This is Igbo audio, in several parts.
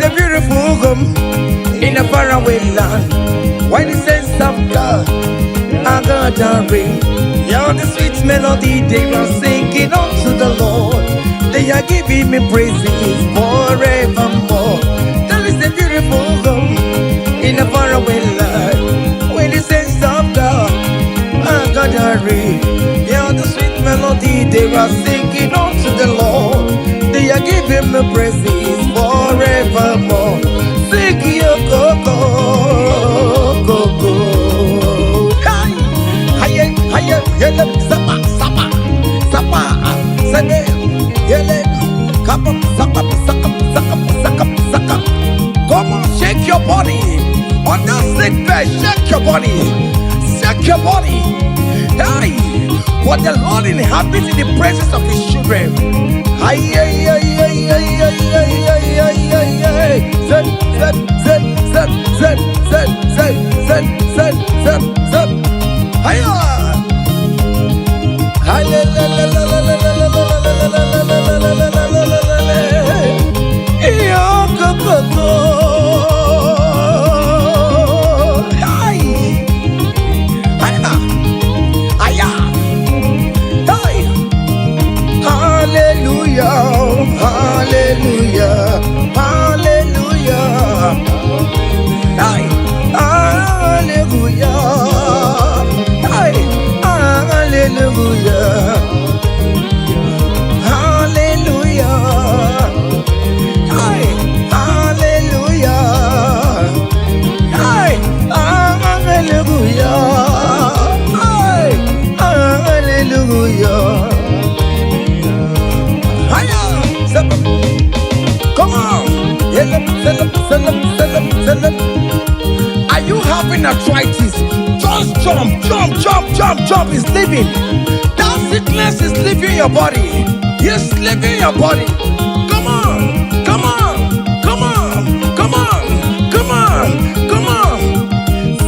a beautiful home in a faraway land. Why the sense of God, I got a ring. Yeah, the sweet melody they are singing unto the Lord. They are giving me praises forevermore. That is a beautiful home in a faraway land. When the sense of God, I got a ring. Yeah, the sweet melody they are singing unto the Lord. They are giving me praises forevermore. Sing your go-go, go-go. Hi, hiya, hiya, yele, sapa, sapa, sapa, sene, yele, kapa, sapa, saka, saka, saka, saka. Come on, shake your body. On the sick bed, shake your body. Shake your body. Hey, what the Lord inhabits in the presence of His children. Ay, ay, ay, ay, ay, ay, ay, ay, ay, ay, ay. Zed, zed, zed, zed, zed, zed, zed, zed, zed, zed, zed. Hiya! Ay, la, la, la, la, la, la, la, la, la, la, la, la, la, la. Iyo, go, go, go. Ay! Hiya! Hiya! Hey! Hallelujah, hallelujah, hallelujah. Hey, hallelujah. Hey, hallelujah. Hallelujah. Hey, hallelujah. Hey, hallelujah. Hey, hallelujah. Come on! Are you having arthritis? Just jump, jump, jump, jump, jump. It's leaving. That sickness is leaving your body. It's leaving your body. Come on, come on, come on, come on, come on, come on.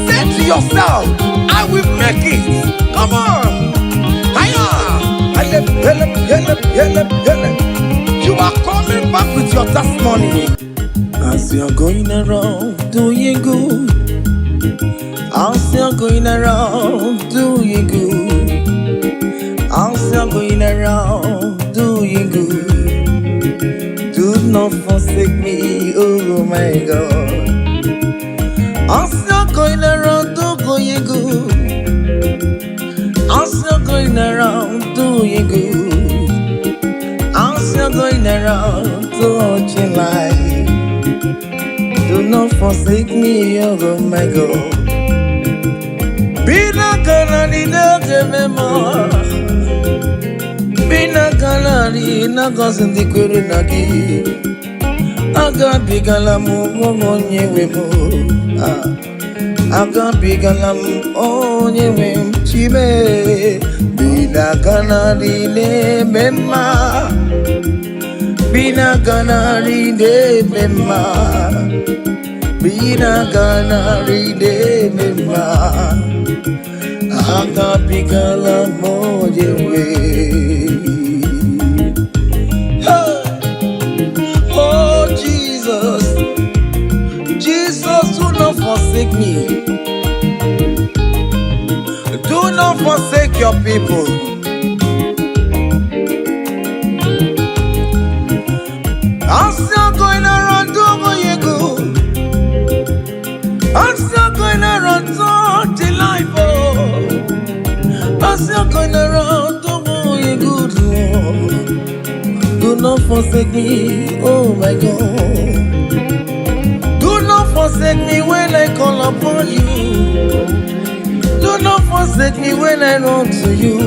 Say to yourself, I will make it. Come on. Hiya! You are coming back with your testimony. As you're going around doing good, as you're going around doing good, as you're going around doing good, do not forsake me, oh my God. As you're going around doing good, as you're going around doing good, as you're going around touching life, do not forsake me, oh my God. Be not gonna need no more. Be not gonna need no cousin the Kurunagi. I got big alamu on ye wemo. I got big alam on ye wem chibe. Be not gonna need memma. Bina gana ride mema, bina gana ride mema, anga pigala mojewe. Oh Jesus, Jesus, do not forsake me. Do not forsake your people. As you're going around doing good, as you're going around touching life, oh, as you're going around doing good, Lord, do not forsake me, oh my God. Do not forsake me when I call upon you. Do not forsake me when I run to you.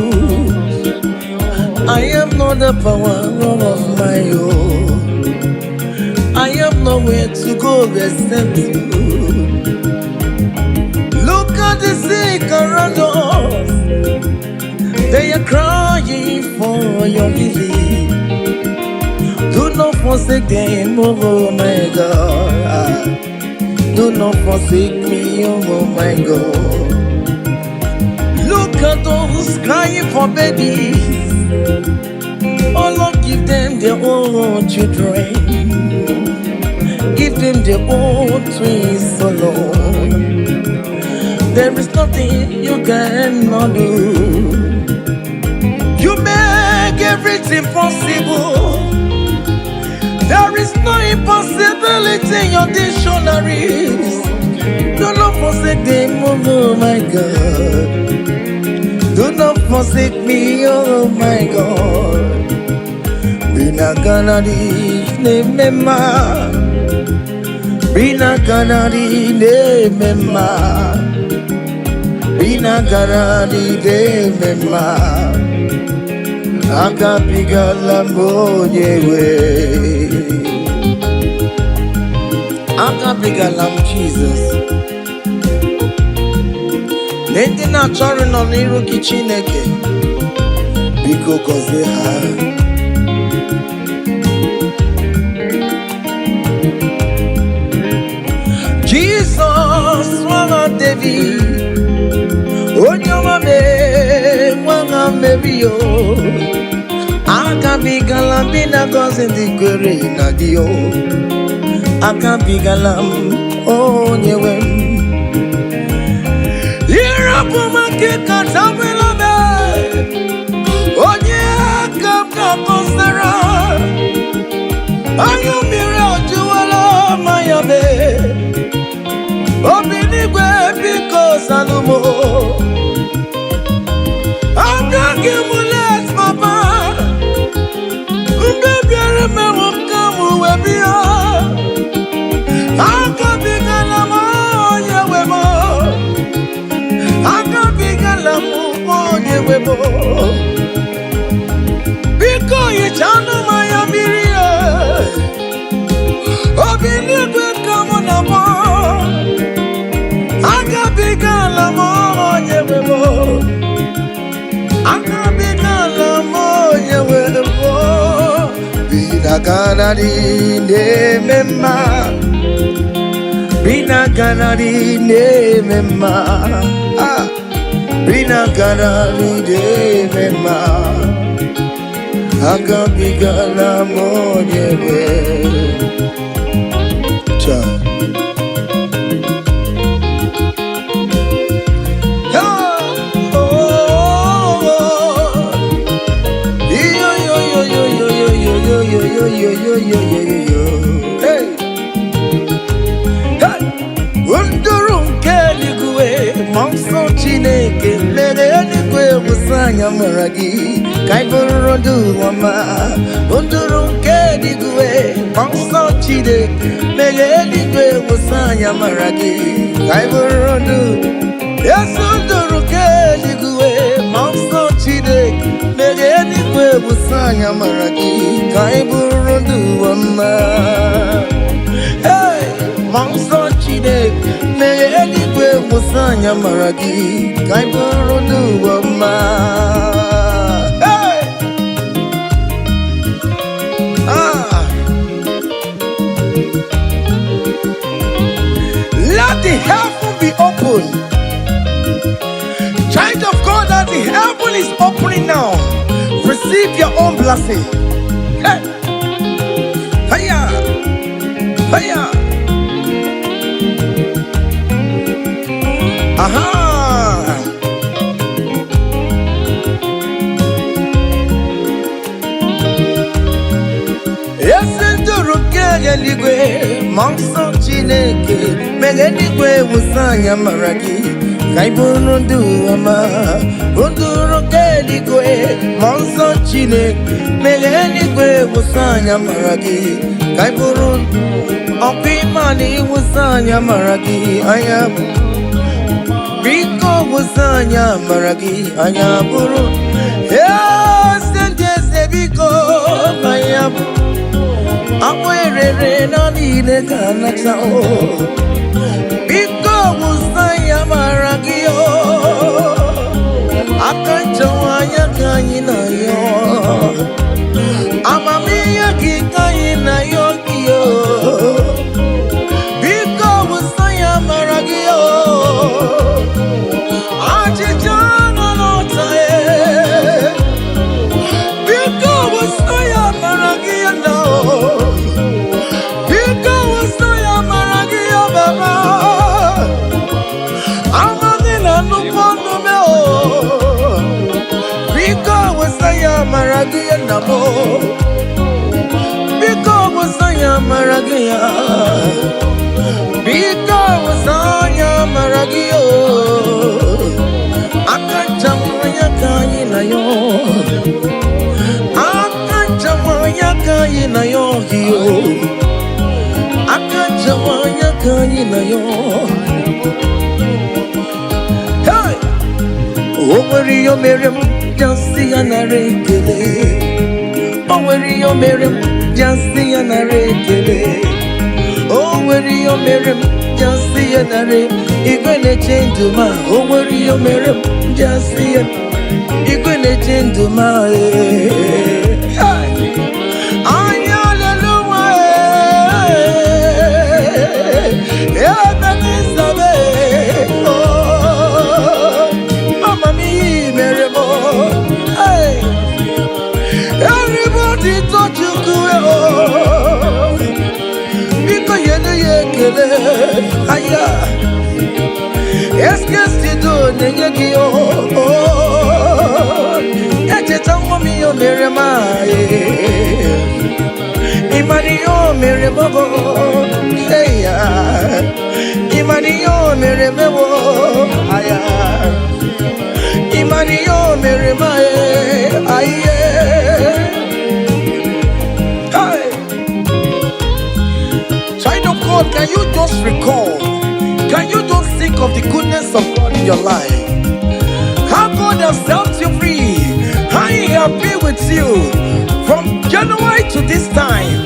I am not the power of my own. I have nowhere to go except you. Look at the sick around us. They are crying for your healing. Do not forsake them, oh my God. Do not forsake me, oh my God. Look at those crying for babies. Oh Lord, give them their own children. give them their own twins alone. There is nothing you cannot do. You make everything possible. There is no impossibility in your dictionaries. Do not forsake them, oh my God. Do not forsake me, oh my God. Bina ganadi ne mema, bina ganadi ne mema, bina ganadi ne mema. Akapigala mwenyewe, akapigala Jesus. Nende na chori no niru kichineke, biko koze ha. Jesus, wanga David, onyoma me, wanga mebiyo. Akabigala bina gozi ndikwere na dio. Akabigala onyewe. Irapu makika tabela me. Onye akabka konsera. Ayo mire ojuwala mayabe. Obinigwe biko salumo. Agagimulet papa. Mbebiare me wakamu webia. Akabigala mo akabigala mo biko yichanu maya mirie. Obinigwe kamo na mo. Akabigala mo akabigala mo. Bina ganadi ne mema, bina ganadi ne mema, bina ganadi ne mema. Akabigala mwenyewe. Chineke mere eluigwe wụsanya mara gị ka ị bụrụ ndụ ọma. Ndụrụ nke eluigwe nsọ Chineke mere eluigwe wụsanya mara gị ka ị bụrụ ndụ. Yesu ndụrụ nke eluigwe nsọ Chineke mere eluigwe wụsanya mara gị ka ị bụrụ ndụ ọma. Nsọ Chineke mere eluigwe wụsanya mara gị ka ị bụrụ ndụ ọma. Let the heaven be open. Child of God, that the heaven is opening now. Receive your own blessing. Hey. Hiya. Hiya. Aha. Ndụrụ nke eluigwe nsọ Chineke mere eluigwe wụsanya mara gị ka ị bụrụ ndụ ọma. Ndụrụ nke eluigwe nsọ Chineke mere eluigwe wụsanya mara gị ka ị bụrụ ọkụ ịmana iwụsanya mara gị anya biko wụsanya mara gị anya bụrụ. Ndị eze biko anya bụ akpọ erere na niile ka anacha o. Biko wụsanya mara gị o. Aka nchawa anya ka anyị na ya. Amamihe gị ka anyị na ya gị o. Biko wụsanya mara gị o. Achịcha nọ n'ọta e. Biko wụsanya mara gị na o. Biko wụsanya mo. Because I am Maragia. Because I am Maragio. Akachamaya kaina yo. Akachamaya kaina yo hiyo. Akachamaya kaina yo. Hey! Over your Miriam, just see an array. Over your Miriam, just see an array. Over your Miriam, just see an array. You're gonna change to my over your Miriam, just see it. You're gonna change to my everybody touch you because you're the aya. Yes, you do, Negio. Echetangomi, your Miramai. Imanio, Mirabo. Hey, Imanio, Mirabo. Aya. Imanio, Miramai. Aye. Can you just recall? Can you just think of the goodness of God in your life? How God has set you free? How He has been with you from January to this time?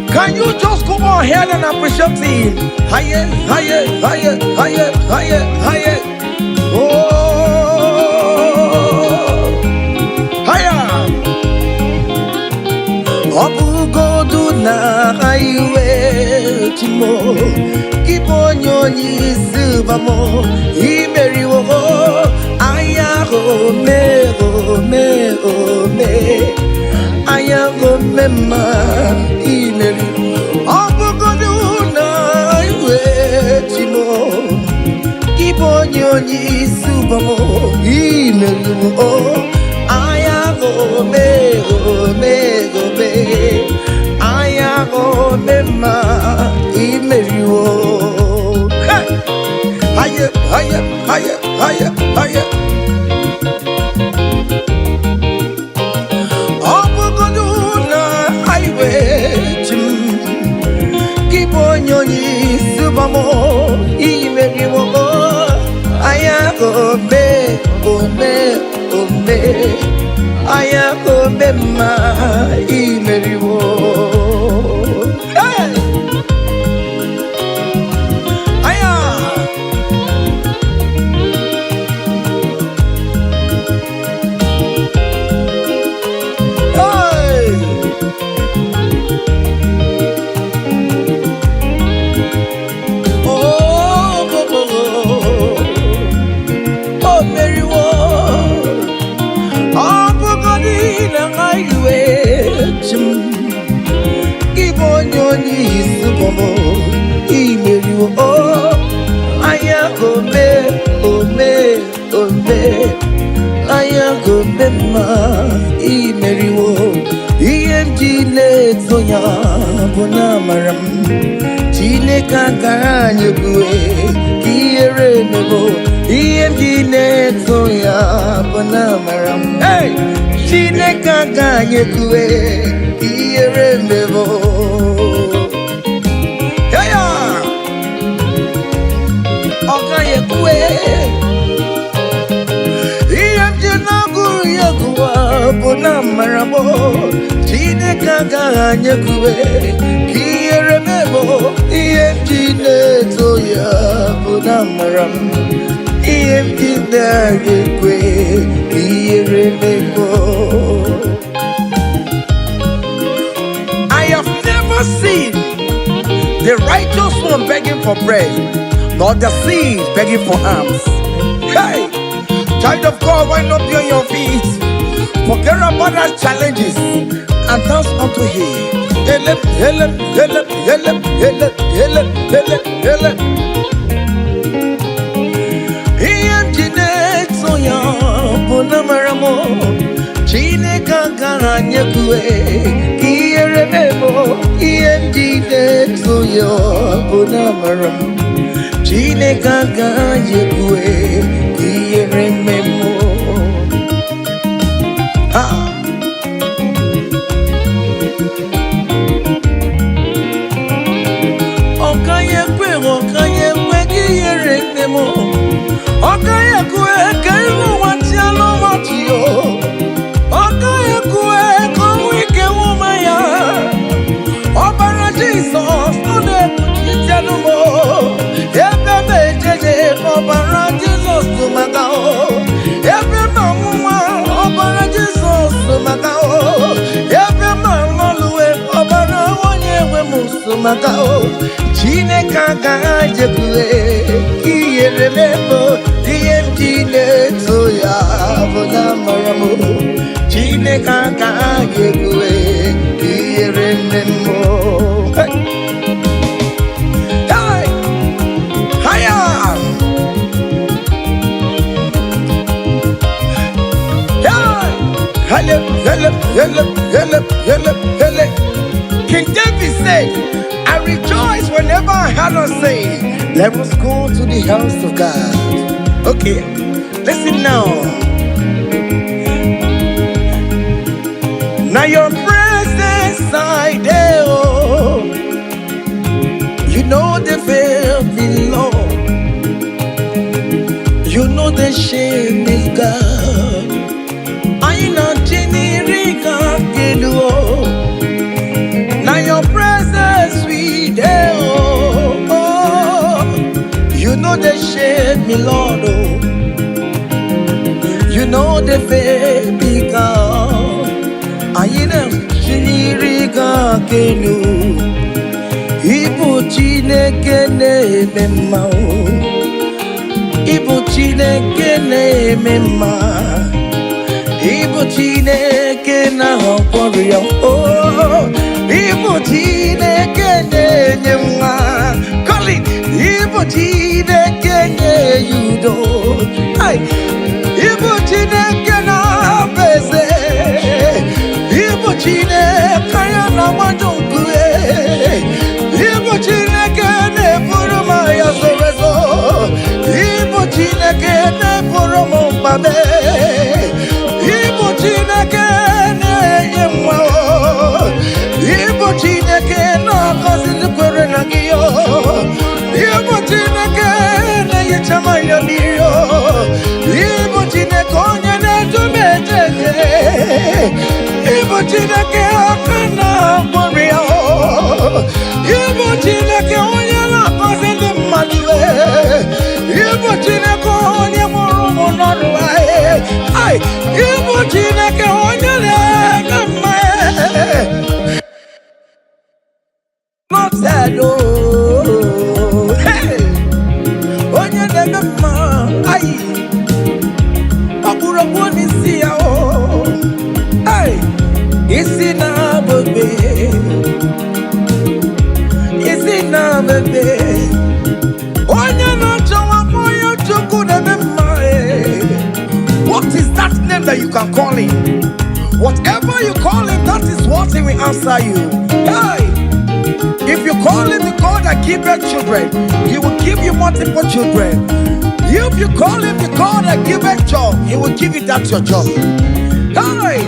Can you just go ahead and appreciate Him? Higher, higher, higher, higher, higher, higher. Oh, higher. Obu godu na highway timo. Keep on your knees, Silvamo. He marry wo. Aya go me, go me, go me. Aya go me ma. He marry. Obu godu na highway timo. Keep on your knees, Silvamo. He marry wo. Aya go me, go me, go me. Aya go me ma. He marry wo. Hey, higher, higher, higher, higher, higher. Obugoduna highway chim. Keep on your knees, Subamo. He marry wo. Aya go me, go me, go me. Aya go me ma. He marry wo. Hey. Keep on your knees, Bobo. He marry wo. Oh, aya go me, oh me, oh me. Aya go me ma. He marry wo. He empty zoya bona maram. Chine kakanya kue. Kiere nebo. He empty zoya bona maram. Hey. Chine kakanye kue iere nebo. Heya okaye kue iemje na guru yakuwa bona marabo. Chine kakanye kue iere nebo. Iemje neto ya bona maram. Iemje na kue iere nebo. I have never seen the righteous one begging for bread, nor the seed begging for alms. Hey, child of God, why not be on your feet? Forget about our challenges and dance unto Him. Help, help, help, help, help, help, help, help. He am Jinet Soya Bonamaramo. Chine gara nyekwe kiyere memo iyendide tuyo bunamaram Chine gaga nyekwe kiyere memo Okayekwe kiyere memo Okayekwe kaimu watialo watio Okayekwe kowike wumaya Obara Jesus Ode kutianumo Ebebe jeje Obara Jesus tumagao Ebe mamuma Obara Jesus tumagao Ebe mamoluwe Obara wanyewe musumagao Chine kaga jekwe Kiyere memo Diyemjine toya Bona maramu Chine kaga jekwe Kiyere memo Hey Haya Hele King David said I rejoice whenever I hear us say, let us go to the house of God. Okay, listen now. Now your presence I there, oh. You know the fear me, Lord. You know the shame is God. I know Jenny-Rika Gelu. Now your presence we there, oh. You know the shame me, Lord, oh. You know the fear me, God. I know Jenny-Rika Gelu. Ibu Chineke na-eme mma Ibu Chineke na-eme mma Ibu Chineke na-agwọrọ ya Ibu Chineke na-enye nwa Colin Ibu Chineke na-enye udo Ibu Chineke na-abeze Ibu Chineke ya na-agbadonkwe Ibu Chineke na-eburu ma ya zorezo Ibu Chineke na-eburu m mbabe Ibu Chineke na-enye nwa Ibu Chineke na-agọzi ndị kwere na gị Ibu Chineke na-enyecha m anya mmiri Ibu Chineke onye na-edu m ejeje Ibu Chineke aka na-agwọrọ ya Ibu Chineke onye na-agọzi ndị mmadụ Ibu Chineke onye mụrụ ụmụ n'ọrụ Ibu Chineke onye na-eme mma Nọtelo onye na-eme mma ọkpụrụkpụ n'isi ya isi na-abụbe isi na-abụbe onye na-achọwa onye Chukwu na-eme mma What is that name that you can call him? Whatever you call him, that is what he will answer you. Hey! If you call him the God that giveth children, he will give you multiple children. If you call him the God that giveth job, he will give you that your job. Hey!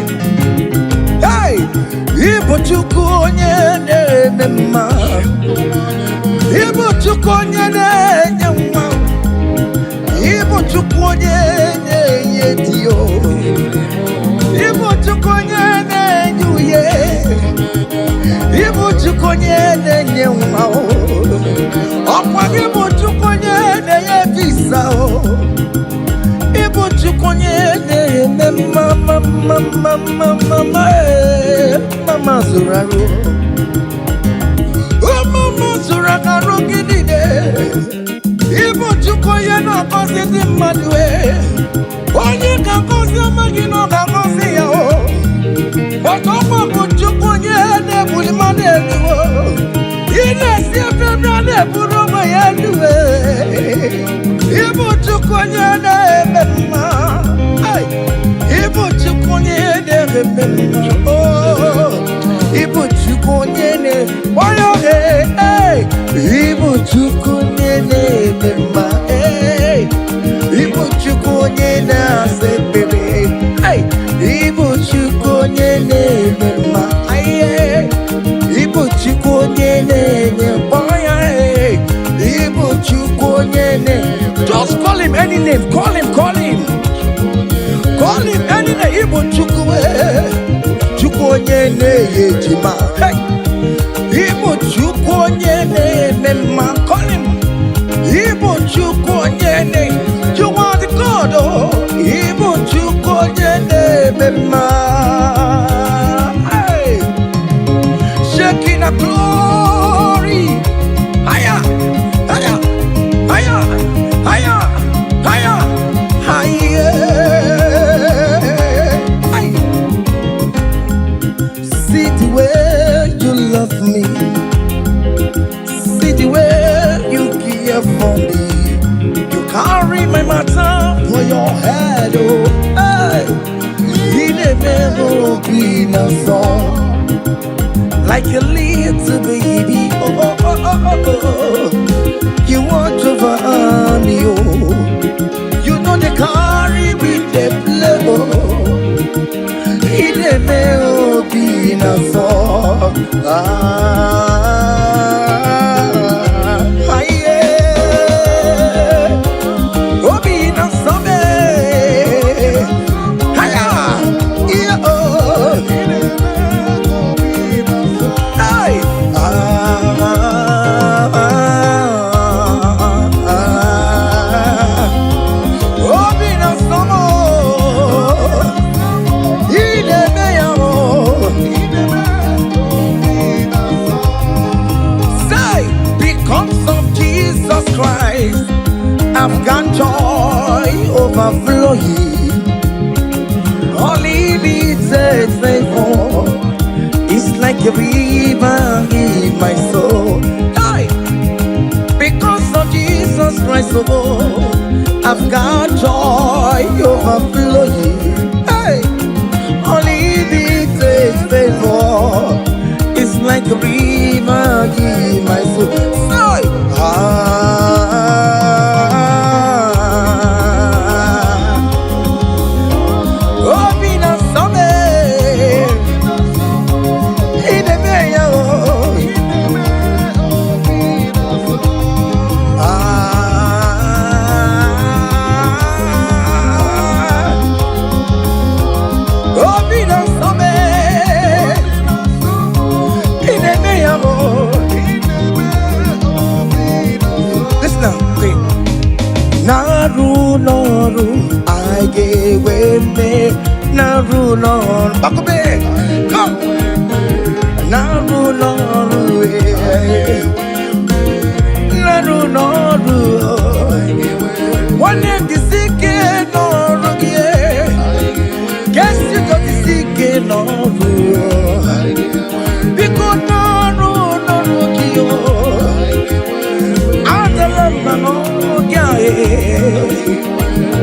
Hey! Ibu Chukwu onye na-eme mma. Ibu Chukwu onye na-enye nwa. Ibu Chukwu onye na-enye dio. Ibu Chukwu onye na-enye uye. Ibu Chukwu onye na-enye nwa. Ọkwa Ibu Chukwu onye na-enye visa. Ibu Chukwu onye na-eme mama zụrụ arụ. Mama zụrụ arụ gị niile. Ibu Chukwu onye na-agọzi ndị mmadụ onye ga-agọzi amaghị na ọ ga-agọzi ya But ọkwa bụ Chukwu onye na-ebuli mmadụ elu ị na-esi efere a na-eburu ụmụ ya elu Ibu Chukwu onye na-eme mma Ibu Chukwu onye Oh, Igbo Chukwu nyene. Oyo Igbo Chukwu nyene mema. Igbo Chukwu nyene asebebe. Igbo Chukwu nyene mema. Igbo Chukwu nyene boya. Igbo Chukwu nyene. Just call him any name. Call him. Call him any name. Igbo Chukwu Chukwu nyene yejima. Igbo Chukwu nyene mema. Call him. Igbo Chukwu nyene. You are the God. Oh, Igbo Chukwu nyene mema. Shaking a glory. Higher, higher, higher, higher, higher, higher. See the way you love me. See the way you care for me. You carry my matter for your head. Oh, you never be no song. Like a little baby, you want to run me, you know they carry with the blow. It may be no song. I've got joy overflowing. Only needs a favor. It's like a river in my soul. Hey! Because of Jesus Christ, oh, I've got joy overflowing. Hey! Only needs a favor. It's like a river in my soul. Hey! Naru, I gave me Naru, Bakobe, come, Naru, one name the sick, Naru, guess you got the sick, Naru, because Naru,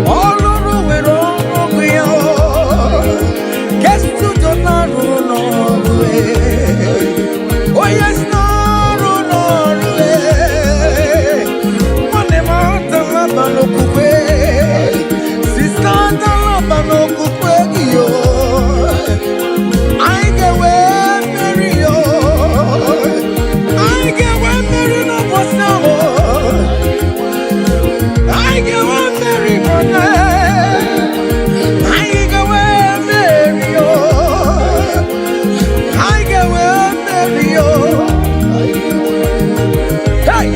all over with all we are. Guess to the Norway. Oh, yes, Norway. One amount of Labano Coupe. Sister, the Labano Coupe. I get where Mary. I get where Mary no was now. I get one Mary Money. I get one Mary. I get one Mary. Hey,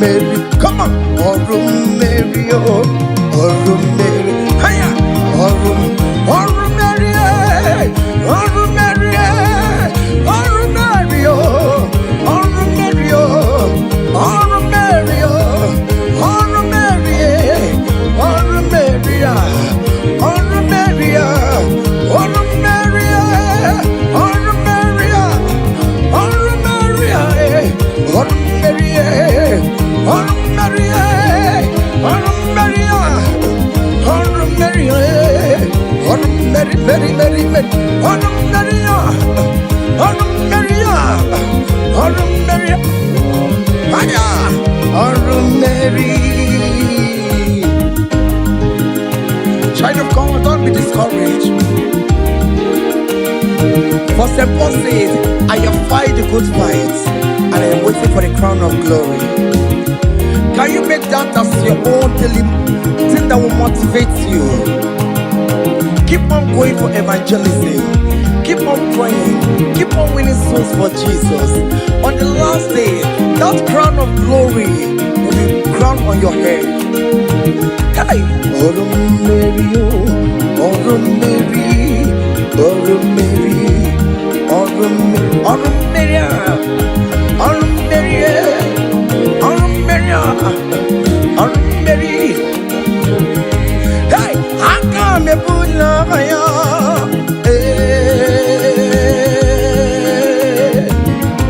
Mary, come on, Mary, Mary, hiya, Mary, Mary, Mary, Maria, Child of God, don't be discouraged. For St. Paul says, I have fight the good fight, and I am waiting for the crown of glory. Can you make that as your own daily thing that will motivate you? Keep on going for evangelism. Keep on praying. Keep on winning souls for Jesus. On the last day, that crown of glory will be crowned on your head. Hey! Mary, hey, I come to put love on you.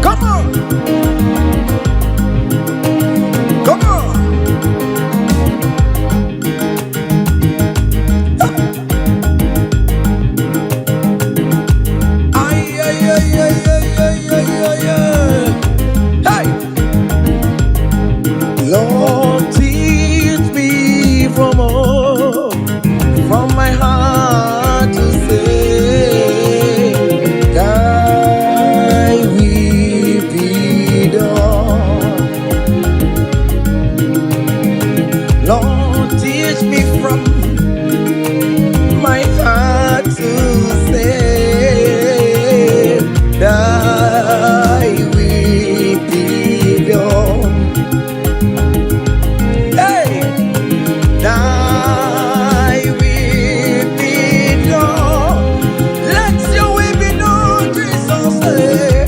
Come on, come on. Lord, teach me from my heart to say, thy will be done. Lord, teach me from my heart to say, thy will be done. Thy will be done. Let your will be done, Jesus.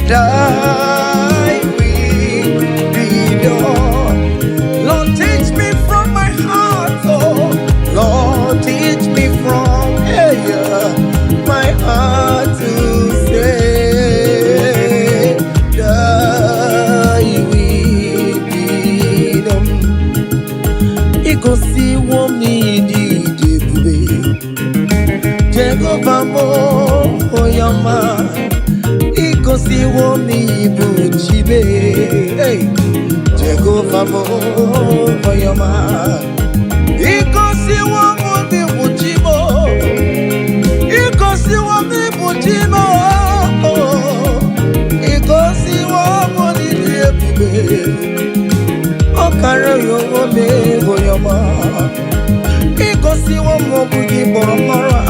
Thy will be done. Lord, teach me from my heart, oh. Lord, teach me from my heart to say, thy will be done. Ikosi womi di debube, Jehovah mo oyama. Ikosi womi buchibe, Jehovah mo oyama. Ikosi womi buchibo, Ikosi womi buchibo, Ikosi womi debube. Okara yowo me goyama, ikosi wo mo bugi boromora.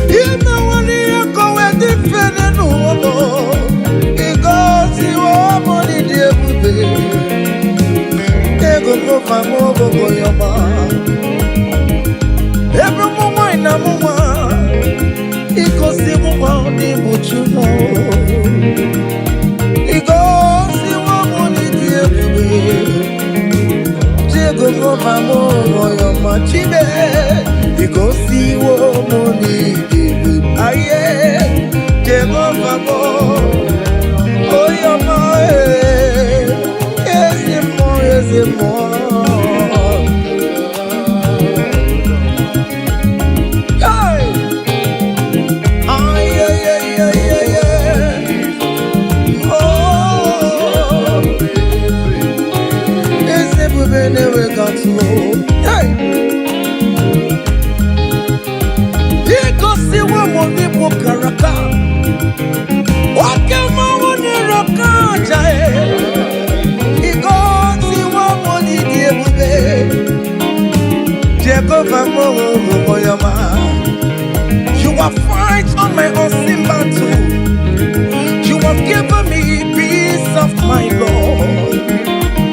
Ime wani yakowe di fene nuwo, ikosi wo mo di diebube. Ego mo famo goyama, ebro mo ina mo wa, ikosi wo wa di buchumo. Ikosi wo mo di diebube. Go mamo yo machibe ikosi wo moni dibu aye go mamo oyo ma ezimo hey ay oh never got to hey. Ikosi wo mo ni mo karaka. Wake mo ni roka jae. Ikosi wo mo ni diebube. Jehovah mo oyama. You have fight on my unseen battle. You have given me peace of my Lord.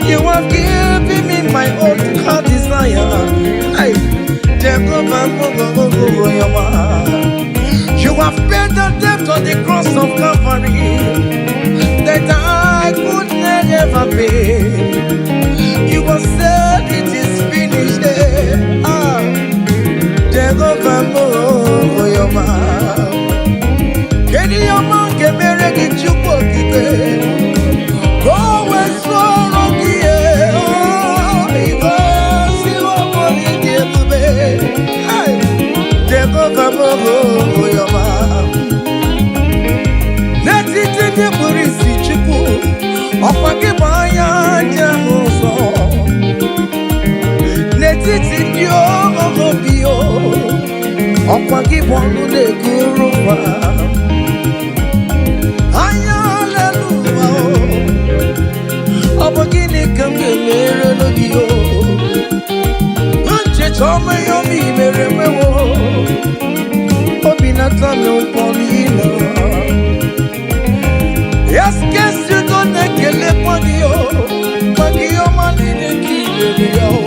You have given me my own heart desire. Hey, Jehovah, you have paid the debt on the cross of Calvary that I could never pay. You have said it is finished. Ah, Jehovah, Kedi yama kemere ki chukwo kibe. Go west for Jehovah, Yo, bio, ọkwa gị bụ ọnụ na-eguru ụwa. Hallelujah, ọ bụ gịnị ka m ga-emere n'obi o? Ncheta ọma ya obi mere mewo, obi na-atọ m ụtọ n'ịnọ. Yes, guess you don't ekele kwa gị o, kwa gị ọma niile ka ị mere ya o.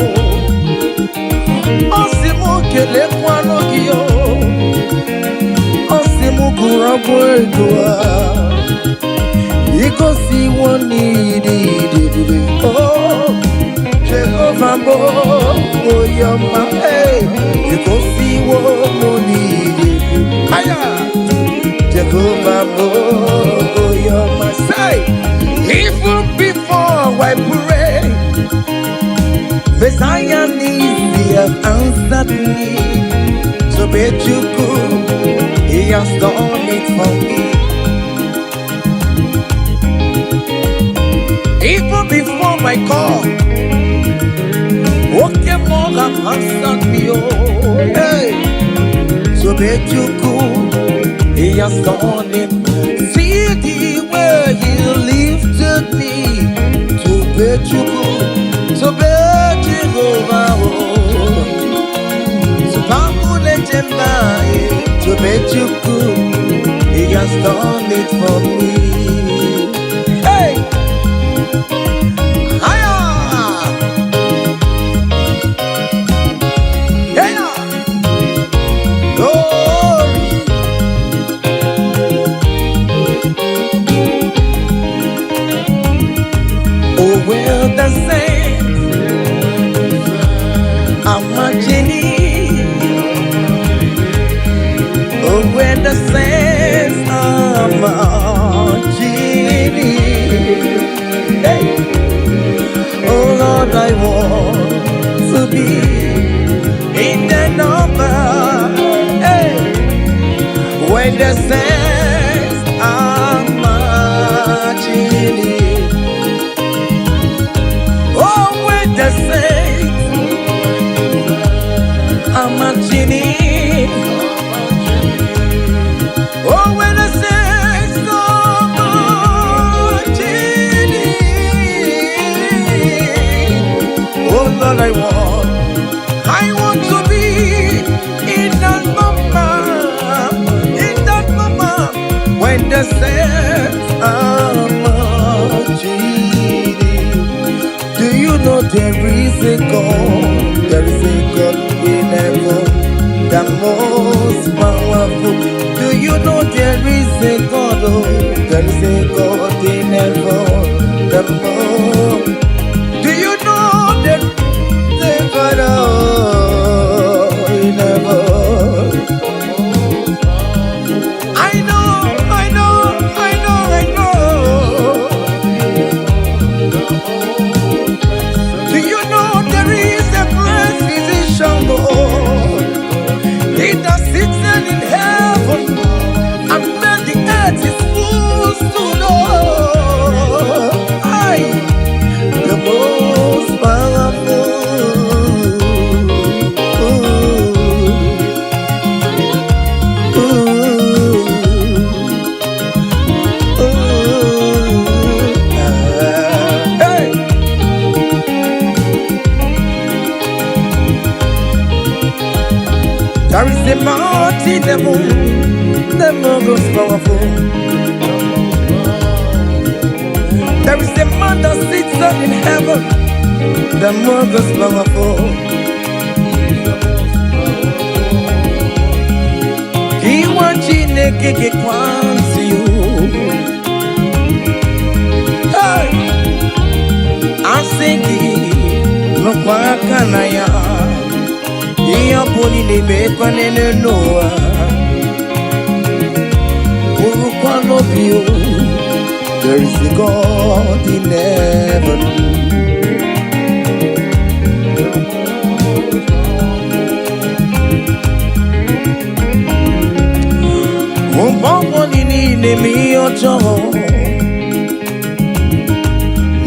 Osimu kele kwano giyo, osimu kurabo edua. Iko si woni di. Oh, Jehovah bo, oh yama hey. Iko si woni di. Aya, Jehovah bo, oh yama say. Even before I pray, Messiah needs have answered me. So bet you could, he has done it for me. Even before my call, okay, more have answered me. Oh, hey. So bet you could, he has done it. See the way he lifted me. So bet you could, so bet you over. To bet you could, he has done it for me. Hey, hiya, hey, glory. Oh, well, the saints are marching in. When the saints are marching in, hey. Oh Lord, I want to be in the number, hey. When the saints are marching in, oh, when the saints are marching in. Oh, when the saints are marching in, oh Lord, I want to be in that moment, when the saints are marching in. Do you know there is a God? There is a God in heaven, the most powerful. Do you know there is a God? Oh, there is a God in heaven, the Lord. Do you know there is a God in heaven? I know. Do you know there is a great physician, Lord? He that sits in heaven, and then the earth is full to know. The most powerful. Hey. There is a mountain, the most powerful. There is a man that sits up in heaven, the most powerful. He wants you to get one to you. Hey, I'm singing, no quacanaya. He poni ne me panene noa. Urukwano bio. There is a God in heaven. Umbongo nini mi ojo.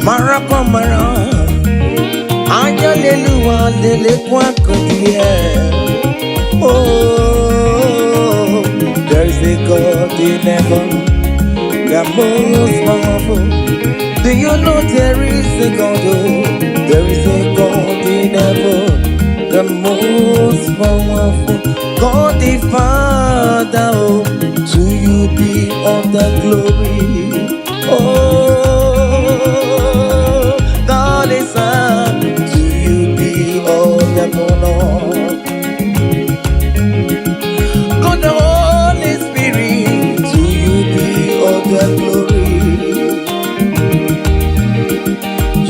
Marapa mara. Ayalelu Oh, there is a God in heaven, the most powerful. Do you know there is a God? Oh, there is a God in heaven, the most powerful. God the Father, oh, to you be all the glory. Oh, God the Son, to you be all the honor. God the Holy Spirit, to you be all the glory.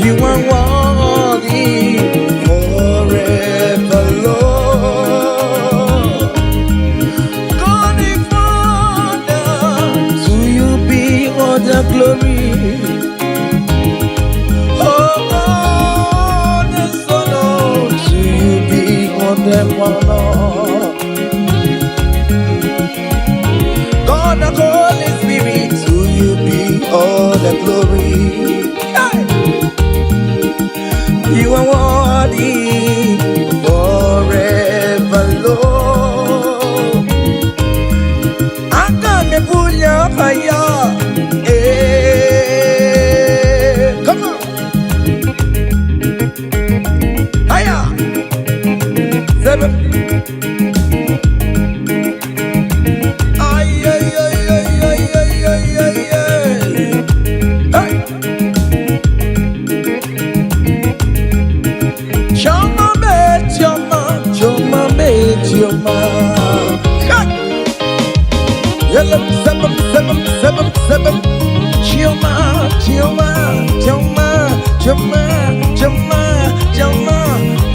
You are worthy forever, Lord. God the Father, to you be all the glory. Oh God the Son, oh, to you be all the honor. God the Holy Spirit, to you be all the glory. Hey! You are worthy forever, Lord. I can't pull your fire. Come on. Higher. 7. Ay, ay, ay, ay, ay, ay, ay, ay, ay. Hey. Choma me, choma, choma me, choma. Yellow, 7, 7, 7, 7. Choma, choma, choma, choma, choma, choma.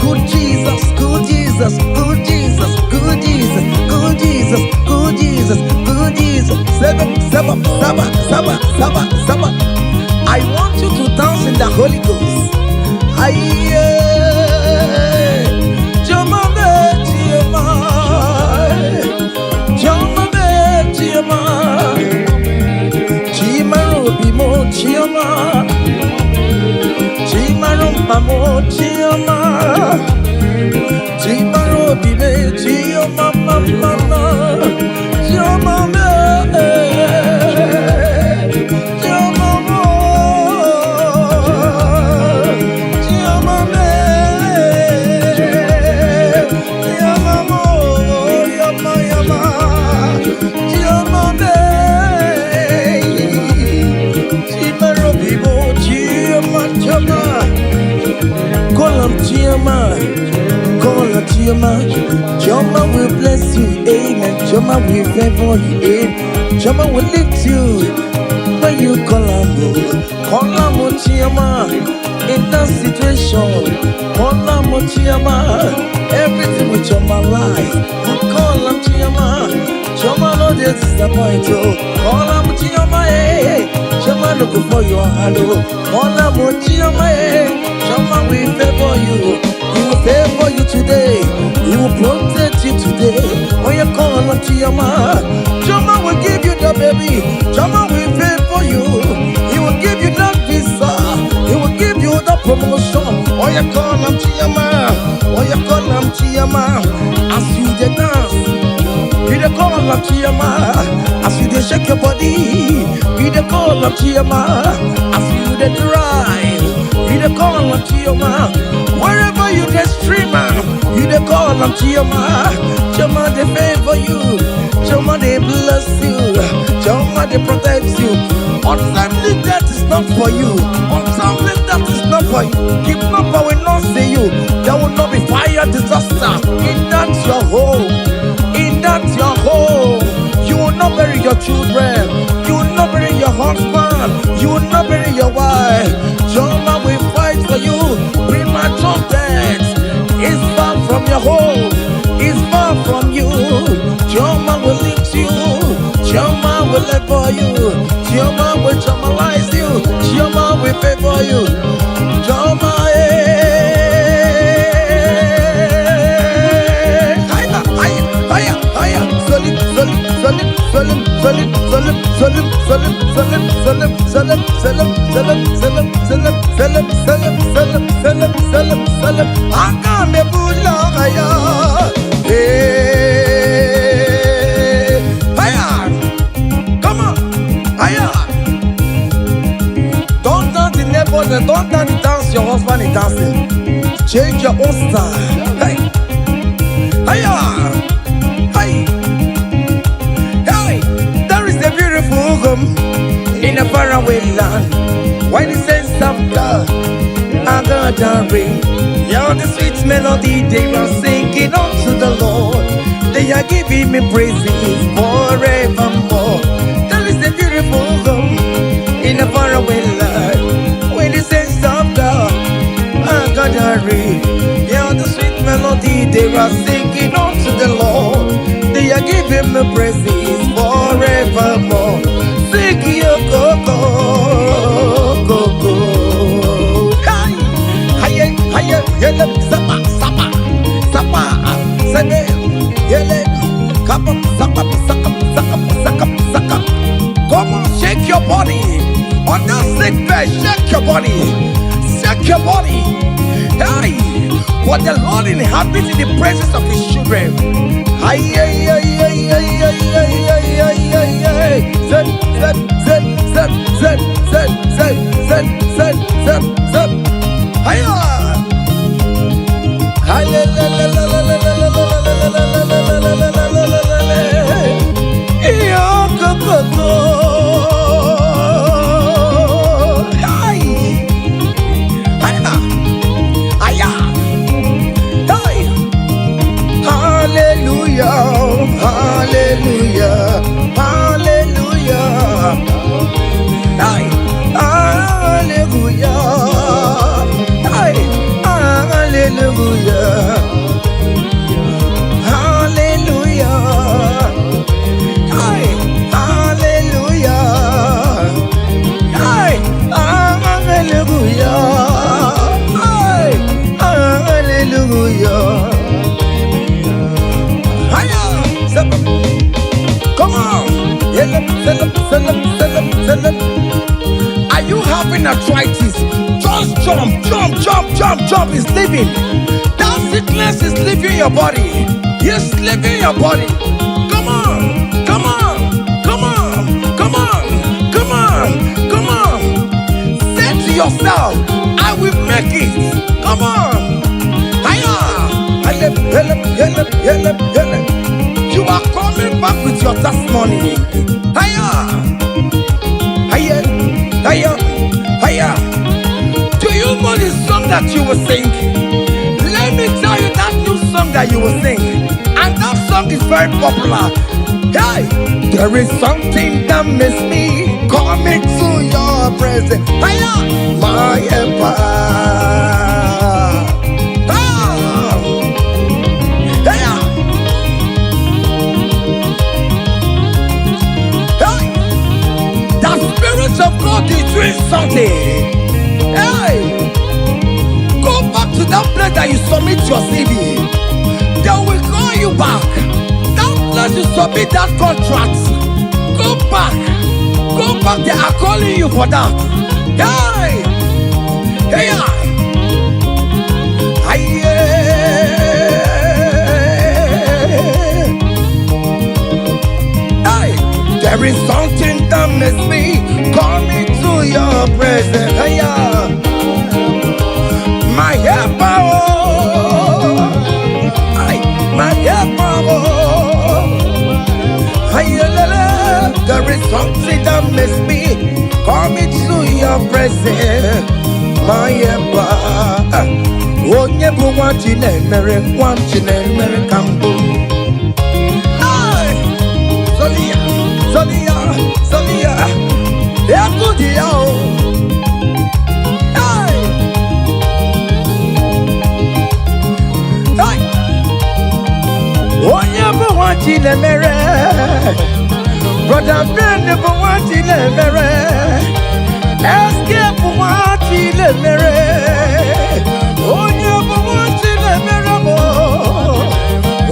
Good Jesus, good Jesus, good Jesus, good Jesus, good Jesus, good Jesus, good Jesus. 7, 7, 7, 7, 7, 7. I want you to dance in the Holy Ghost. Choma me, choma, choma me, choma. Chima chioma, chima rumpa mo chioma, chima robi me chioma mama, chioma me, chioma mo, chioma me, chioma mo, yama yama, chioma me. Choma, Choma will bless you, amen. Choma will favor you, amen. Choma will lift you when you call him, Choma. In that situation, call him, Choma. Everything with Choma life, call him, Choma. Choma no disappoint you, call him, Choma. Choma look for your hand, call him, Choma. Choma will favor you. He will favor you today. He will protect you today. When you call on Choma, Choma will give you the baby. Choma will favor you. He will give you that visa. He will give you the promotion. When you call on Choma, when you call on Choma, as you dey dance, you dey call on Choma. As you dey shake your body, you dey call on Choma. As you dey drive, you dey call on Choma. Wherever you dey streamer, you dey call on Choma. Choma dey favor you, Choma dey bless you, Choma dey protect you. Untimely death is not for you. Untimely death is not for you. Kidnapper will not see you. There will not be fire disaster in that your home. In that your home, you will not bury your children. You will not bury your husband. You will not bury your wife. Choma will fight for you. Premature death is far from your home. Is far from you. Choma will lift you. Choma will favor you. Choma will chomalize you. Choma will favor you. Choma, higher, higher, higher, higher. Solid, solid, solid, solid, solid, solid, solid, solid, solid, solid, solid, solid, solid, solid, solid, solid, solid, solid, solid. Salam, salam, salam. Agame bulaya. Hey, hiya. Come on, hiya. Don't dance the neighbors and don't dance the dance your husband is dancing. Change your own style. Hey, hiya. Hey, hey. There is a beautiful home in a faraway land. Why the sense of God? I got a ring. Yeah, the sweet melody they are singing unto the Lord. They are giving me praises forevermore. There is a beautiful home in a faraway land. Why the sense of God? I got a ring. Yeah, the sweet melody they are singing unto the Lord. They are giving me praises forevermore. Sing your go-go, go-go. Hiya, yele, sapa, sapa, sapa, sene, yele, kapap, sakap, sakap, sakap, sakap, sakap. Come on, shake your body. On that sick bed, shake your body. Shake your body. Hey, what the Lord inhabits in the presence of His children. Hiya, hiya, hiya, hiya, hiya, hiya, hiya, hiya, hiya. Zed, zed, zed, zed, zed, zed, zed, zed, zed, zed, zed. Hiya. Are you having arthritis? Just jump, jump, jump, jump, jump. It's leaving. That sickness is leaving your body. It's leaving your body. Come on, come on, come on, come on, come on, come on. Say to yourself, I will make it. Come on. Hiya. You are coming back with your testimony. Hiya. Hiya, hiya, hiya. Do you know the song that you will sing? Let me tell you that new song that you will sing. And that song is very popular. Hey, there is something that makes me coming to your presence. Hiya, my empire. Of God is doing something. Hey, go back to that place that you submit your CV. They will call you back. That place you submit that contract. Go back. Go back. They are calling you for that. Hey, hey, hey. There is something that makes me coming to your presence. Hiya. My helper, my helper. Hiya, there is something that makes me coming to your presence. My helper. Oh, never want you, never want you, never come home. Sonia, yeah, good yo. Hey, hey. Oh, never want you, never. Brother, friend, never want you, never. Escape, want you, never. Oh, never want you, never. Oh,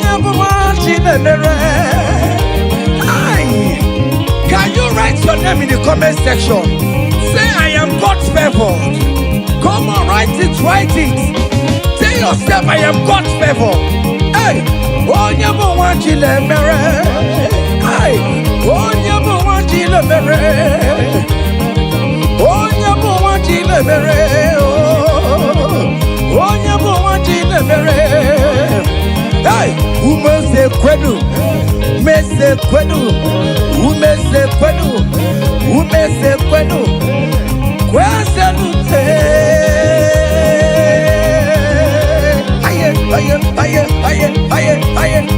never want you, never. Can you write your name in in the comment section. Say, I am God's favored. Come on, write it, write it. Tell yourself, I am God's favored. Hey, oh, you don't want you to marry. Hey, oh, you don't want you to marry. Oh, you don't want you to marry. Oh, you don't want you to marry. Hey, who must say kwedu? Mese kwedu. Who mese kwedu? Who mese kwedu? Kwaselu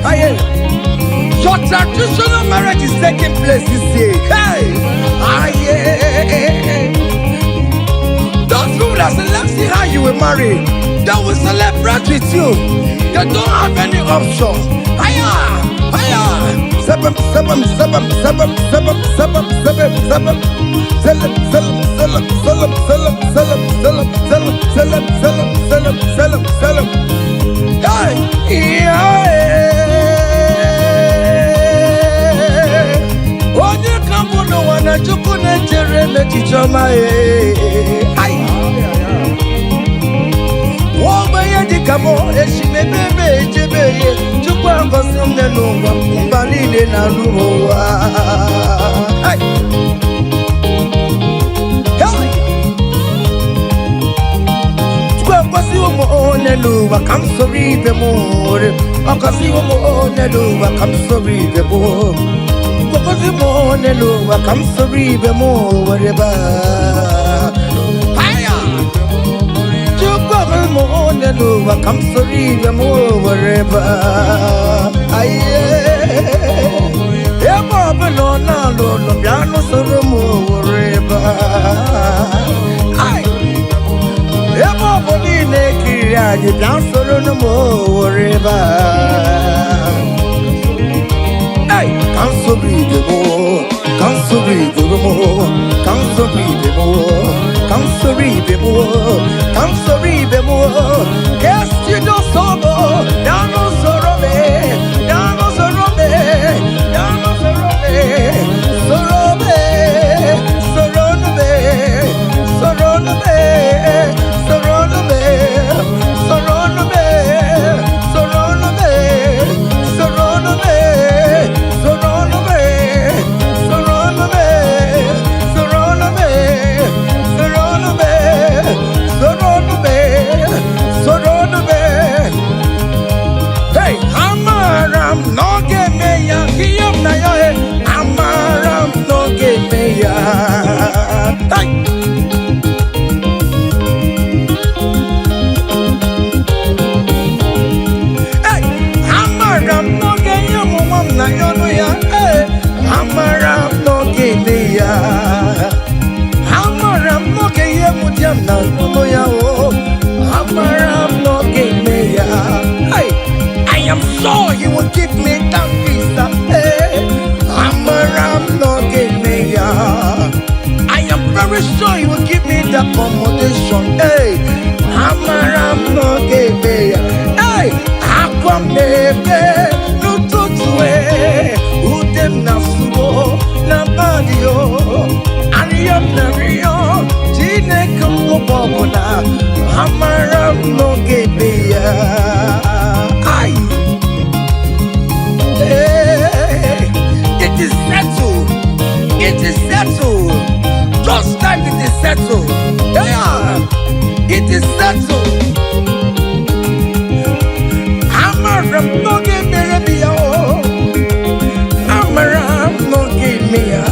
aye. Your traditional marriage is taking place this year. Hey, aye. Those people that select see how you will marry, they will celebrate with you. They don't have any option. Aye. Sabam. Hey, onye kampu no wana chuku na chere na chichoma Wogbe dikamo eshimebebe ejebeye chukwu angosi mnenungwa mbalile na luwa. Luba, come sorry the more. Okasiwo mo ne luba, come sorry the more. Okasiwo ne luba, come sorry the more. Whatever. Hiya. Chukwa mo ne luba, come sorry the more. Whatever. Aye. Eba beno na lo piano soro mo. Whatever. Aye. Eba boni ne you dance solo no more river. Hey, come so breathe the more, come so breathe the more, come so breathe the more, come so breathe the more, come so breathe the more. Yes, you know so more. Down no sorrow me, down no sorrow me, down no sorrow me, sorrow me, sorrow me, sorrow me, sorrow me. I am sure you will give me that visa. Hey, I am very sure you will give me that accommodation. Hey, hey, akwamebe nututue udem nasuo na badio ariyam na riyo jine kumubobona amaram no gebeya. Ay, hey, it is settled. It is settled. Just like it is settled. Yeah, it is settled. Amaram no gebeya. Amaram no gebeya.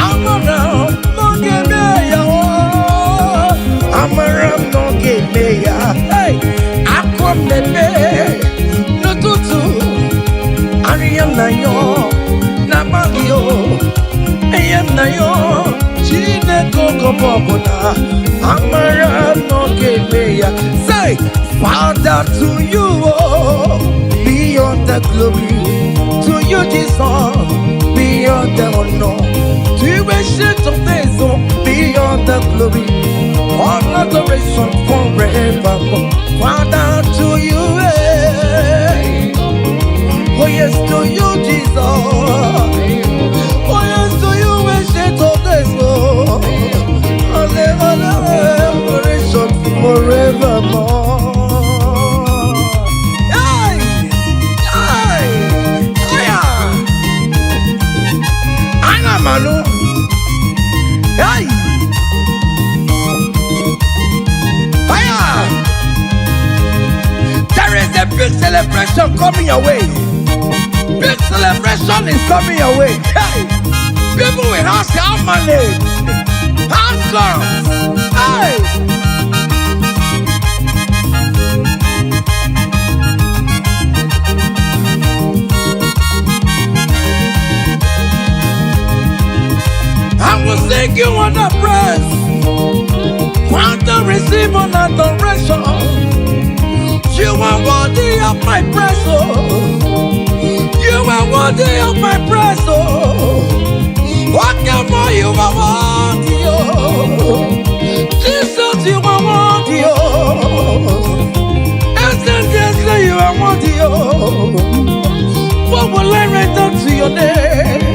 Amaram no gebeya. Amaram no gebeya. Hey, akwamebe nututu ariyam na yo na bagio eyam na yo chine koko bobona amaram no gebeya. Say, Father, to you beyond the glory, to you Jesus beyond the honor, to you ancient of days beyond the glory, all adoration forevermore. Father, to you, oh yes, to you, Jesus. Oh yes, to you, Hey! Fire! There is a big celebration coming your way. Big celebration is coming your way. Hey! People will ask how money, how comes. Hey! I will sing you on the praise, want to receive an adoration. You are worthy of my praise, oh. You are worthy of my praise, oh. What more you are worthy, oh. Jesus, you are worthy, oh. Essentially, you are worthy, oh. What will I return to your name?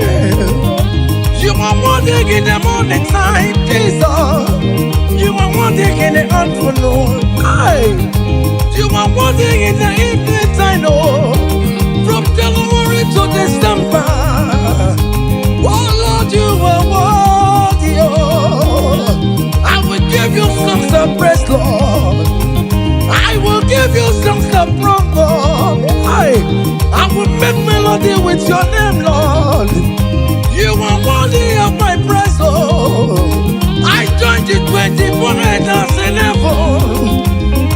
You are wanting in the morning time, Jesus. You are wanting in the afternoon. You are wanting in the evening time, oh. From January to December. Oh Lord, you are worthy, oh. I will give you songs of praise, Lord. I will give you songs of praise, Lord. I will make melody with your name, Lord. You are worthy of my praise, oh. I joined the 24 elders in heaven.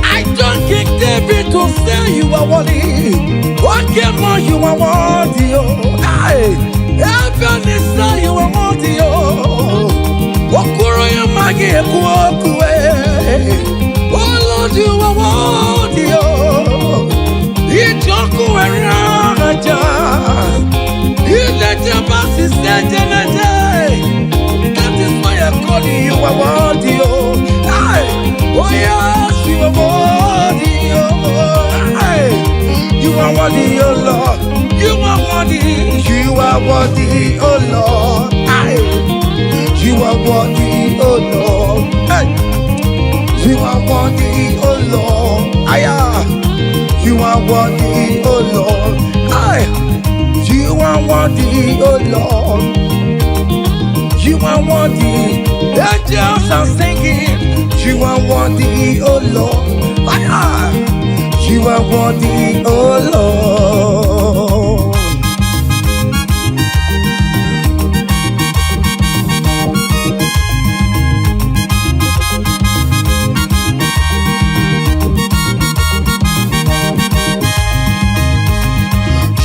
I joined King David to say you are worthy. What more you are worthy, oh. Heaven is say you are worthy, oh. Okuro yamagi ekuokue. Oh Lord, you are worthy, oh. Ichoku eraja. That is why I'm calling you a worthy, oh. Oh yes, you are worthy, oh. You are worthy, oh Lord. You are worthy. You are worthy, oh Lord. You are worthy, oh Lord. You are worthy, oh Lord. You are worthy, oh Lord. You are worthy, oh Lord. You are worthy. Angels are singing. You are worthy, oh Lord. You are worthy, oh Lord.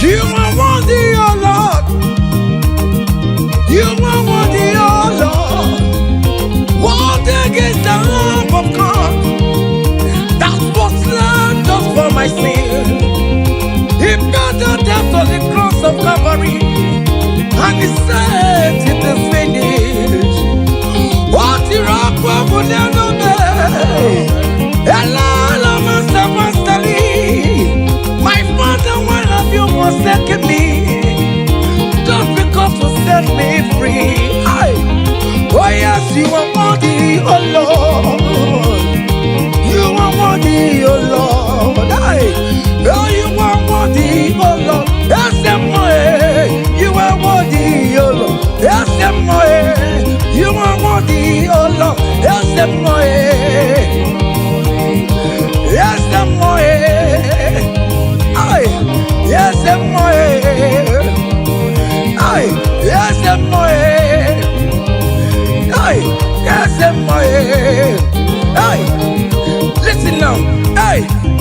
You are worthy, oh Lord. You are worthy, oh Lord. Worthy is the Lamb of God that was slain just for my sin. He paid the debt on the cross of Calvary, and he said it is finished. What you rock will never be. Hello, Master Masterly. My Father, why have you forsaken me? Just because you set me free. Oh yes, you are worthy, oh Lord. You are worthy, oh Lord. Oh, you are worthy, oh Lord. Yes, you are worthy, oh Lord. Yes, you are worthy, oh Lord. Yes, yes, yes, listen now.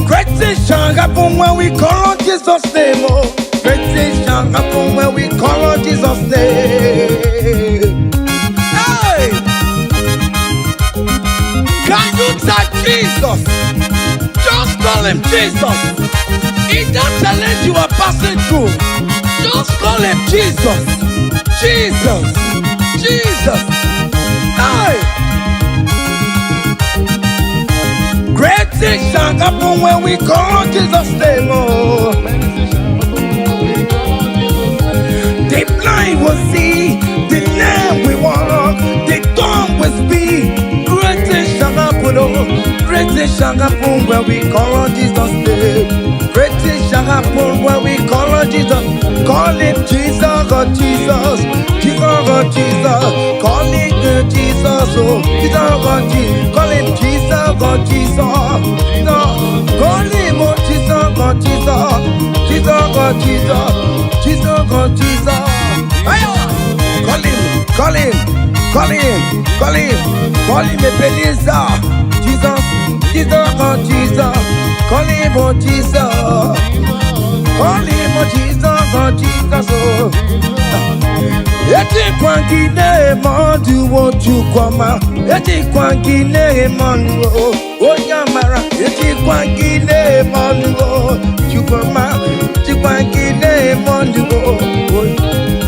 Great things shall happen when we call on Jesus' name. Oh, great things shall happen when we call on Jesus' name. Can you touch Jesus? Just call him Jesus. In that challenge you are passing through, just call him Jesus. Jesus. Jesus. Great things shall happen when we call on Jesus' name. Oh. The blind will see, the lame will walk, the dumb will speak. Great things shall happen, oh. Great things shall happen when we call on Jesus' name. Great things shall happen when we call on Jesus. Call him Jesus, oh Jesus. Jesus, oh Jesus. Call him Jesus. Jesus, oh, Jesus, God, Jesus, call him Jesus, God, Jesus, no, call him, oh, Jesus, God, Jesus, Jesus, God, Jesus, Jesus, God, Jesus, call him, call him, call him, call him, call him, Ebenezer, Jesus, Jesus, God, Jesus, call him, oh, Jesus, call him, oh, Jesus, God, Jesus, oh. Eti kwangine mondu woju kwama. Eti kwangine mondu onyamara. Eti kwangine mondu woju kwama. Eti kwangine mondu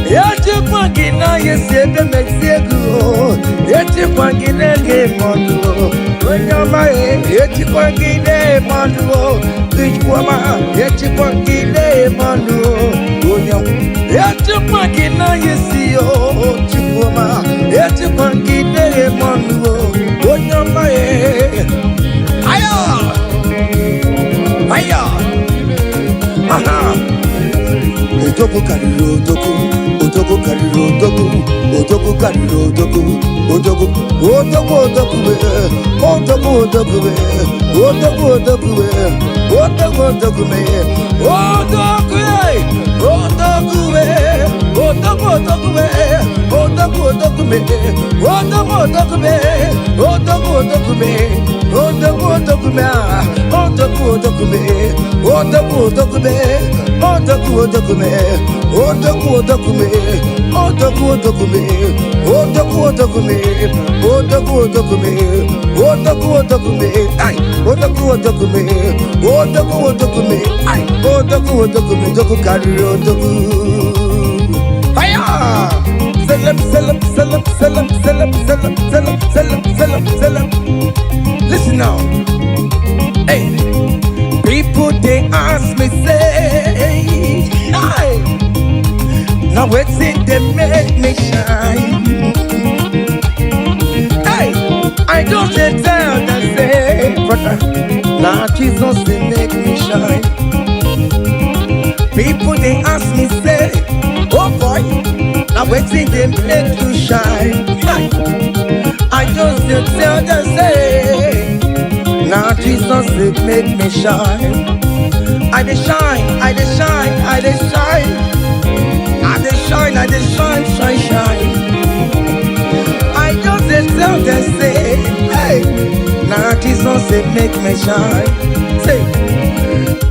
eti kwangina yesebe mexiego. Eti kwangine mondu onyama. Eti kwangine mondu kwama. Eti kwangine mondu onyama. Eti kwangina yesi o chukuma. Eti kwangina mondu onyama. Aya, aya, aha. Otoku kariro otoku, otoku kariro otoku, otoku kariro otoku, otoku, otoku otoku be, otoku otoku be, otoku otoku be, otoku otoku be, otoku otoku be, otoku otoku be, otoku otoku be, otoku otoku be, otoku otoku be, otoku otoku be, otoku otoku be, otoku otoku be, otoku otoku be, otoku otoku be, otoku otoku be, otoku otoku be, otoku otoku be, otoku otoku be, ay, otoku otoku be, otoku otoku be, ay, otoku otoku be, otoku kariro otoku. Hiya! Selam, selam, selam, selam, selam, selam, selam, selam, selam, selam. Listen now. Hey, people they ask me say, hey, now what's it they make me shine? Hey, I don't tell them say, brother, now Jesus they make me shine. People they ask me say, oh boy, now what's it they make you shine? Hey, I just tell them say, now Jesus it make me shine. I dey shine, I dey shine, I dey shine, I dey shine, I dey shine, shine, shine. I just dey tell them say, hey, now Jesus it make me shine. Say,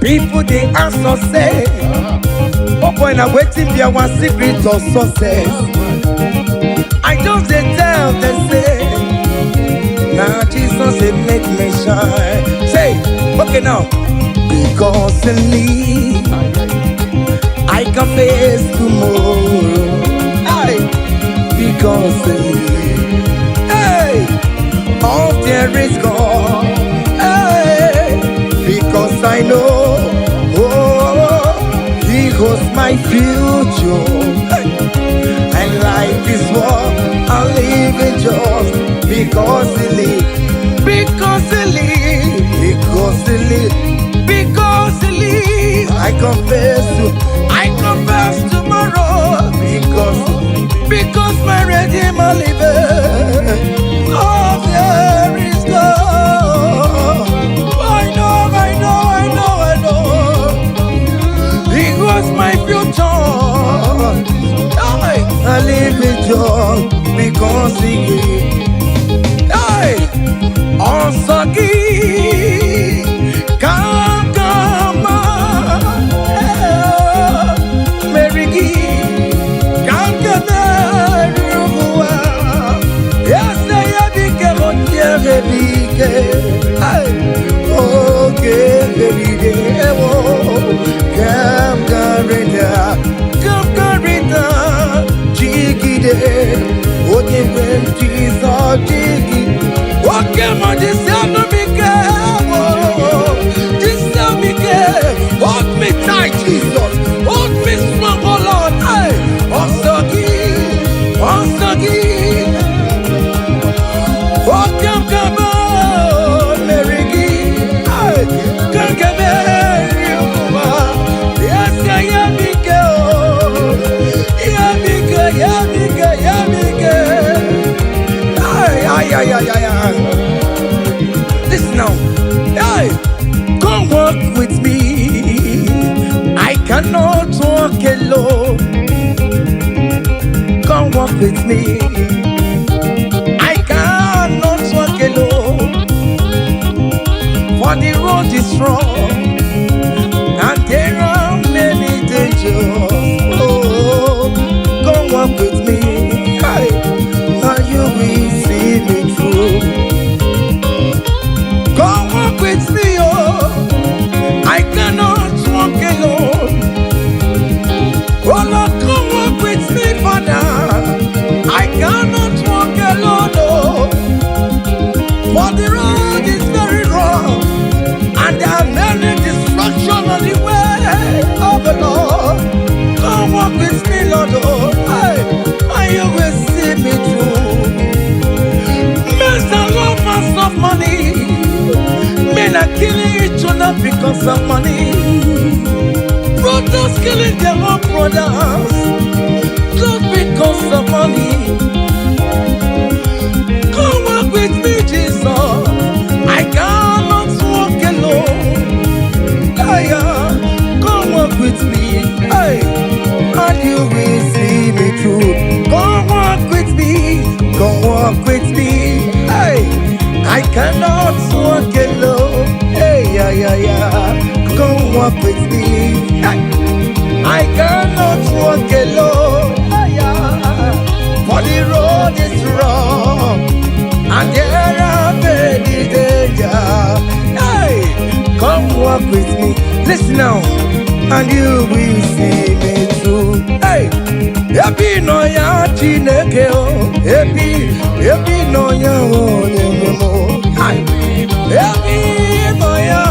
people they ask us say, oh boy, now waiting be our secret of success. I just dey tell them say, now Jesus it make me shine. Say, okay now. Because in me, I can face tomorrow. Hey, because in me, hey, all there is gone. Hey, because I know, oh, He holds my future. Hey, and life is what I live in just because He lives. Because He lives. Because He lives. Because He lives, I confess tomorrow. Because my Redeemer liveth. Oh, there is God. I know. He was my future. I live in joy because He gave. Hey, also give. Come, Mary, come, yes, I became on your okay, come, Garita, Jiggy, what you went to Jiggy, what came on this other hold me tight, Jesus. Hold me strong, oh Lord. Hey, oh, come on, Mary. Hey, come yes, I am Hey, yeah. Listen now. Hey, come walk with me. I cannot walk alone. Come walk with me. I cannot walk alone. For the road is strong and there are many dangers. Oh, come walk with me. Hey, and you will see me through. Come walk with me, oh. I cannot walk alone. Oh Lord, come walk with me, Father. I cannot walk alone, oh. For the road is very rough and there are many distractions on the way. Oh the Lord, come walk with me, Lord, oh. Hey, and you will see me through. Men are lovers of money. Men are killing each other because of money. Brothers killing their own brothers just because of money. Come walk with me, Jesus. I cannot walk alone. Yeah, come walk with me. Hey, and you will see me through. Come walk with me. Come walk with me. Hey, I cannot walk alone. Hey, yeah. Come walk with me. Hey, I cannot walk alone. Yeah. For the road is wrong and there are many dangers. Hey, come walk with me. Listen now, and you will see me through. Hey, happy no ya chineke o. Happy no ya o nyemo. Happy no ya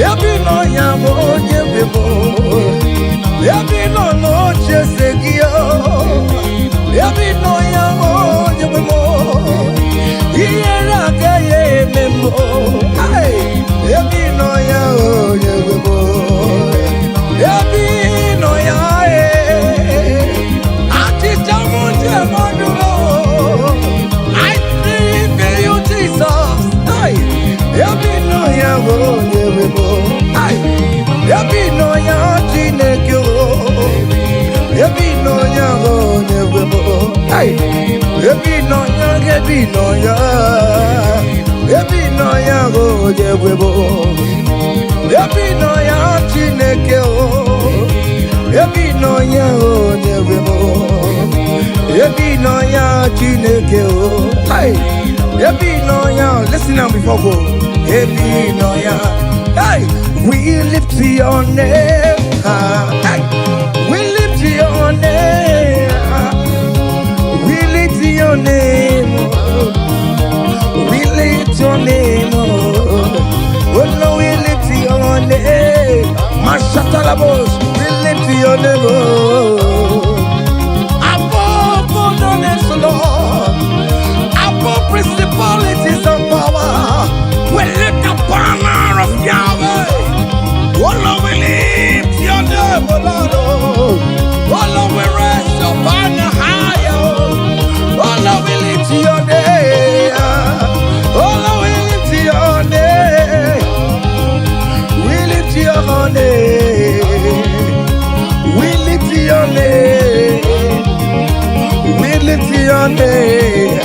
happy no ya o nyemo. Happy no chesegio. Happy no ya o nyemo. Hiera gaye memo. Hey, happy no ya o nyemo. Happy no ya ati jamunje manulo. I pray you Jesus. Hey, happy no ya o nyemo. Hey, happy no ya chineke o. Happy no ya o nyemo. Hey, happy no ya happy no ya o nyemo. Happy no ya chineke o. Happy no ya o nyemo. Happy no ya chineke o. Hey, happy no ya. Listen now before go. Happy no ya. Hey, we lift your name. Hey, we lift your name. We lift your name. We lift your name. Oh no, we lift your name. Mashatalabos, we lift your name. Above all the names, Lord. Above principalities and power. We lift the banner of Yahweh. Oh Lord, we lift your name, oh Lord. Oh Lord, we raise your banner higher. Oh Lord, we lift your name. Oh Lord, we lift your name. We lift your name. We lift your name. We lift your name.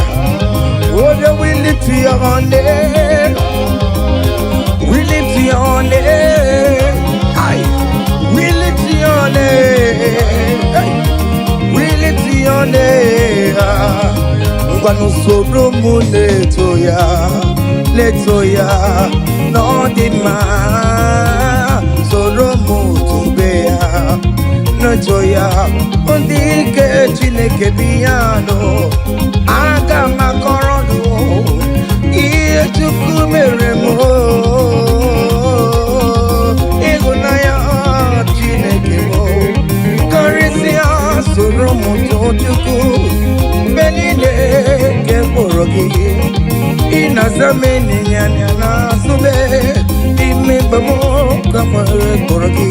Oh Lord, we lift your name. We lift your name. Aye. We lift your name. Hey. We lift your name. Ngwanu soro mu leto ya, no di ma. Soro mu tube ya, leto ya. Ondi ke Chineke biyano, aga makoro no. Iye chukwu mere mo. Ịhụnanya Chineke mo. Karịsịa soro mụ too chukwu. Mgbe niile nke mkpụrụ gị. Ị na-aza m enyi ya na-azụbe. Ime mgbe m ka nwere mkpụrụ gị.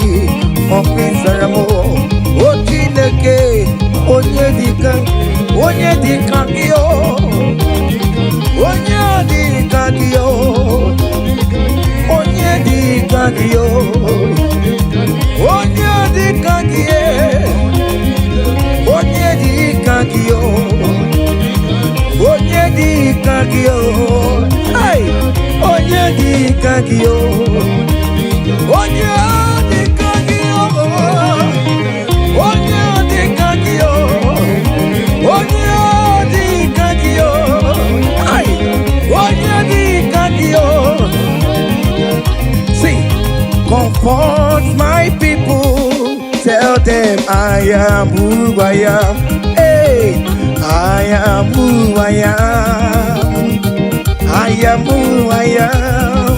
Ọkụ ịzara m. O Chineke onye dịka gị o. onye dị ka gị o, onye dị ka gị o, onye dị ka gị e, onye dị ka gị o, onye dị ka gị o, hey, onye dị ka gị o, onye dị ka gị o, onye dị ka gị o, onye dị ka gị o, hey, onye dị ka gị o. See, comfort my people, tell them I am who I am. Hey, I am who I am. I am who I am.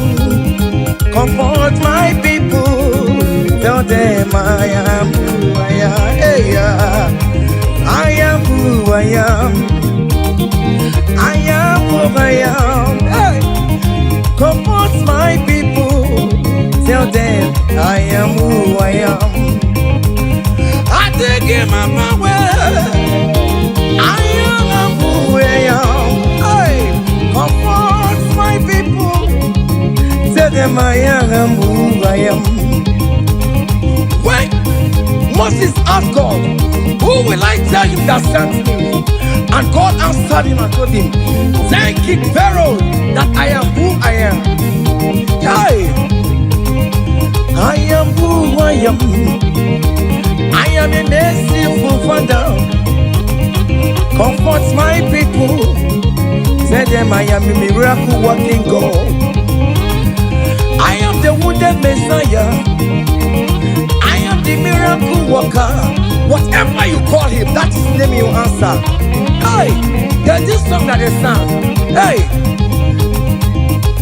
Comfort my people, tell them I am who I am. Hey, I am who I am. I am who I am. Hey, comfort my people, tell them I am who I am. I take him on my way. I am who I am. Hey, comfort my people, tell them I am who I am. When Moses asked God, who will I tell him that sent me? And God answered him and told him, thank King Pharaoh that I am who I am. Hey, I am who I am. I am a merciful Father. Comfort my people. Tell them I am a miracle working God. I am the wounded Messiah. I am the miracle worker. Whatever you call him, that is the name you answer. Hey, there's this song that they sang. Hey,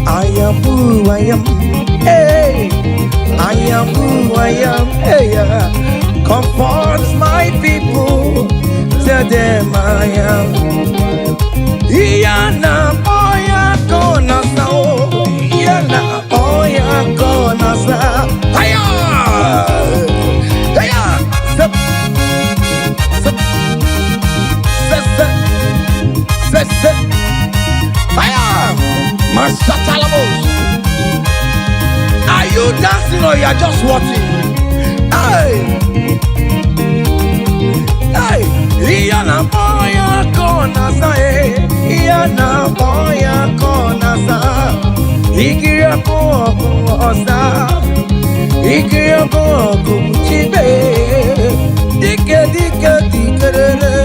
I am who I am. Hey, I am who I am. Hey, comfort my people. Tell them I am. Iyana oya kona sao. Iyana oya kona sao. Hiya, hiya. Zip, zip, zip, zip. Hiya, Masatalamos. Are you dancing or you are just watching? Hey. Hey, Iyana boya kona sa e, Iyana boya kona sa, Ikiya ko osa, Ikiya ko chibe, dike dike dikerere,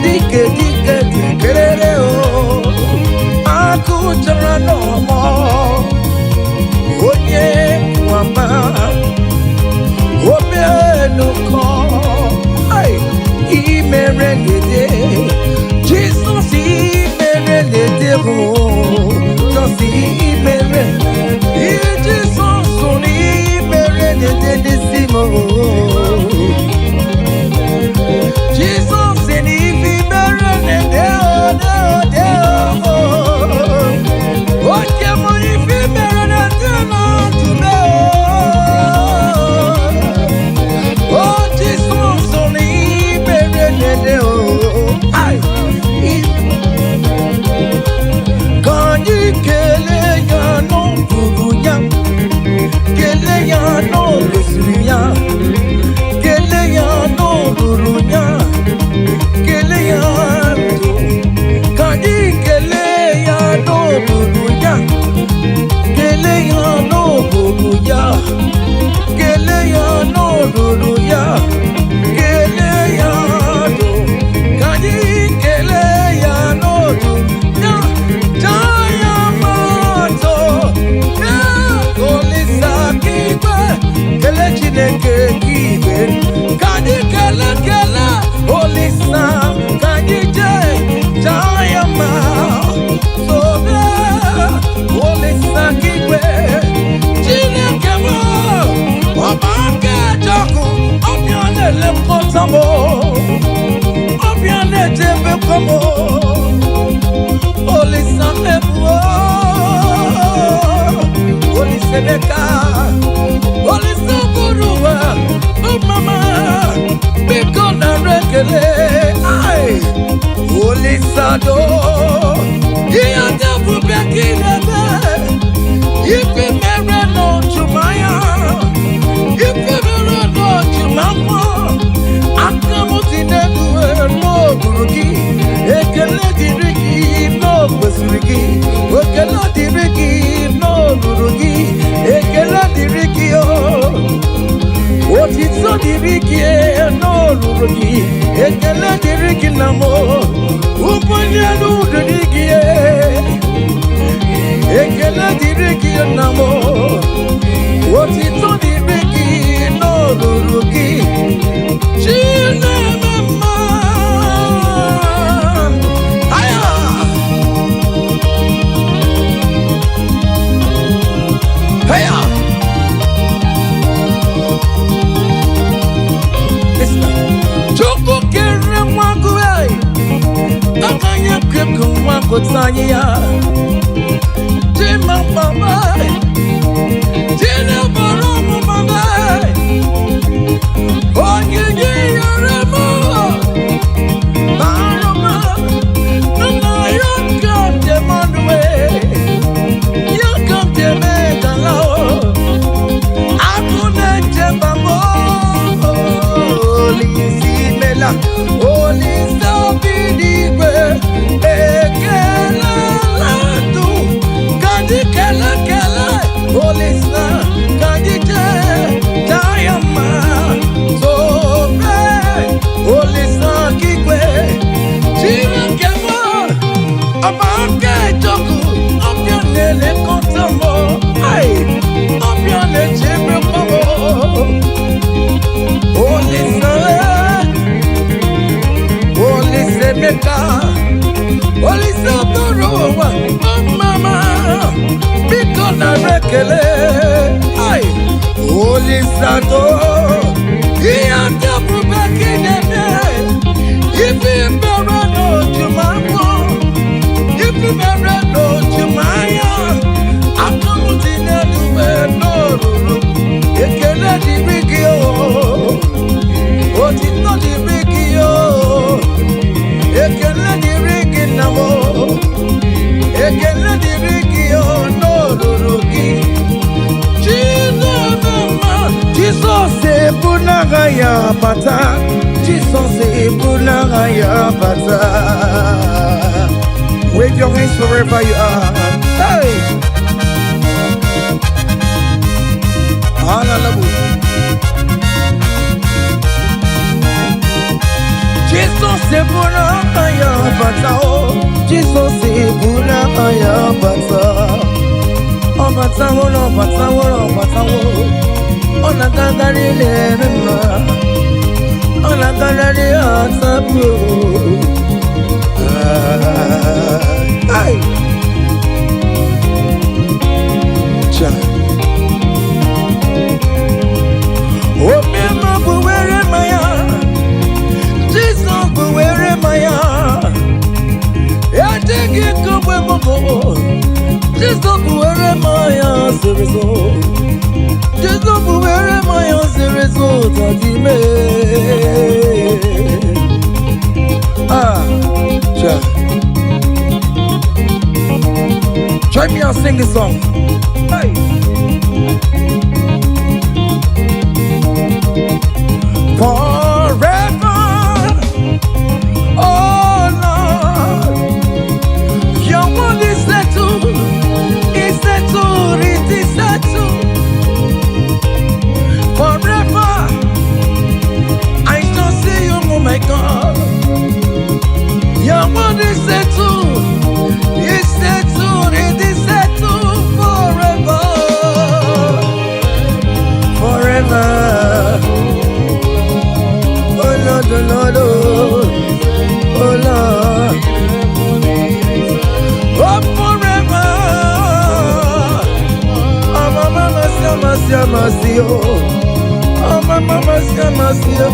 dike dike dikerere o, aku jara no mo, onye wama, obe no ko. Jesus, Holy Sado. Iya debu bekinebe. Ifi mere no chumaya. Ifi mere no chumako. Akamuti neduwe no buruki. Ekele diriki no besiriki. Ekele diriki no buruki. Ekele diriki o. Otitso diriki no buruki. Ekele diriki namo. Uponye no diriki ekele diriki namo. Otitso diriki no buruki. Chine mama. Aya. Aya. Choko kere mwangu akanya keko mwangu tanya Jima mama Jina boromu mama Onye yoremo Baroma Nana yokam te manwe Yokam te megalao Akune te bamo Olisi mela Olisi bidigwe Ekela latu Kadi kela kela Olisi Kadi te Dayama Tobe Olisi kikwe Chira kemo Amake joku Opianele kontamo Ay Opianele chebe komo Olisi Olise meka, olise borowa, mama, biko na rekele, ay, olisa do, iya tabu bekinene, ifi mbere no jumako, ifi mbere no jumaya, akamuti neduwe no ruru, ekele diriki o, otito diriki o. Ekele diriki namo, ekele diriki ono ruruki. Jesus e punaga ya bata, Jesus e punaga ya bata. Wave your hands wherever you are. Hey, hallelujah. Jesus se buna aya bata o. Jesus se buna aya bata. O bata o, o bata o, o bata o. O na gagari le mema. O na gagari asabu. Ay. Cha. O mema buwere maya. Jesus buwere maya. Ya teki kubwe moko. Jesus buwere maya serezo. Jesus buwere maya serezo tajime. Ah, cha. Join me and sing this song. Hey. Forever. Oh Lord, your word is settled, it is settled. Forever, I shall see you, oh my God. Your word is settled, it is settled forever, forever. Oh Lord, oh Lord, oh Lord, oh forever. Oh mama, mercy, oh mama, mercy, oh.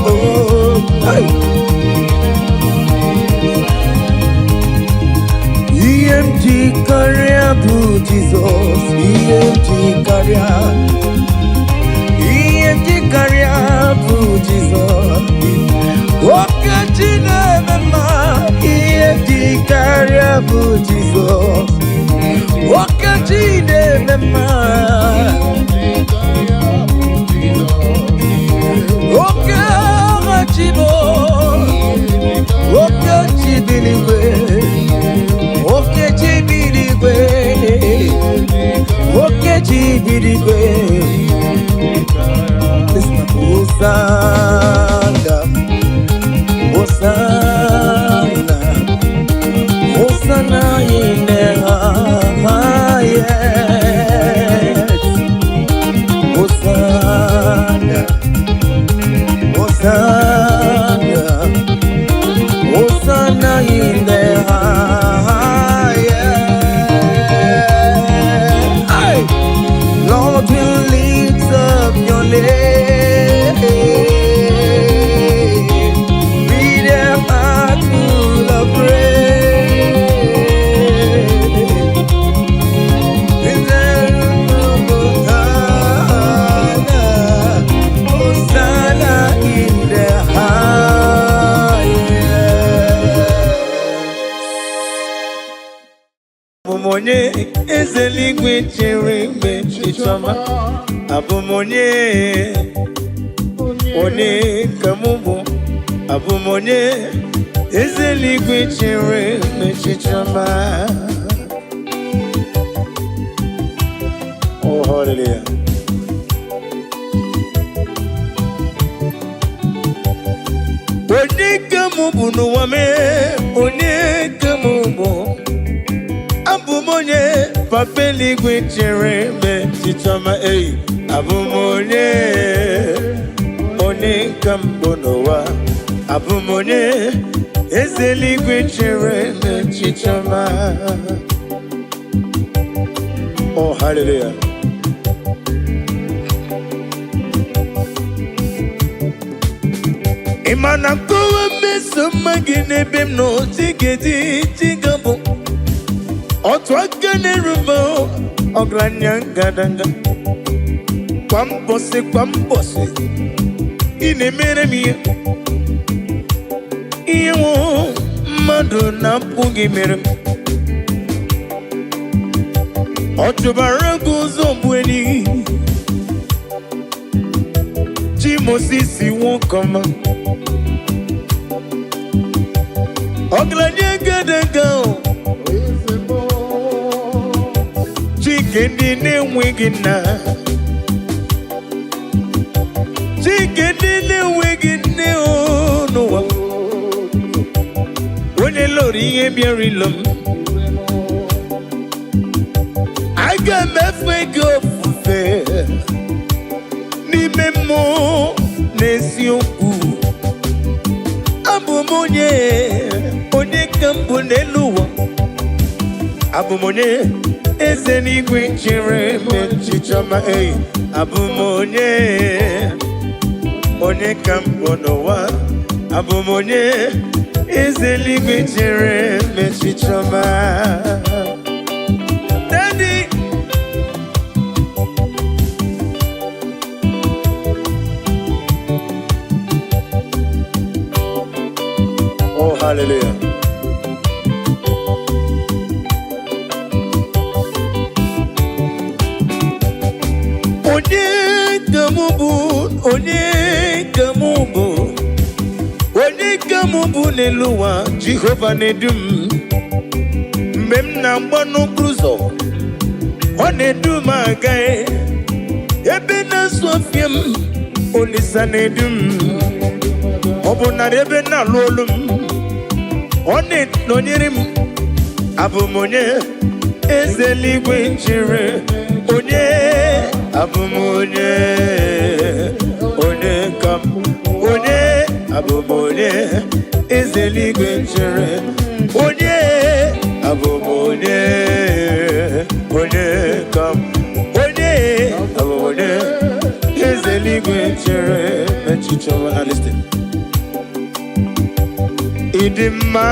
EMT career, Jesus, EMT career, EMT career, Jesus. Okay, China, mama, EMT career, bụ Jizọs nwoke chi na-eme mma nwoke agha chi bụ nwoke chi bi n'igwe nwoke chi bi n'igwe nwoke chi bi n'igwe Hosanna Hosanna Hosanna in the highest Hosanna Hosanna Hosanna in the highest Hey! Lord will lift up your name Abụmonye ezeligwe chere mgbe chichọma abụmonye onye ka mụ bụ abụmonye ezeligwe chere mgbe chichọma Oh hallelujah onye ka mụ bụ n'ụwa mee onye ka mụ bụ Abụmonye papa eluigwe chere mgbe chichọma eyi abụmonye onye ka mbụ n'ụwa abụmonye eze eluigwe chere mgbe chichọma Oh hallelujah ịma na nkọwa mmeso mma gị n'ebe m nọ tigedi tigabụ otu aka na-erube ọgaranya ngadanga kwa mbọsị ị na-emere m ihe nwụ mmadụ na-apụghị mere m ọ chụbara gị ụzọ bụ enyi chi Moses nwokọma ọgaranya ngadanga Chike ndị na-enweghị nna Chike ndị na-enweghị nne n'ụwa onye lụrụ ihe bịara ilo m aga m efe gị ofufe n'ime mmụọ na eziokwu abụ m onye ka mbụ n'elu ụwa abụ m onye eze n'igwe chere mgbe chichọma eyi abụmonye onye ka mbụ n'ụwa abụmonye eze n'igwe chere mgbe chichọma Daddy Oh hallelujah onye ka mụ bụ n'elu ụwa Jehova na-edu m mgbe m na-agba n'okporo ụzọ ọ na-edu m aga ebe na-asụ ọfịa m Olisa na-edu m ọ bụ narị ebe na-alụ olu m ọ na-nọnyere m abụmonye eze eluigwe chere onye abụmonye onye ka m onye abụmonye eze eluigwe chere onye abụmonye onye ka m onye abụmonye eze eluigwe chere echiche ọma na listen Idima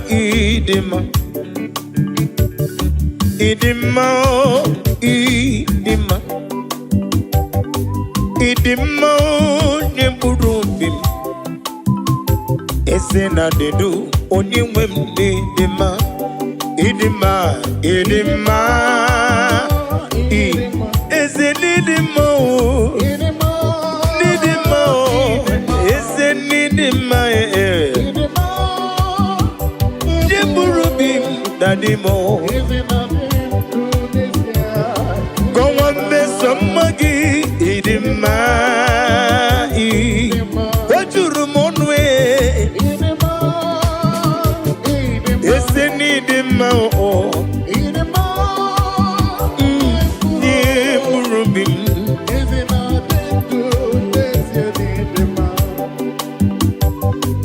Idima Idima Idima Idima Nyemburubim Ese na dedu onye nwe m n'idima Idima, Idima, is it Idimo? Idimo, is it Idima? Jeburubim, Dadimo. Go on, miss some muggy, Idima. What you rumon way? Is it Idima?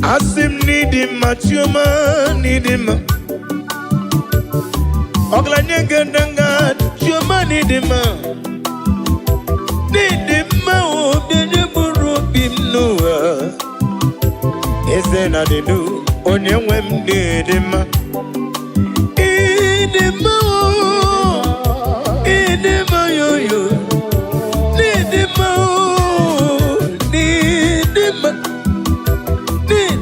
Asim need him, Machuma need him. Oglanyanga, Chuma need him. Need him, did you burrow him? No, is there not a new on your wem need him? In him, yo, need him,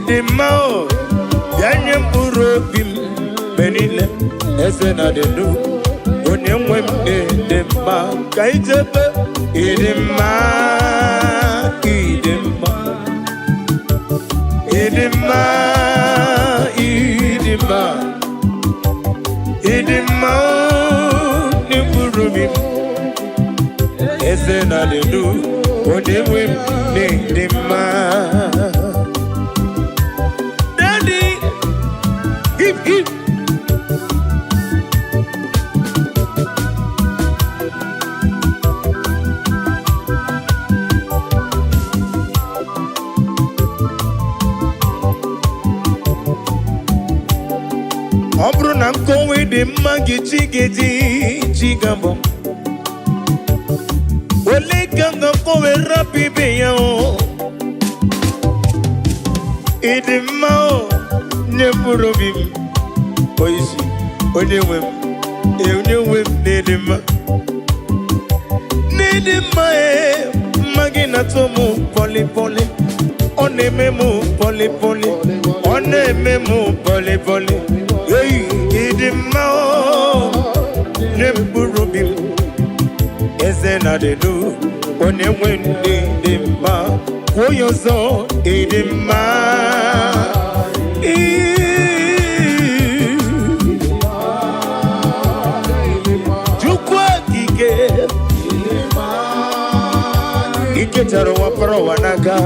Dimao, Yanyam Urobim, Benile, Esena de Du, Unyam Wemde, Dema, Kaijaba, Idima, Idima, Idima, Idima, Idima, Nimurubim, Esena de Du, Unyam Wemde, Dema. Obruna kowe de magi chigabo. Ole kanga kowe rapi beyo. Idimao nyepurobim. Oisi onyewem nedima. Nedima magina tomu poli. Onememu poli. Onememu poli. Hey, Idimao, Nemburubim, Ezena de Du, Onemwendi Dima, Oyozo, Idima, Jukwa Kike, Ike Tarawa Parawanaga.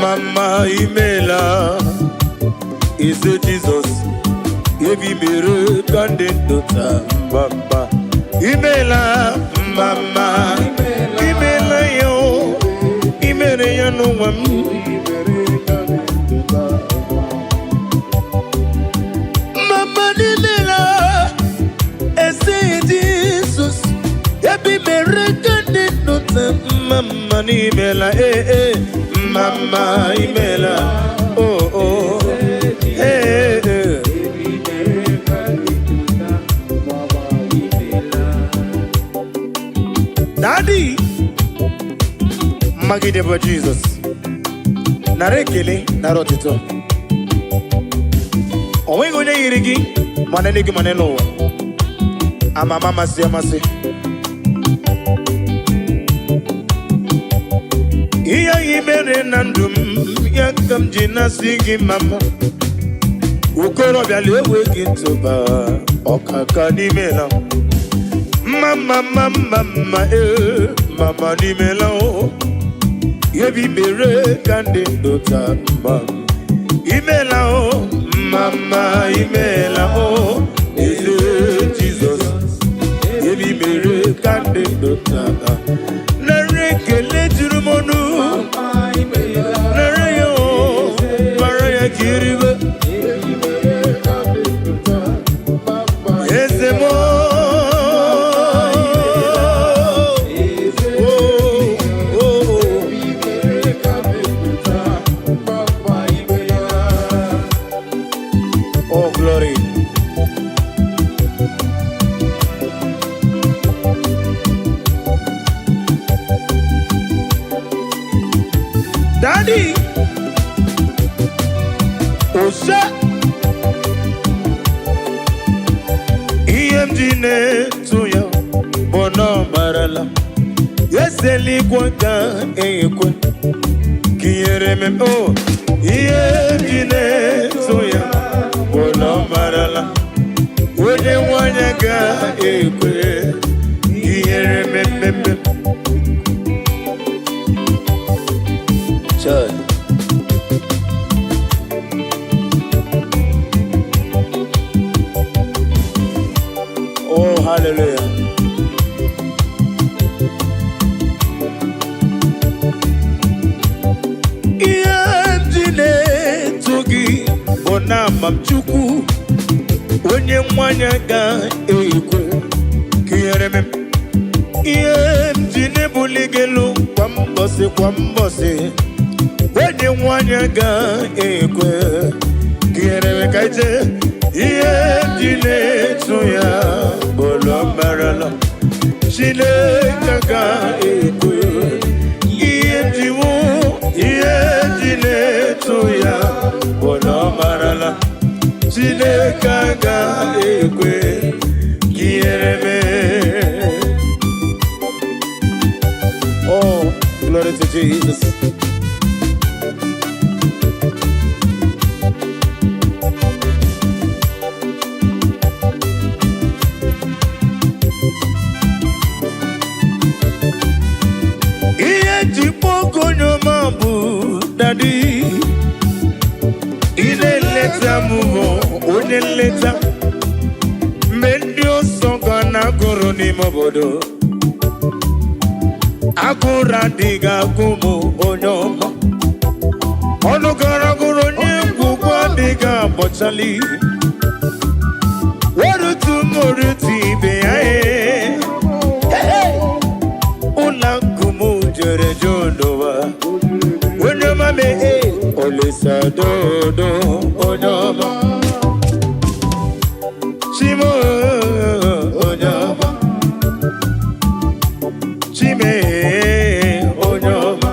Mama Imela is a Jesus. Evi mere kandidata Baba Imela, Mama Imela yo Imere ya no wam. Mama Imela is a Jesus. Evi mere kandidata Mama Imela Mama Imela, oh, hey. Daddy, Maggie Debo Jesus, Narekele, Narotito. Owengo ne yirigi, manenigi maneno. Amama siamasi. Iya imere nandum yakam jina sigi mama ukoro byalewe kintoba okaka nimela mama mama nimela o yebi bere kande dota mama imela o mama imela o Jesus yebi bere kande dota narekele jurumonu nareyo maraya kiriba ezemo oh glory. Daddy, Osha Iyemjine tuya Bono marala Yeseli kwanga ekwe Kiyere mem oh Iyemjine tuya Bono marala Wone wanyaga ekwe Kiyere mem Church. Oh, hallelujah. Iyemjine tugi bona mamchuku onye mwanya ga ekwe kiyereme Iyemjine buligelu kwa mbosi onye mwanya ga ekwe kiyereme kaije Iyemjine tuya bolo marala Chineke ga ekwe Iyemjine tuya bolo marala Chineke ga ekwe kiyereme. Oh, glory to Jesus. Daddy, ineleta mumo, uneleta mendio songa na guru ni mobodo akura diga kumu onyoma onogara guru ni gugwa diga bochali warutu moruti beae ula kumu jere jondowa Onyoma me olisa dodo onyoma Chimo onyoma Chime onyoma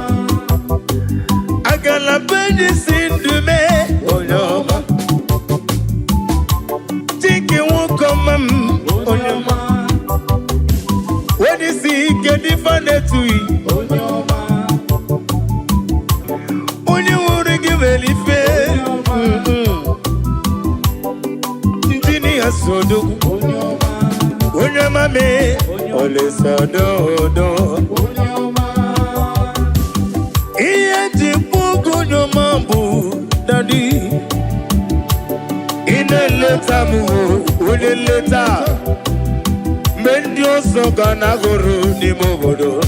Agala beji sindume onyoma Tiki wukomam onyoma When you see get different to you onyoma Sodo Onyoma me ole sodo Iye pugo nyoma bu daddy ineleta mu uneleta mendio soga na guru ni mobodo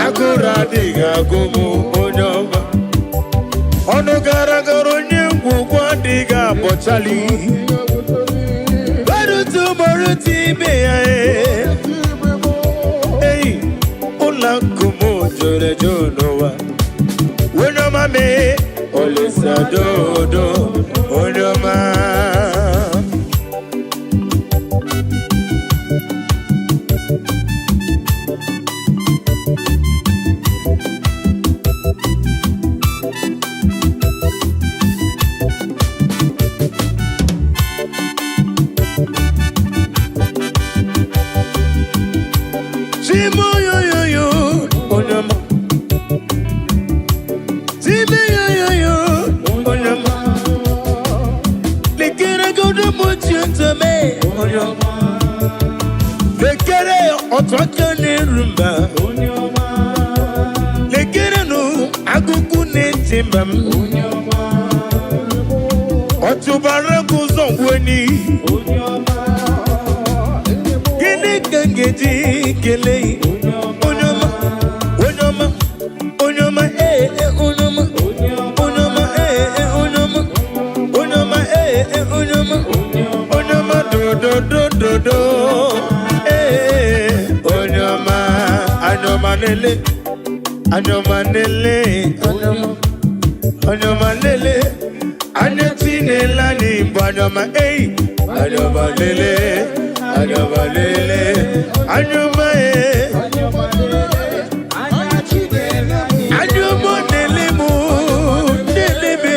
agura diga gumu onyoma onogara guru Gugwa diga bochali Barutu moruti beya Hey, ula kumu jore jonowa Onyoma me, olisa dodo Onyoma Anyomanele, anyotinela ni banyoma, eh, anyomanele, anyomanele, anyoma, eh, anyomanele mu, nelebe,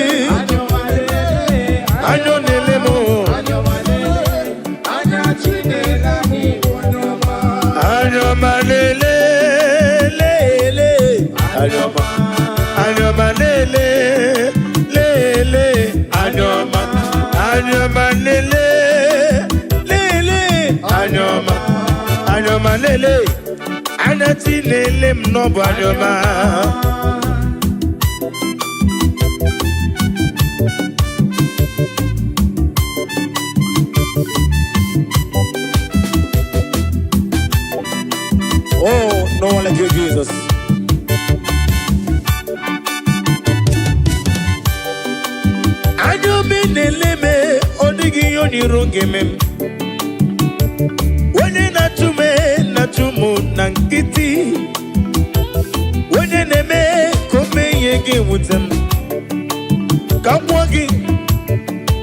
anyoma lele lele anyoma lele lele anyoma lele anati lele mnobo anyoma. Oh, no one like you, Jesus. Neleme odigi yoni rongeme wene natumu nankiti wene neme kome yege wutem kamwagi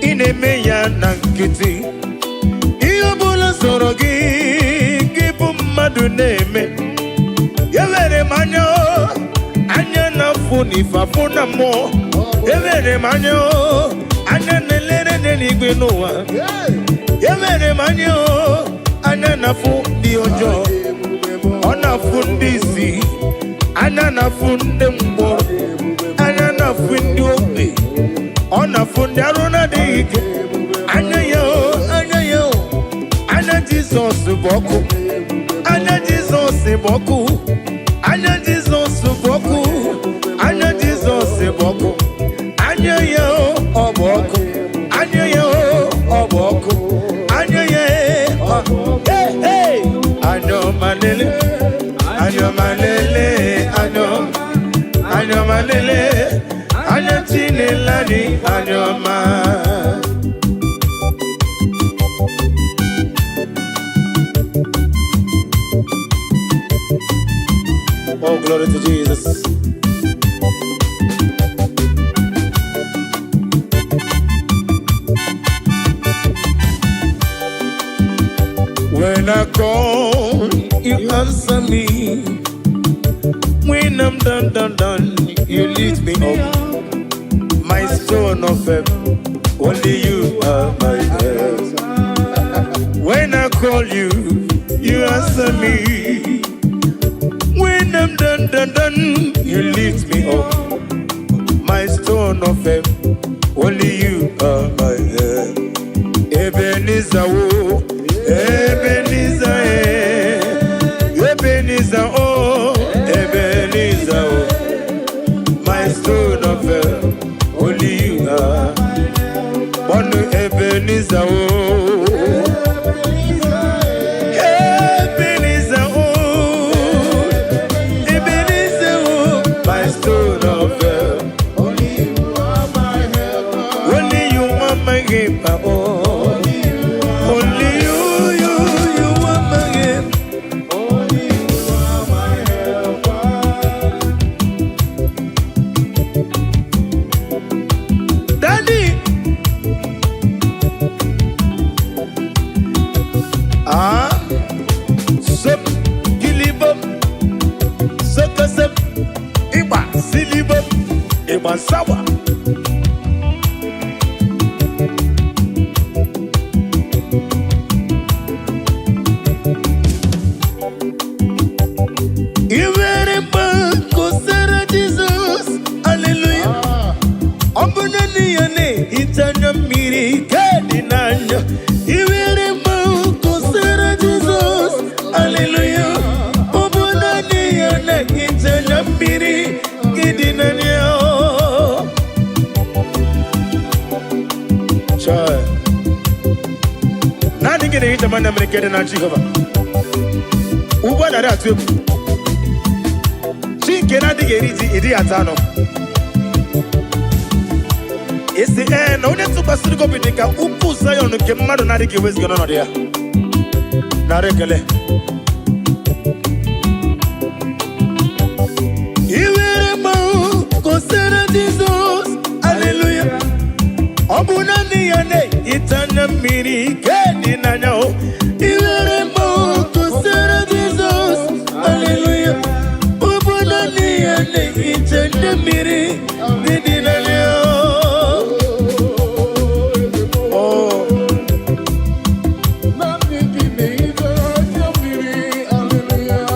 ineme ya nankiti iyo bula sorogi gibu madu neme yewere manyo anya nafuni fafuna mo yewere manyo anya nelere n'eluigwe n'ụwa yewere manyo anya nafu ndị ọjọọ ọ nafu ndị isi anya nafu ndị mgbọrọ anya nafu ndị ogbe ọ nafu ndị arụ na-adịghị ike anya ya anya Jizọs bụ ọkụ anya Jizọs bụ ọkụ anya Jizọs bụ ọkụ anya Jizọs bụ ọkụ anya ya ọ bụ ọkụ anya ya ọ bụ ọkụ anya ya anyoma lele anyoma lele anyoma lele anya Chinelani anyoma. Oh, glory to Jesus. When I call, you answer me. When I'm done, you lift me up. My stone of faith, only you are my help. When I call you, you answer me. When I'm done, you lift me up. My stone of faith, only you are my help. Ebenezer, oh, Ebenezer, Ebenezer, oh, Ebenezer, oh, my stone of help, only you are. One Ebenezer, oh, Ebenezer, oh, Ebenezer, oh, my stone of help, only you are my help, only you are my help, oh. Sawa Iwere banko sara Jesus hallelujah Ombunani yane itanya miri kadi nanya Iwere banko sara Jesus hallelujah Ombunani yane itanya miri kadi nanya Nani gine hita mana mrekede na Jehova Uba na ratu ebu Chinke na dige iri atano Isi na une tuba siriko bidika Upu sayo nuke mmadu na dige wezi gano dia Na rekele Iwere mau kosera Jesus Hallelujah Obunani yane itana miri kedi nanyao Iwere mo kusera Jesus Hallelujah Obunani yane itana miri kedi nanyao Oh Nani kine itana miri Hallelujah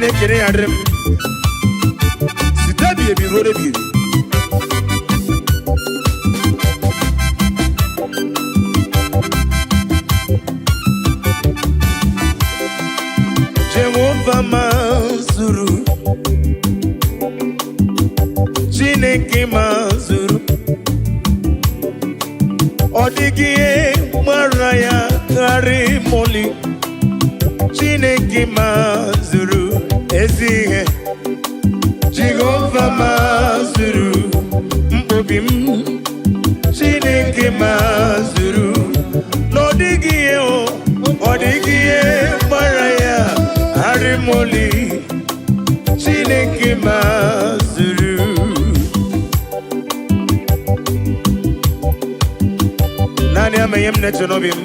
Chineke yarem sitabi ebi rore bi Jehovah mazuru Chineke mazuru Odigie maraya karimoli Chineke mazuru ezihe Jehovah mazuru mbobim Chineke mazuru Nodigie odigie maraya karimoli Chineke mazuru Nani ameyem netonobim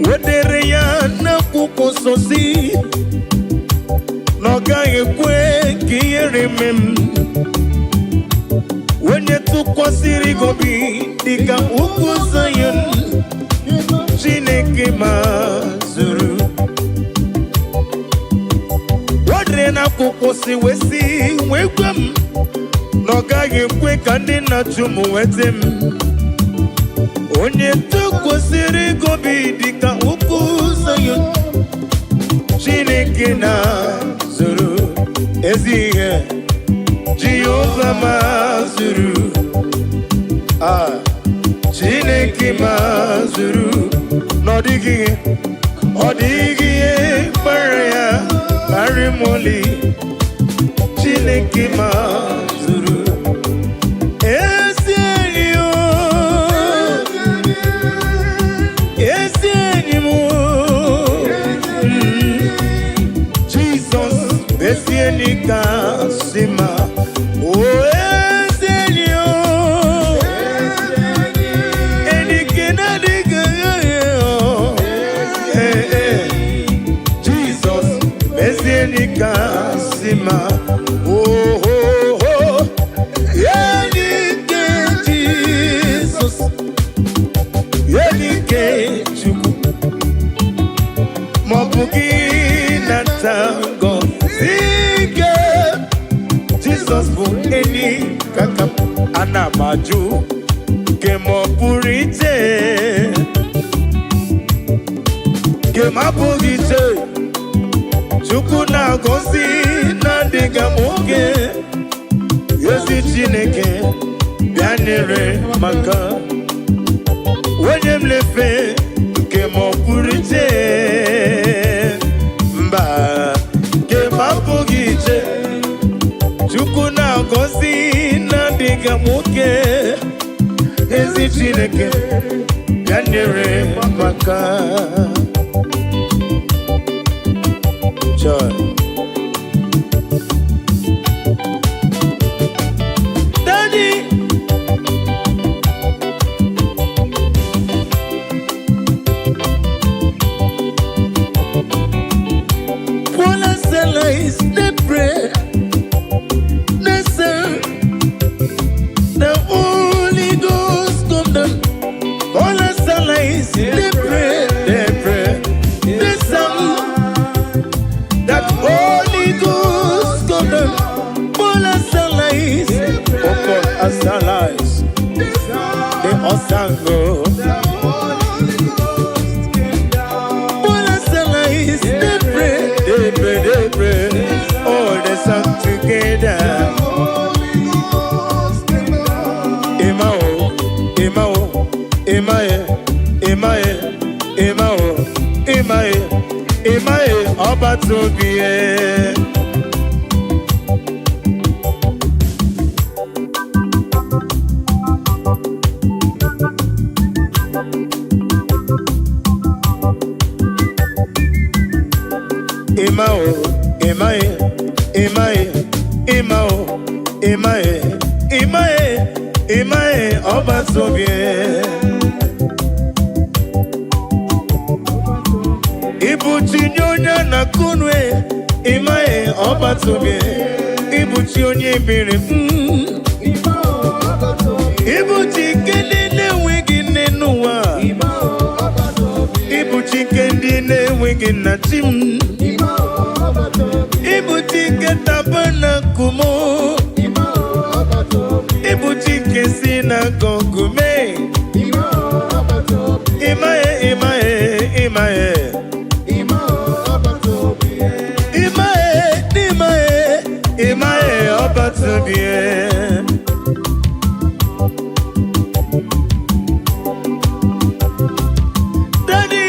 Wedere ya na kukososi Noga yekwe kiyere mem Wenye tukwasiri gobi Dika ukuzayon Chineke mazuru Wadre na kukosi wesi Wekwem Noga yekwe kandi na chumu wetem Onye tukwasiri gobi Dika ukuzayon Chineke na zuru Ezihe Jehovah mazuru Chineke mazuru Nodigie Odigie Baraya Arimoli Chineke mazuru Ezienio Ezienimo Jesus Ezienika Sima Sima oh oh oh Yenike Jesus Yenike Chuku Mobugi Natango Sige Jesus for any kakap Anamaju Kemopurite Kemapurite Chukuna gosi na diga moge Yesi Chineke Bianere maka Wenyem lefe Kemo purite Mba Kema pugite Chukuna gosi na diga moge Yesi Chineke Bianere maka Joy. Daddy, Paula Sela is the prayer. The Holy Ghost come down. Paula Sela is the prayer. The song. Holy Ghost come down. Bola Salais Okol Asalais The Osango Bola Salais They pray All the song together Emao Emae Oba Tobie Emae Oba Tobie Ibutinyonya na kunwe Imae Oba Tobie Ibutinyonya bere ndị na-enweghị nna chi m. Ịbụ Chike tabernacle m. Ịbụ Chike si na gọgụme. Imaye, Imaye, Imaye. Imaye, Imaye, Imaye, Obatobie. Daddy,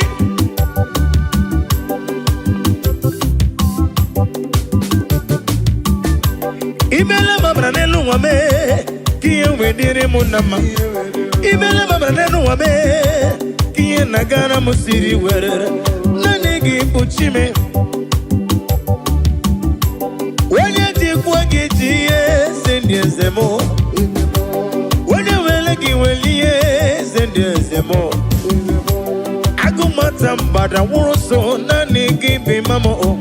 Imele mabra nelu wame, kiye wedire munama. Imele mabra nelu wame, kiye nagara musiri werere. Nanigi uchime. Wenye jikwa gijiye zendie zemo. Wenye welegi weliye zendie zemo. Agumata mbada wuroso nanigi bimamo.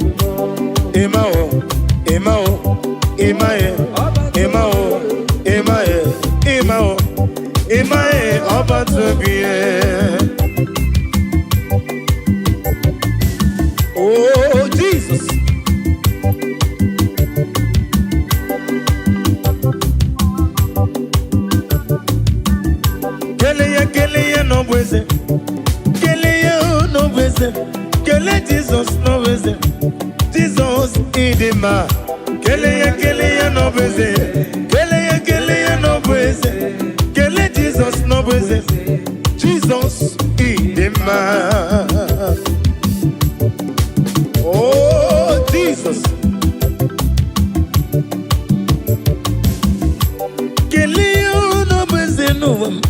Imao, Imao, Imaye, Imao, Imaye, Imao, Imaye, Obatobie. Oh, Jesus. Kele no bweze. Kele no bweze. Kele Jesus no bweze. Jesus idima. Kele no bweze. Kele no bweze. Kele Jesus no bweze. Jesus idima. Oh, Jesus. Kele no bweze no.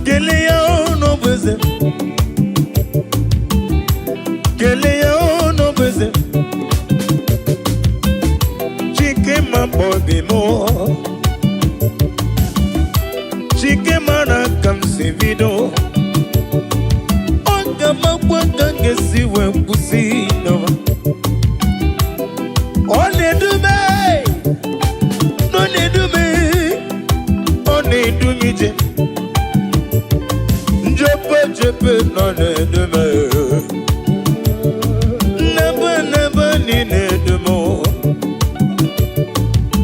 Kele no bweze. Kele no bweze. Chike ma bobi mo. Chike mana kam se vido. Onga mabwanga ngesi we pusi no. One do me. No ne do me. One do mi je. Jepe no ne do me. Never ni ne do mo.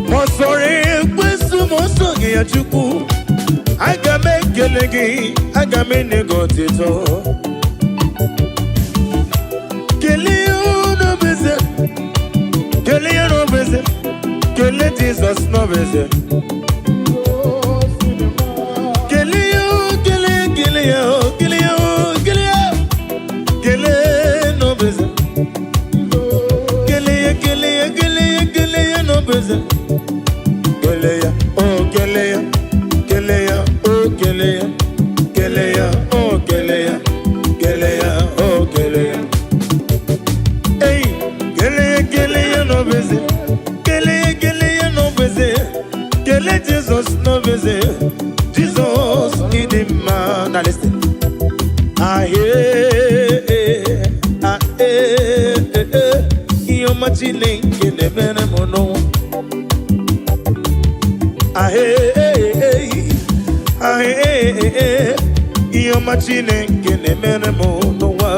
Mo sorry kwesu mo songi ya chuku. Aga me kelegi, aga me negotito. Kele no beze. Kele no beze. Kele Jesus no beze. Kele no beze. Kele no beze. Keleya, oh keleya. Keleya, oh keleya. Keleya, oh keleya. Keleya, oh keleya. Hey, keleya no beze. Keleya no beze. Kele Jesus no beze. Jesus in the man. Now listen. Ah Iyo machine kene bene mono. Ah Iyo machine kene bene mono wa.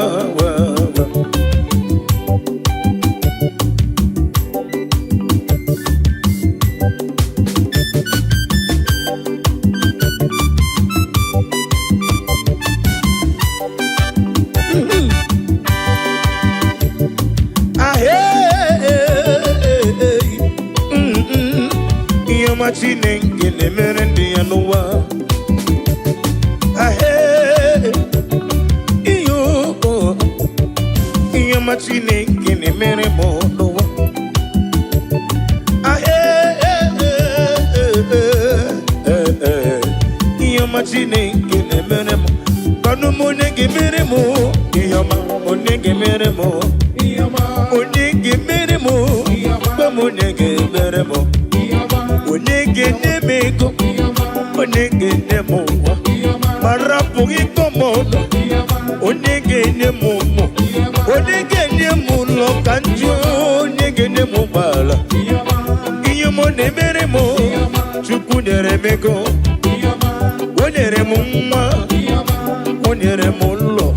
Machine ngene merende ya nowa. Iyo machine ngene mere mo nowa. Iyo machine ngene mere mo. Kanu monege mere mo. Iyo ma monege mere mo. Iyo ma monege mere mo. Ba monege mere mo. Onege nemego, onege nemo, marapugi komodo, onege nemomo, onege nemulo kanjo, onege nemubala, iyomo nemeremo, chuku neremego, oneremo mwa, oneremo lo.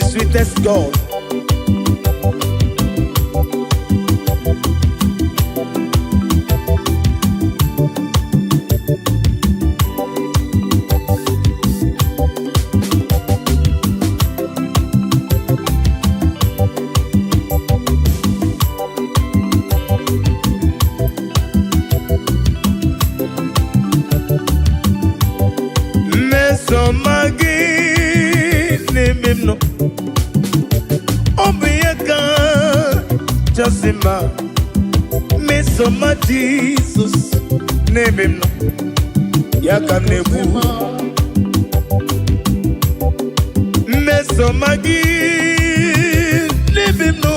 sweetest God. No, Obiaka, Jasima, Mesoma Jesus, name him no, Yakam Nebu, Mesomagi, name him no,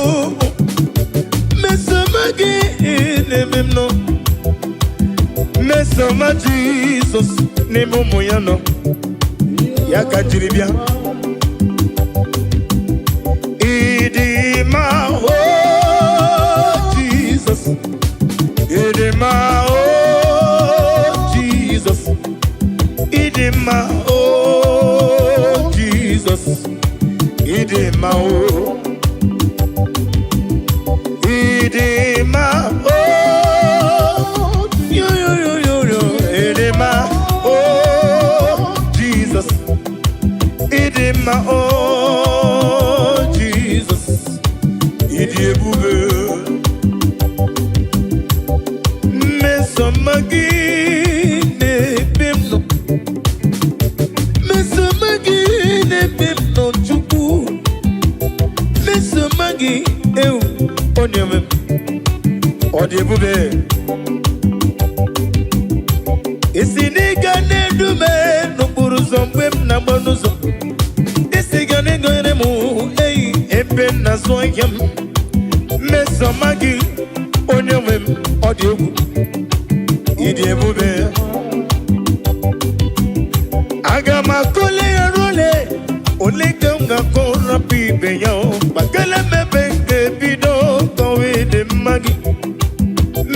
Mesomagi, name him no, Mesoma Jesus, name Moyano, Yakajiribia. Idima, oh Jesus, Idima, oh Jesus, Idima, oh Jesus, Idima, oh Idima, oh yo, Idima, oh Jesus, Idima, oh Mesomagi ne bimno chuku Mesomagi eu onyeme odebube Isiniga ne dume no buruzombe na bonuzo Isiga ne goyere mu ebe na soyam Mesomagi onyeme odebu Idebube Agama kole role Olegamga kora pibe yo Bakele mebenge bido Kowe de magi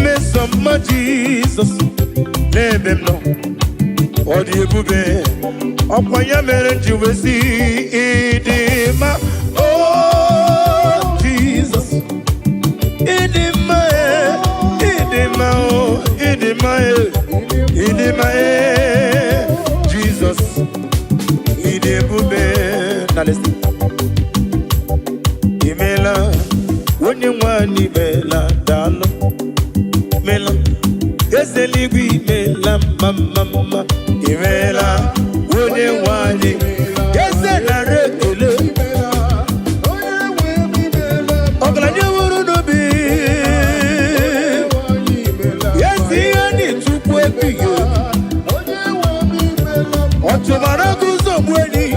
Mesoma Jesus Nebem no Odebube Okwanya mere juwesi Idema Oh Jesus Idema Idema oh Idema Jesus Idebube Now listen Imela When you want Imela Dalo Mela Yeseligwi Mela Mama Imela When you want Yesela Rekele Oglanya Wuru Nobi Otubara kuzo mweni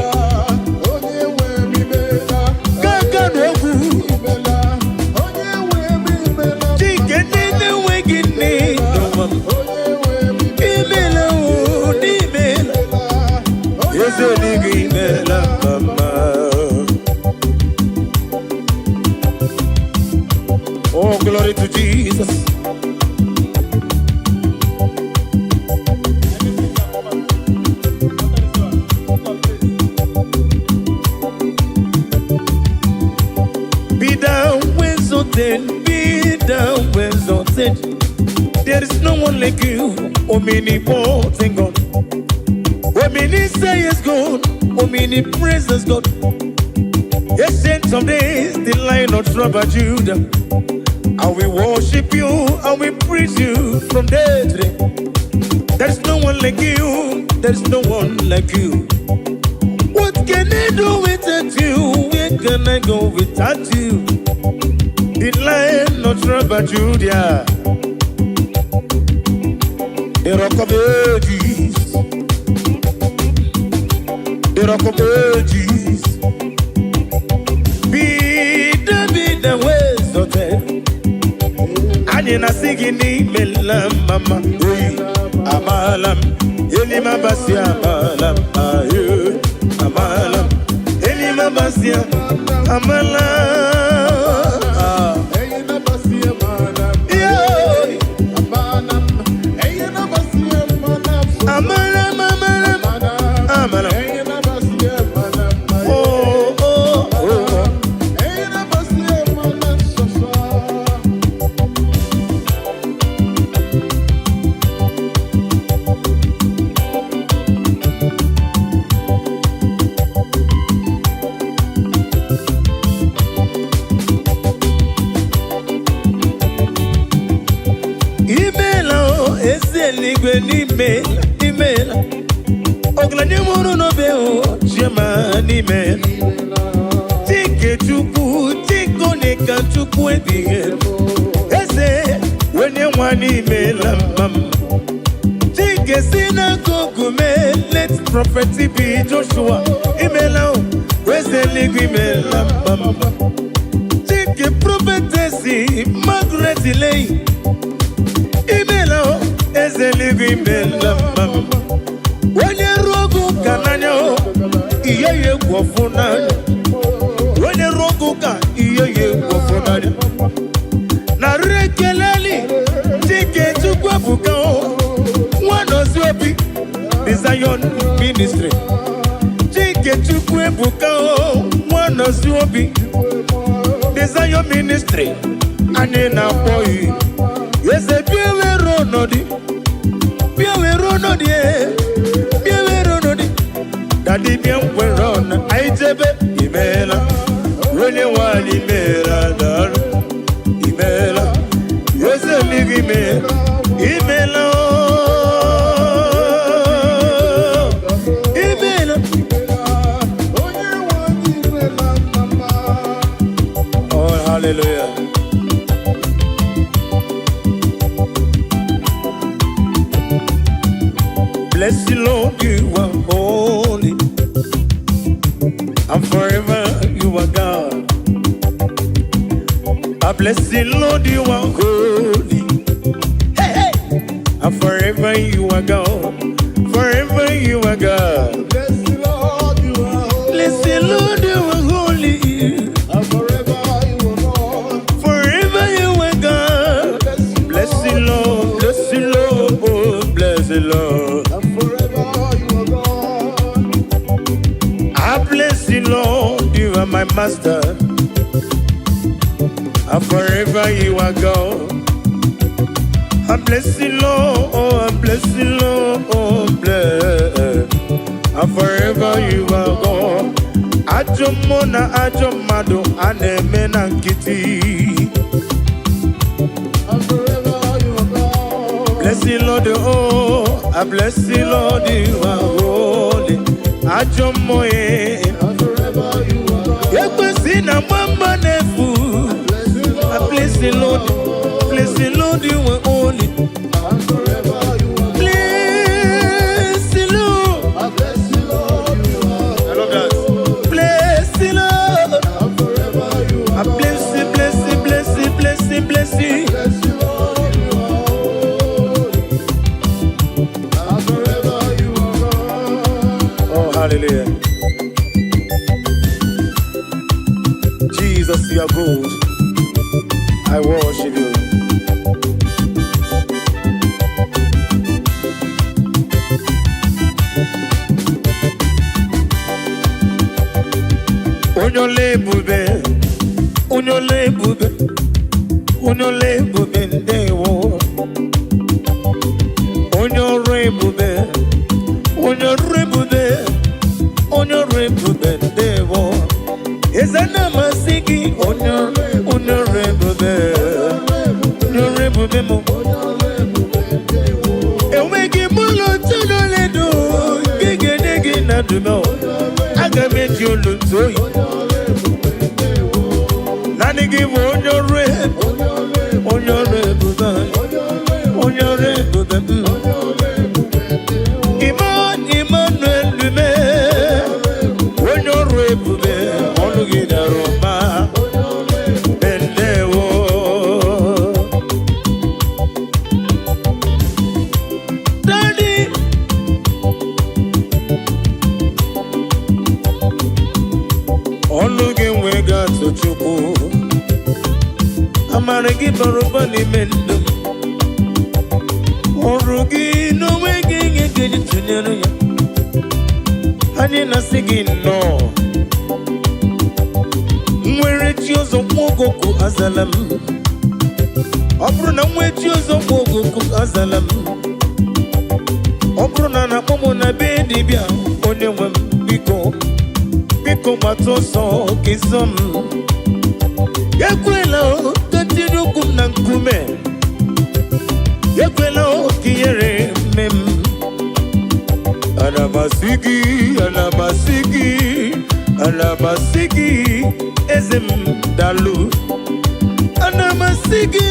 Kaka nogu Chikene wegini Imela o nimela Yese ligi imela mama Oh glory to Jesus. Be down when exalted. There is no one like you, omnipotent God. Omni say is God, omni praises God. Ancient of days, the Lion of tribe of Judah. And we worship you, and we praise you from day to day. There is no one like you, there is no one like you. What can I do without you? Where can I go without you? The Lion of tribe of Judah, the Rock of Ages, the Rock of Ages. Be the ways of it. And in a singing melam mama, amalam, elima basia amalam, ayu, amalam, elima basia amalam. n'igwe n'imela ọgaranya mụrụ n'obe chioma n'imela Chike Chukwu Chike onye ka Chukwu ebighị eze onye nwa n'imela mama Chike si n'akụkụ mee let prophet be Joshua imela eze eluigwe imela mama Chike prophetesi Margaret Lay imela eze eluigwe imela mama onye rogu ka n'anya ihe ya egwu ọfụ n'anya onye rogu ka ihe ya egwu ọfụ n'anya narị ekeleli Chike Chukwu ebuka nwanọzi obi the Zion ministry Chike Chukwu ebuka nwanọzi obi the Zion ministry anyị na-akpọ eze biewere ọnọdụ Daddy bien werona aijebe imela wele wali imela dar imela yese ligime imela imela oh hallelujah bless the Lord you are holy and forever you are God. I bless the Lord, you are holy. Hey, hey. And forever you are God. Forever you are God. Bless the Lord, you are holy. Bless the Lord, you are holy. And forever you are God. Forever you are God. Bless the Lord, bless the Lord, oh, bless the Lord. And forever you are God. I bless the Lord, you are my master. And forever you are God. I bless the Lord, oh, I bless the Lord, oh, bless. And forever you are God. Ajomona, Ajomado, Anemena Kitty. And forever you are God. Bless the Lord, oh, I bless the Lord, you are holy. Ajomoye. And forever you are God. Yekwesina mama nefu. I bless the Lord, you are holy. And forever you are God. Bless the Lord. I bless the Lord, you are I love that. Bless the Lord. and forever you I are God. bless it, bless it, bless it, bless it, bless it. Bless the Lord, you are holy. And forever you are God. Oh, hallelujah. Jesus, you are good. I worship you. Unyole bube, unyole bube, unyole bube ndewo. Unyore bube, unyore bube, unyore bube ndewo. Ezana masiki, unyore bube, unyore bube mo. Ewegi mulo tunole do, gege nege na dumo. Agameji olutoyi. Nani give unyore bube, unyore bube. Emmanuel lume, unyore bube, onugida roma, bendewo. Daddy, olugi wega tochukwu, amaragi baruba ni mendo. Orugi no wege ngege tunyere ya. Anyị na-asị gị nnọọ. Nwere chi ọzọ mwogoku azala m. Ọ bụrụ na nwe chi ọzọ mwogoku azala m. Ọ bụrụ na na-akpọ m na be dibịa onye nwe m biko gbata ọsọ ka ịzọ m. Ekwela ka tinye ụkwụ m na nkume. Ekwela ka ihere m Anamasigi, ezem dalu. Anamasigi,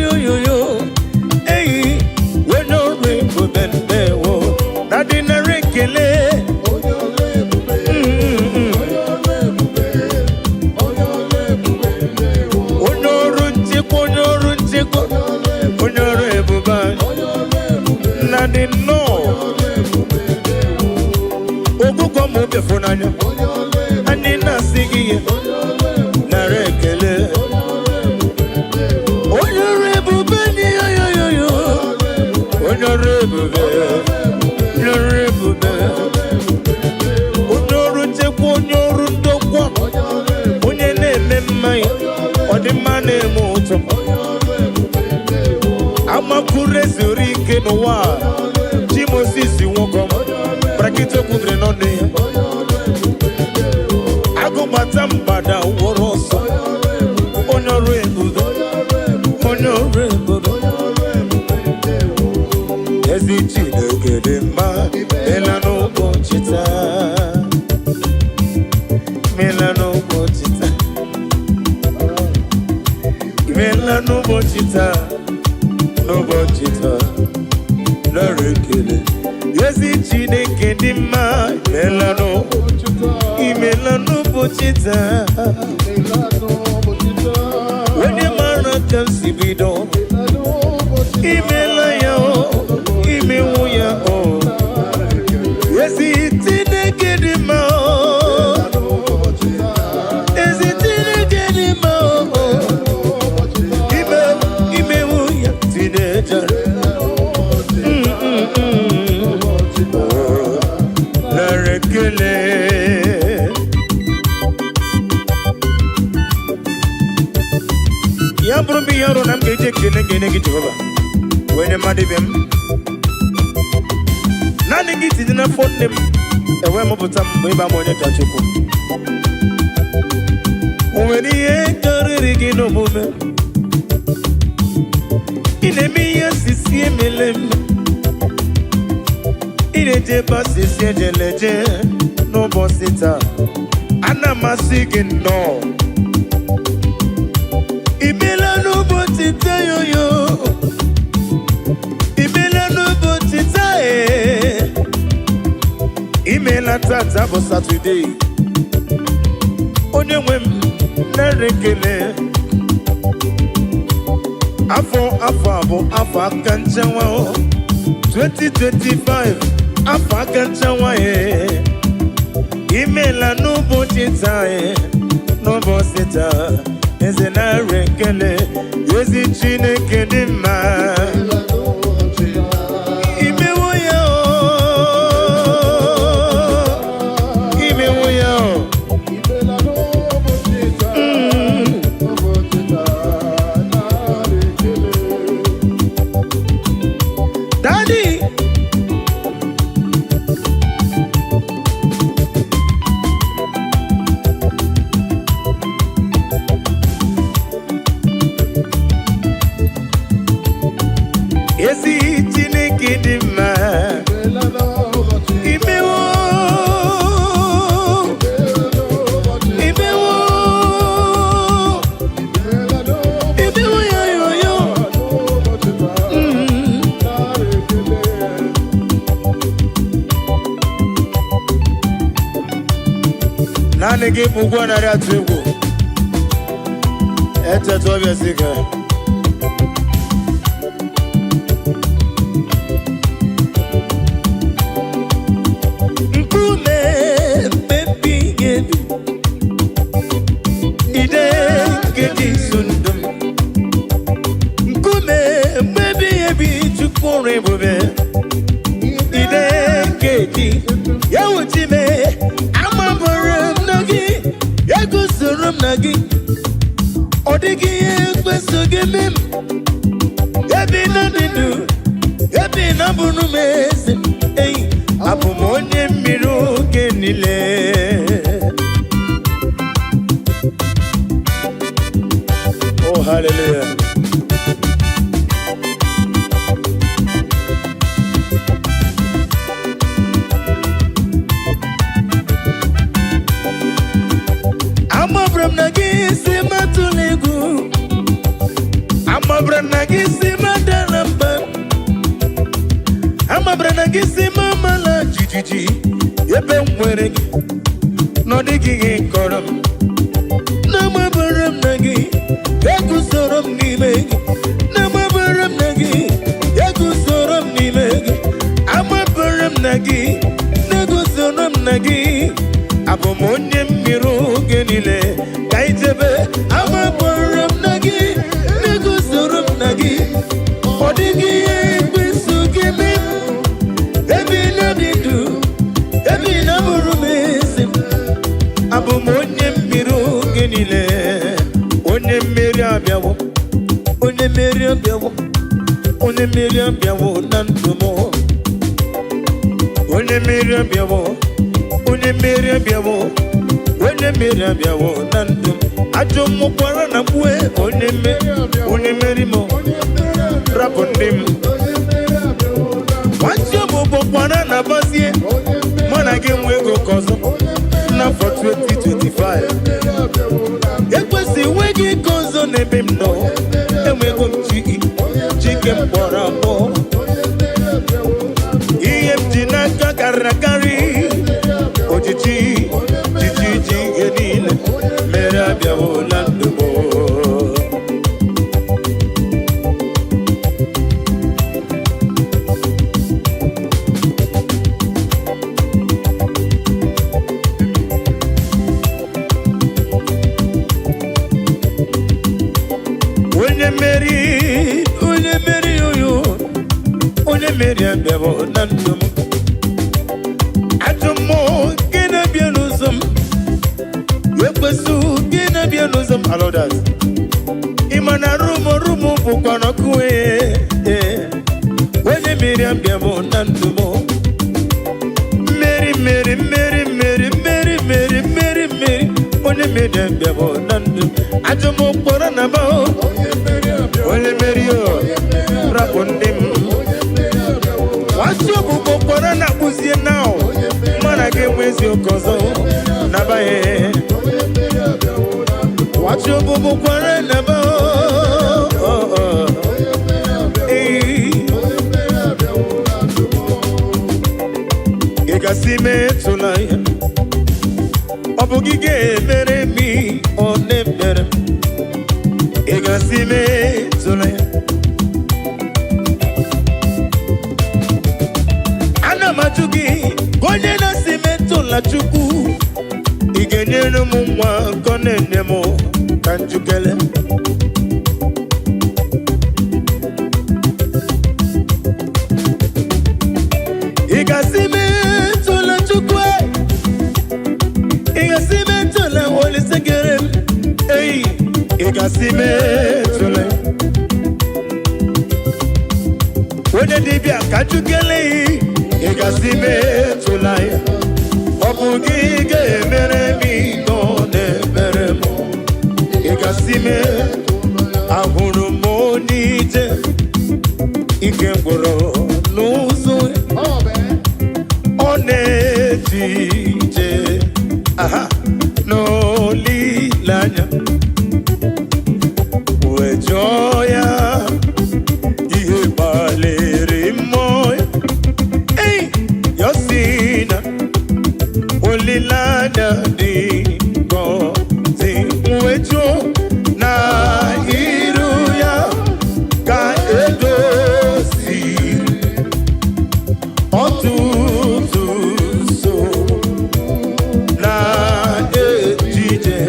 yo yo yo. Hey, we no rainbow bende wo. Nadina rekele. Nadino. Ogugo mo be fonanya. Anina sigi narekele. Amakure zurike no wa Jimosisi wokom Prakito kudre none Ago matambada woroso Honorable Ezichi negedema Melano bochita Melano bochita no bochita Larekele Ezichi negedema Melano Melano bochita When your man comes to be done Imela yo Imewoya o Ezichi negedema Ezichi negedema Imewoya Tineja Larekele Yambrubi yaro namgeje kene Jehovah When madibem Nani giti dina phone them Ewe mobutam weba monye kachuku Uweni kariri gino mume Inemiya sisi emelem Ineje sisi ejeleje No bosita Anamasigi no Imela no bosita yo Imela tata bo Saturday Onye nwem narekele Afọ akanchawa 2025 Afọ akanchawa Imela n'ụbọchị taa N'ụbọchị taa Eze narekele Ezi Chineke dị mma Nani ke pugwa na ria tugo Ete to bia sika Nkume baby gedu Ide gedi sundum Nkume baby ebi tukore bobe Ide gedi Yawutime Nagi Odigi ekweso gemem Ebi na didu Ebi na bunu mesi Ey Apumonye miru genile Oh hallelujah gị si mama la jijiji ebe m nwere gị n'ọdịghị gị kọrọ m n'amabara m na gị eguzoro m n'ime gị n'amabara m na gị eguzoro m n'ime gị amabara m na gị neguzoro m na gị abụ m onye mmiri oge niile ka ijebe amabara m na gị neguzoro m na gị ọ dịghị ihe ekwesu gị mee ebe na-adị ndụ ebe na-abụrụ m ezi m abụ m onye mmiri oge niile onye mmeri abịawo onye mmeri abịawo onye mmeri abịawo na ndụ m onye mmeri abịawo onye mmeri abịawo onye mmeri abịawo na ndụ m ajọ mmụkwara na mkpue onye mmeri m rapụ ndị m nwanchi ọbụbụkwara na bazie mụ na gị nwe ego ka ọzọ n'afọ 2025 ekwesị nwe gị ka ọzọ n'ebe m nọ enwego m chike m kpọrọ abụọ ihe m ji n'aka karịrị akarị ojiji ihe niile mere abịawo na ndụ m onye mmeri abịawo na ndụ m ajọ mmụọ gị na-abịa n'ụzọ m ekwesu gị na-abịa n'ụzọ m alodas ịma na rụmụ bụkwa n'ọkụ onye mmeri abịawo na ndụ m mmeri onye mmeri abịawo na ndụ ajọ m kpọrọ na ba onye mmeri rapụ ndị m nwachi ọbụbụ kpọrọ na akpụzie na mana gị enwezi oke ọzọ nabaghị nwachi ọbụbụ kpọrọ na ba ị gasị metụla ya ọ bụ gị ga-emere m ọ na-emere ị gasị metụla ya amaju gị onye na-asị metụla Chukwu ị ga-enyere m nwa nkọ na-enye m ka njukele ị ga-asị metụla Chukwu ị ga-asị metụla Olise kere m ị ga-asị metụla onye dibịa ka njukele ị ga-asị metụla ya ọ bụ gị ga-emere m ihe ọ na-emere m ị ga-asị ahụrụ m onye ije ike gwụrụ n'ụzọ ọ na-eji ije n'olileanya wee jụọ ya ihe gbalịrị mmụọ Yosina olilanya di gozi mwejo na iru ya ka edosi otutu so na ejije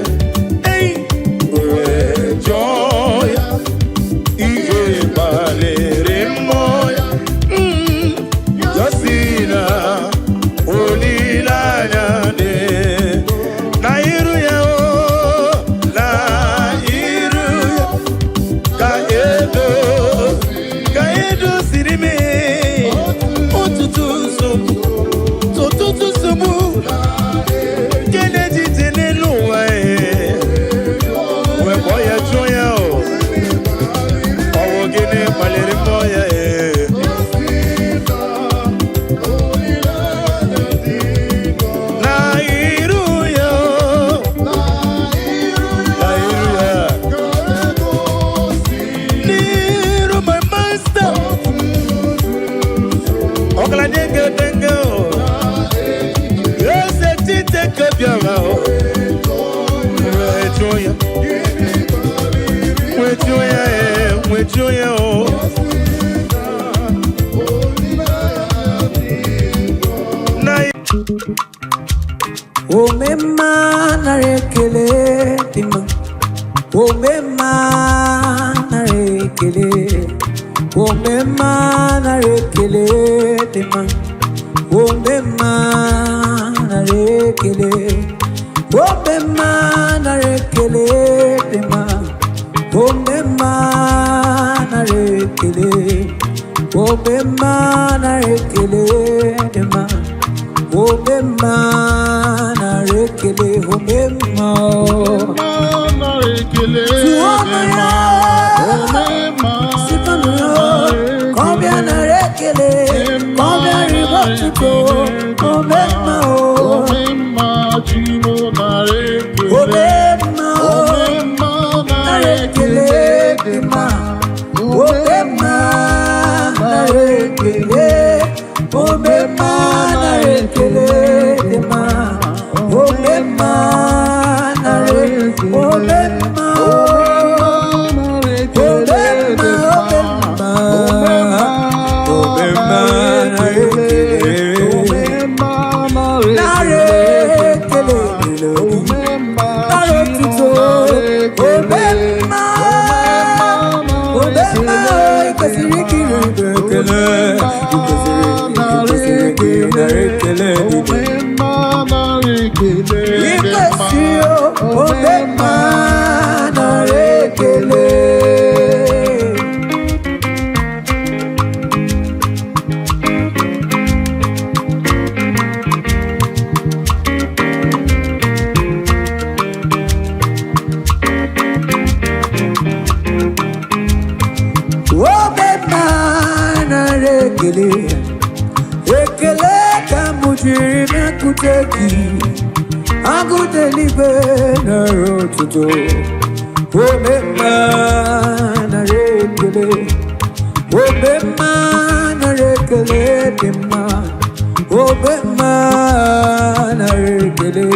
joya, with joya, oh. O mema na rekele tima, o mema na rekele, o mema na rekele tima, o mema na rekele, o mema na rekele tima, o mema na rekele, o mema na rekele tima. Obema na rekele, obema na rekele, obema sikano, combien na rekele, combien ribotuto, obema obema chimo na rekele, obema na rekele, obema na rekele, obema na rekele dema, obema na rekele, obema na rekele dema, obema na rekele, obema na rekele, obema na rekele, obema, obema ikasiriki rekele. I go deliver na rotuto, obema na rekele, obema na rekele dema, obema na rekele,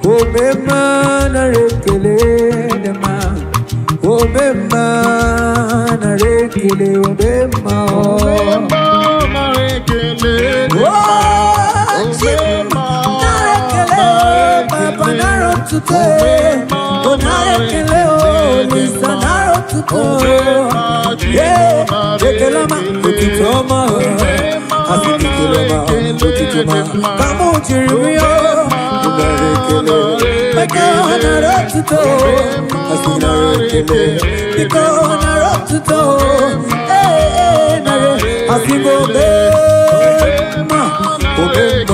obema na rekele dema, obema na rekele, obema na rekele, today, Onarekele o, Lisa naro tuto. Yeah, Tekelama, Utitoma, Asitikelama, Utitoma. Kamu Chirimio, Onarekele, Meko naro tuto, Asinarekele, Meko naro tuto. Eh, nare, Asigo Bema, Obema.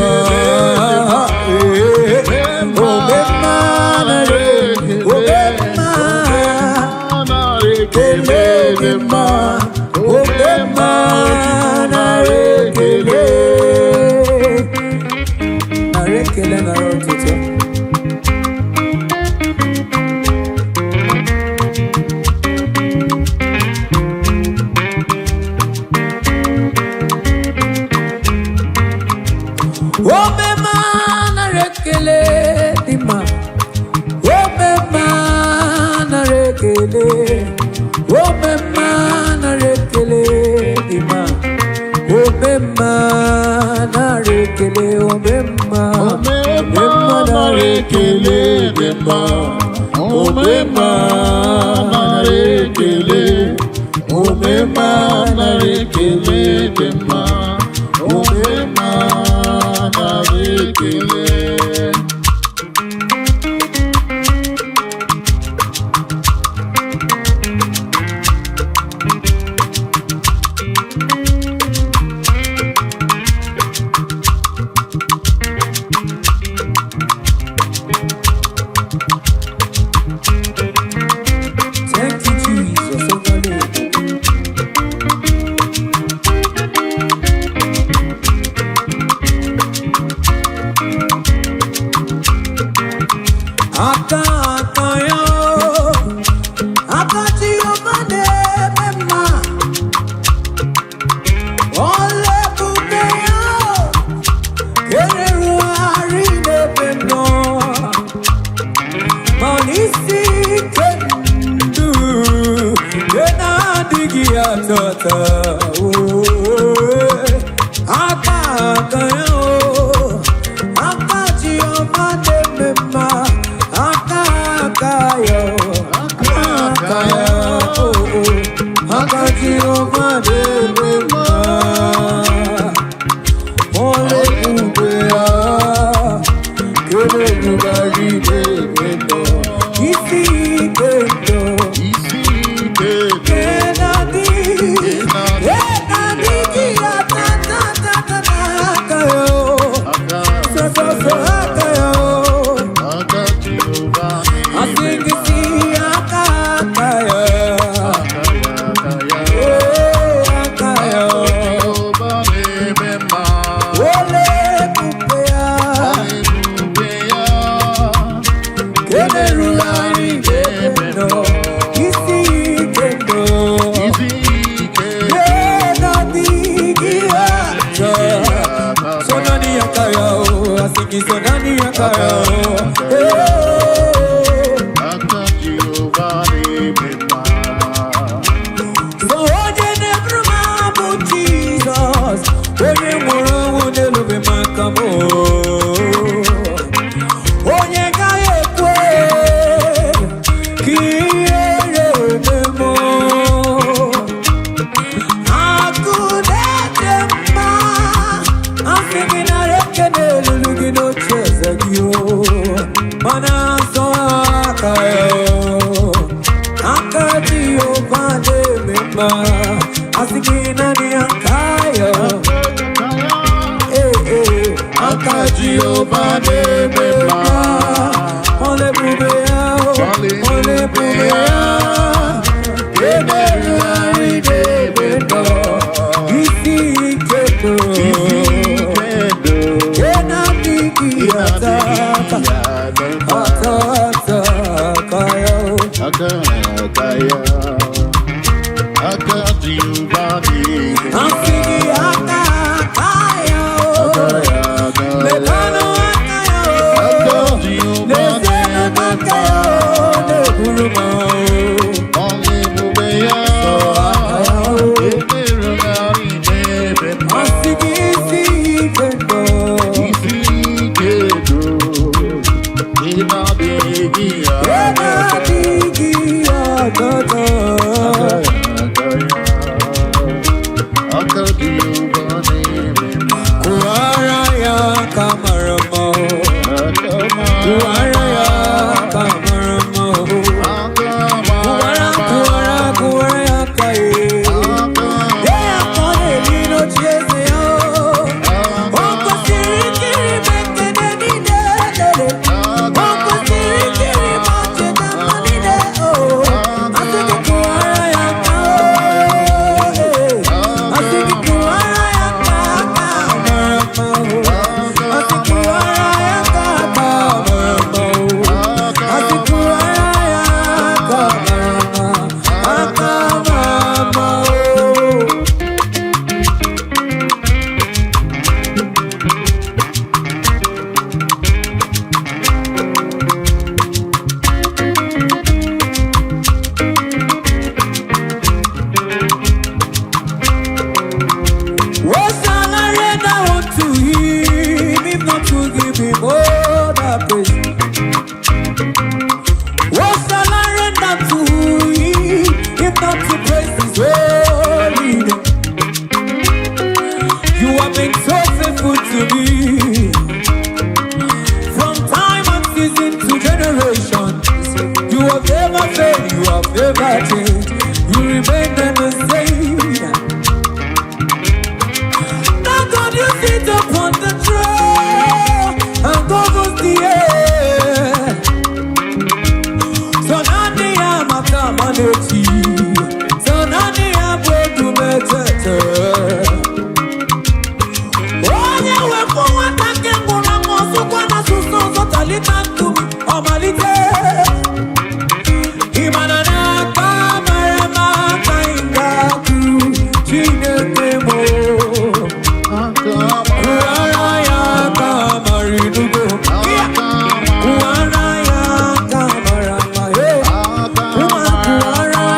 Kuara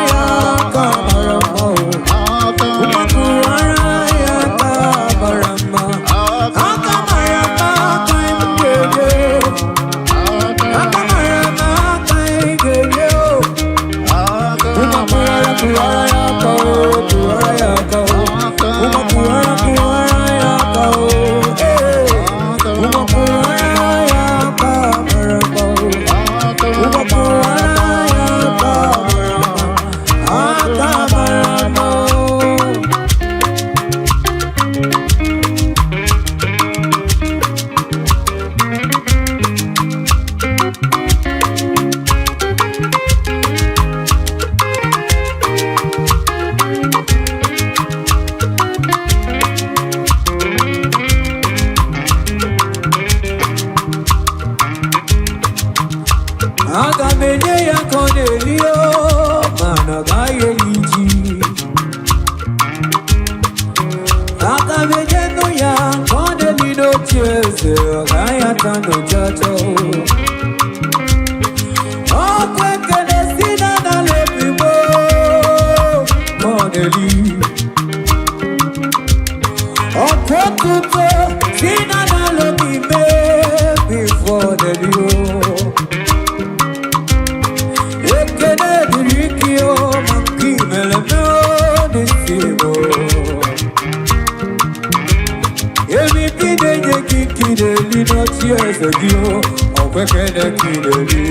Agamenye ya Cornelio, Managayeliji. Agamenye no ya Cornelio, Chese, Agayatano Chacho. Oh, Kwekene Sina na Lepibo, Cornelio. Oh, Kwekuto Sina na Lopime, before the Leo. Kideli not years ago, or quicker kideli.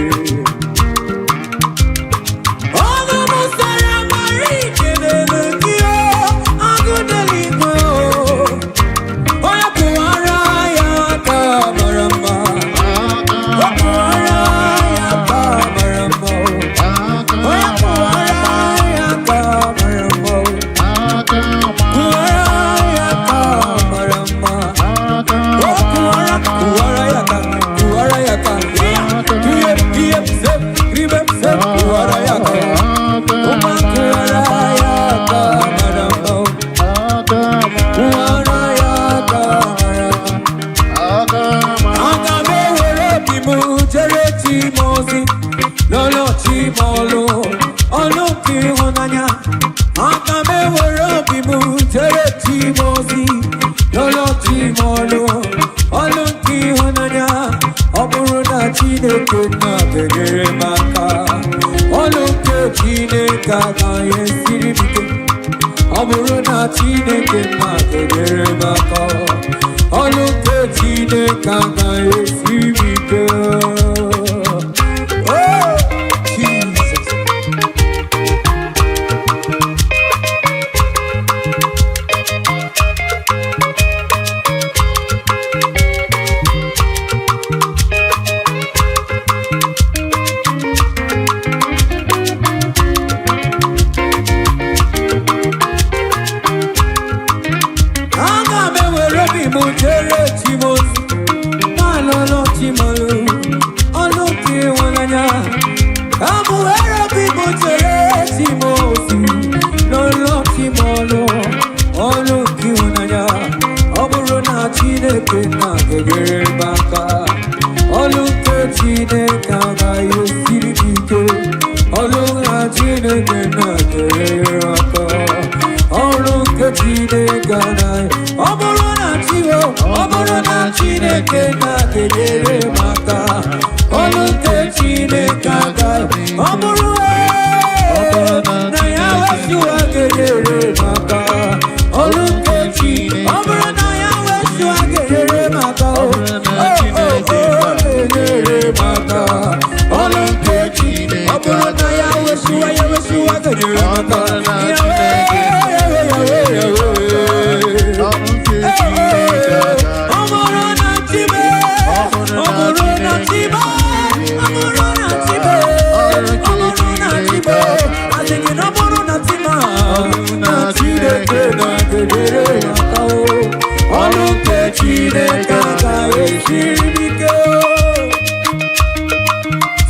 Oh, the Messiah, Marie, kideli, I'm good to leave. Oh, Yakuaraya, Kamarama. Oh, Yakuaraya, Kamarama. Oh, Yakuaraya, Kamarama. Kuaraya, Kamarama.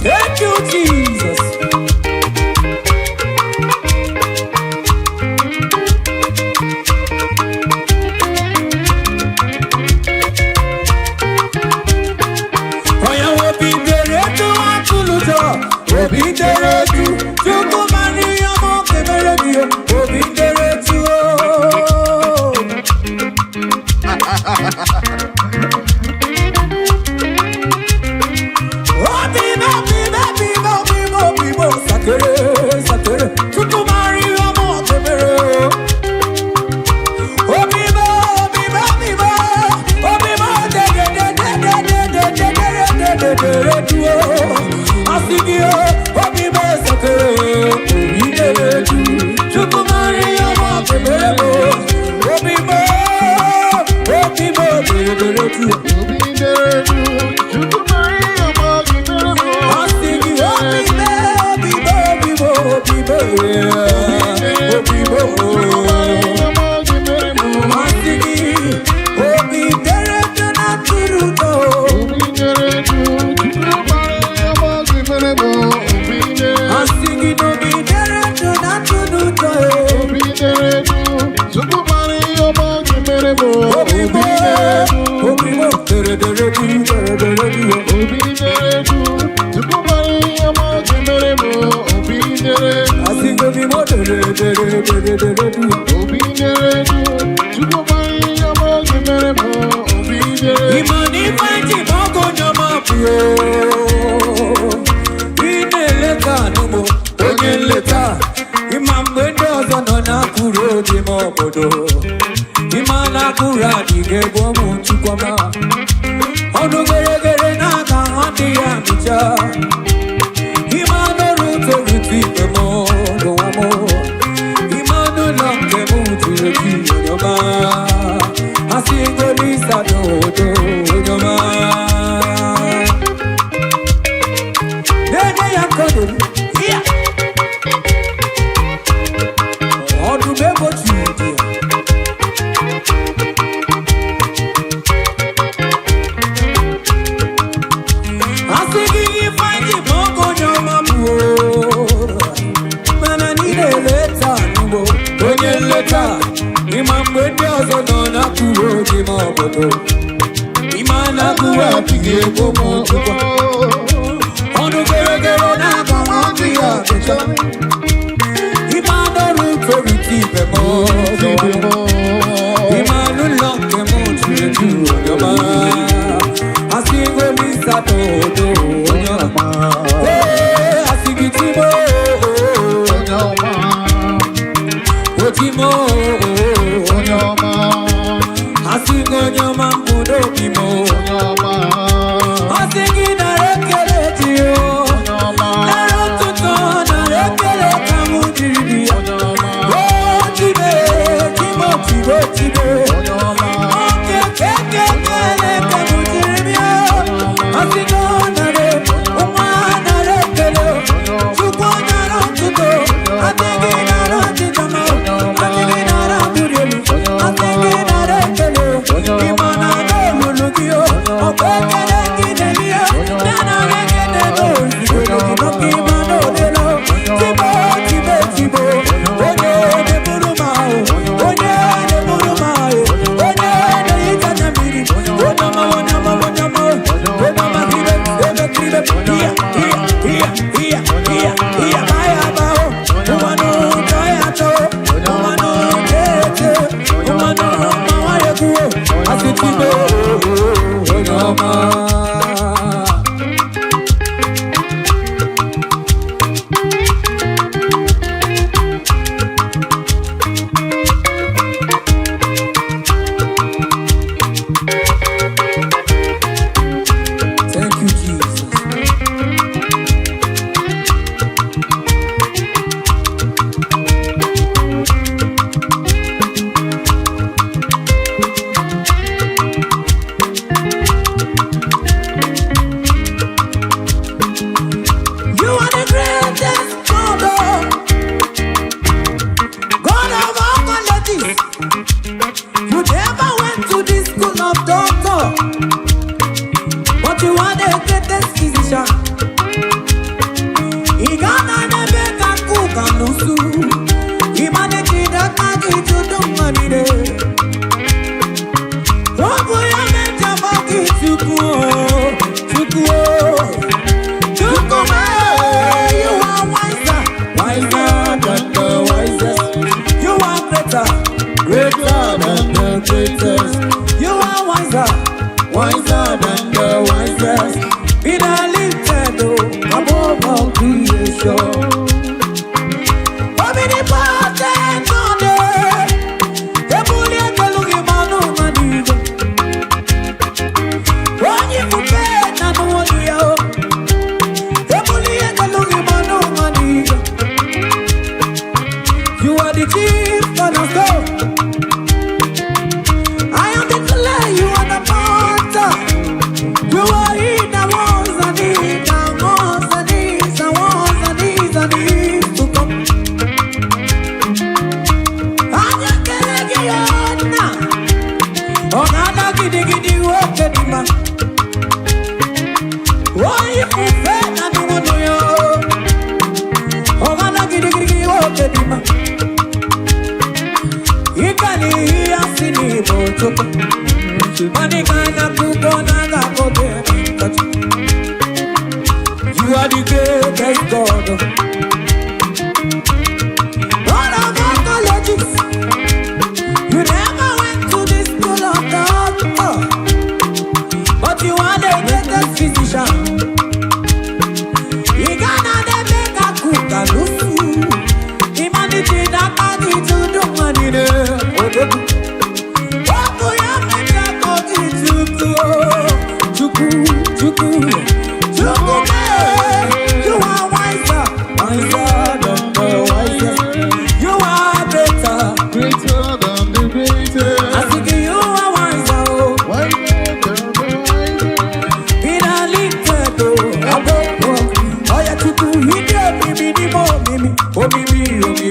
Thank you, Jesus. I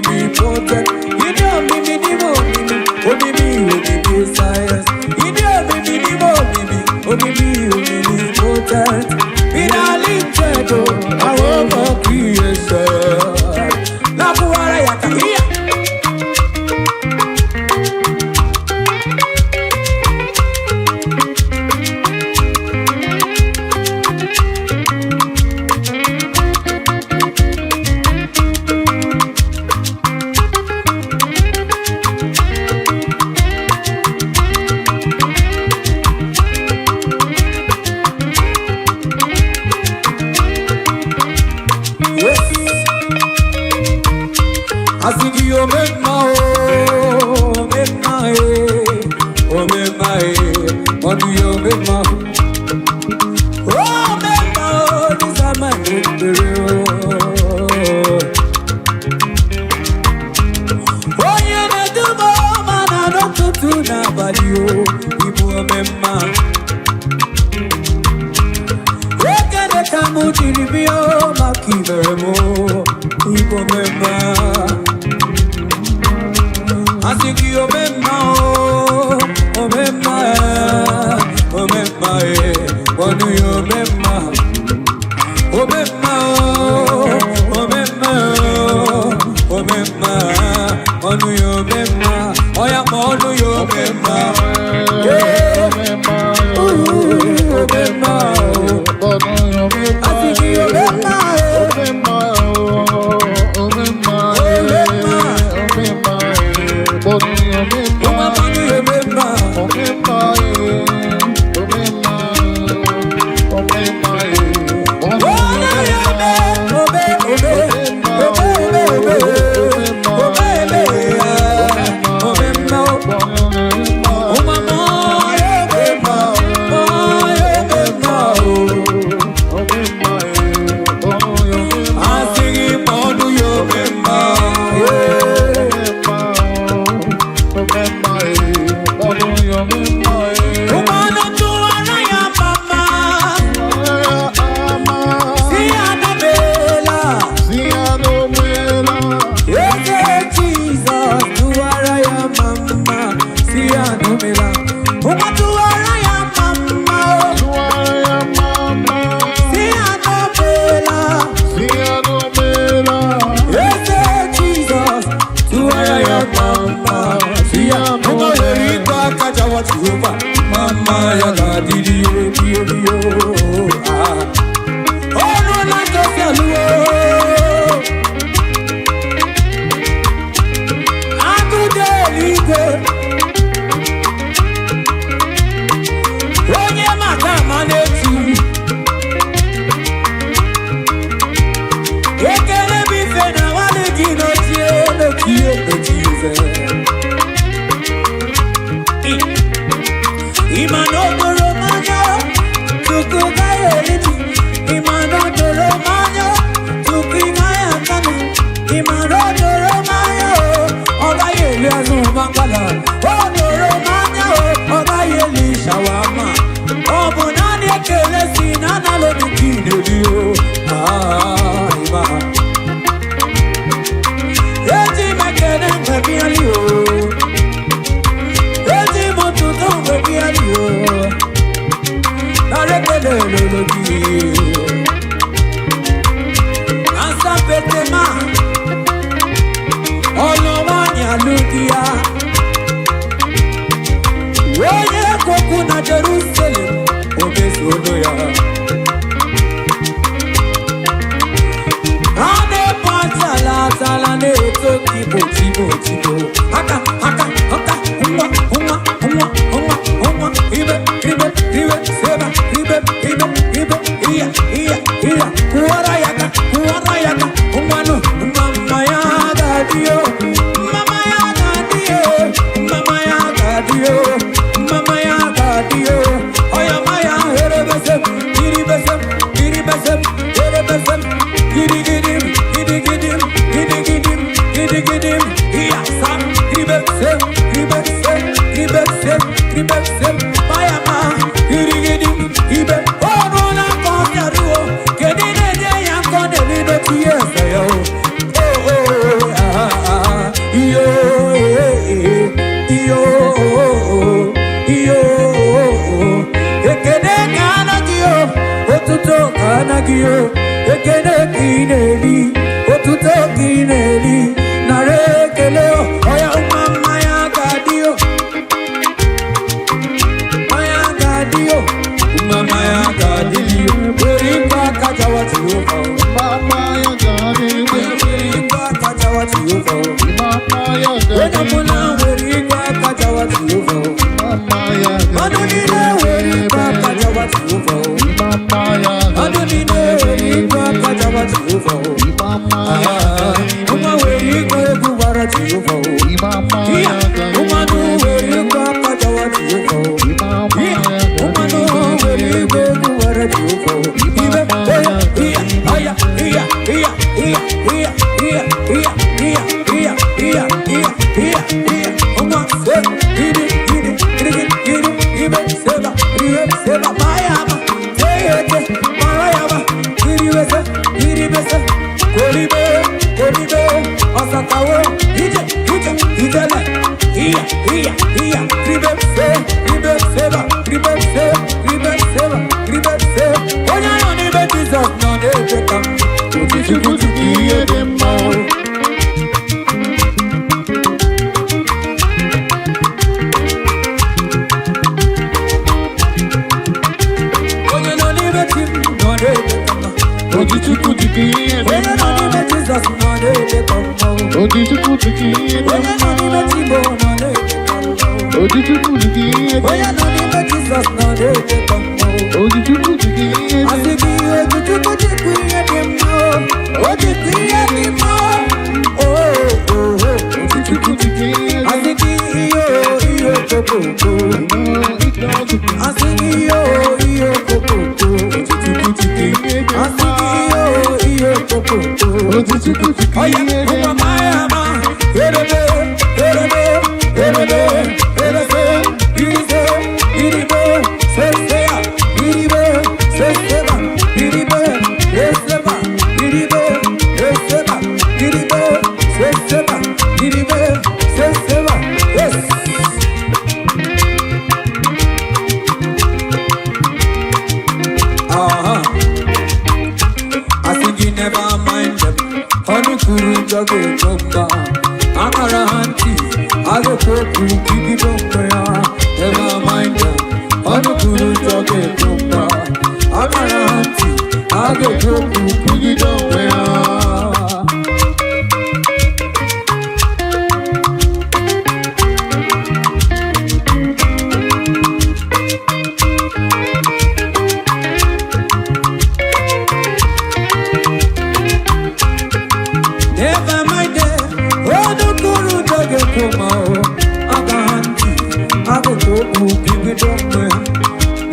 be protect. You know me, science. You know me, protect. In a little, I want to create. Now, who are you? I think you make my oh, make my oh, make my what do you make my oh, make my oh, this is my oh, you make the more man, I don't do nobody oh, Igbo make my look at the camel to the bio, my key very more Igbo make my I think you remember, oh, what do you remember? What do you remember? Oh, yeah, what do you remember? I think you remember. ekele kineli, otuto kineli, narekele oya maya gadio, maya gadio, maya gadio, beriba kajawa tiyofa, maya gadio, beriba kajawa tiyofa, maya gadio, wenamuna beriba kajawa tiyofa, maya gadio, manunile beriba kajawa tiyofa, manunile beriba kajawa tiyofa, uma beriba kubara tiyofa, iya umanu beriba kajawa tiyofa, iya umanu beriba kubara tiyofa, ibe iya iya iya iya iya iya iya iya iya iya iya iya iya uma gidi gidi gidi gidi ibe seba mayama teyete marayama gidi bese kolibe asakawo ije itele iya iya iya ibe seba onya yoni be Jesus no dey take am Otichukuti kiye demma. onya yoni be Jesus no dey take am Otichukuti kiye onya demma. yoni be Jesus no dey take am Otichukuti kiye onya yoni be demma. Igbo no dey take am Otichukuti kiye onya demma. yoni be Jesus no dey take am Otichukuti kiye demma. asiki otichukuti kiye demma otikiye demma Otichukuti kiye demma. asiki iyo kokoko asiki iyo kokoko Otichukuti kiye demma. asiki iyo kokoko Otichukuti oya kiye uma demma. mayama erebe iribe seseya iribe seseba iribe seseba iribe seseba iribe seseba iribe seseba yes. I think you never mind them. Honey kuru jage chomba, akara hanti, age koku kiki chomba ya. Never mind them. Honey kuru jage chomba, akara hanti, age koku kiki chomba ya. Never mind it. Oh, no guru jage chomba, aga hanti, age koku kiki chomba ya.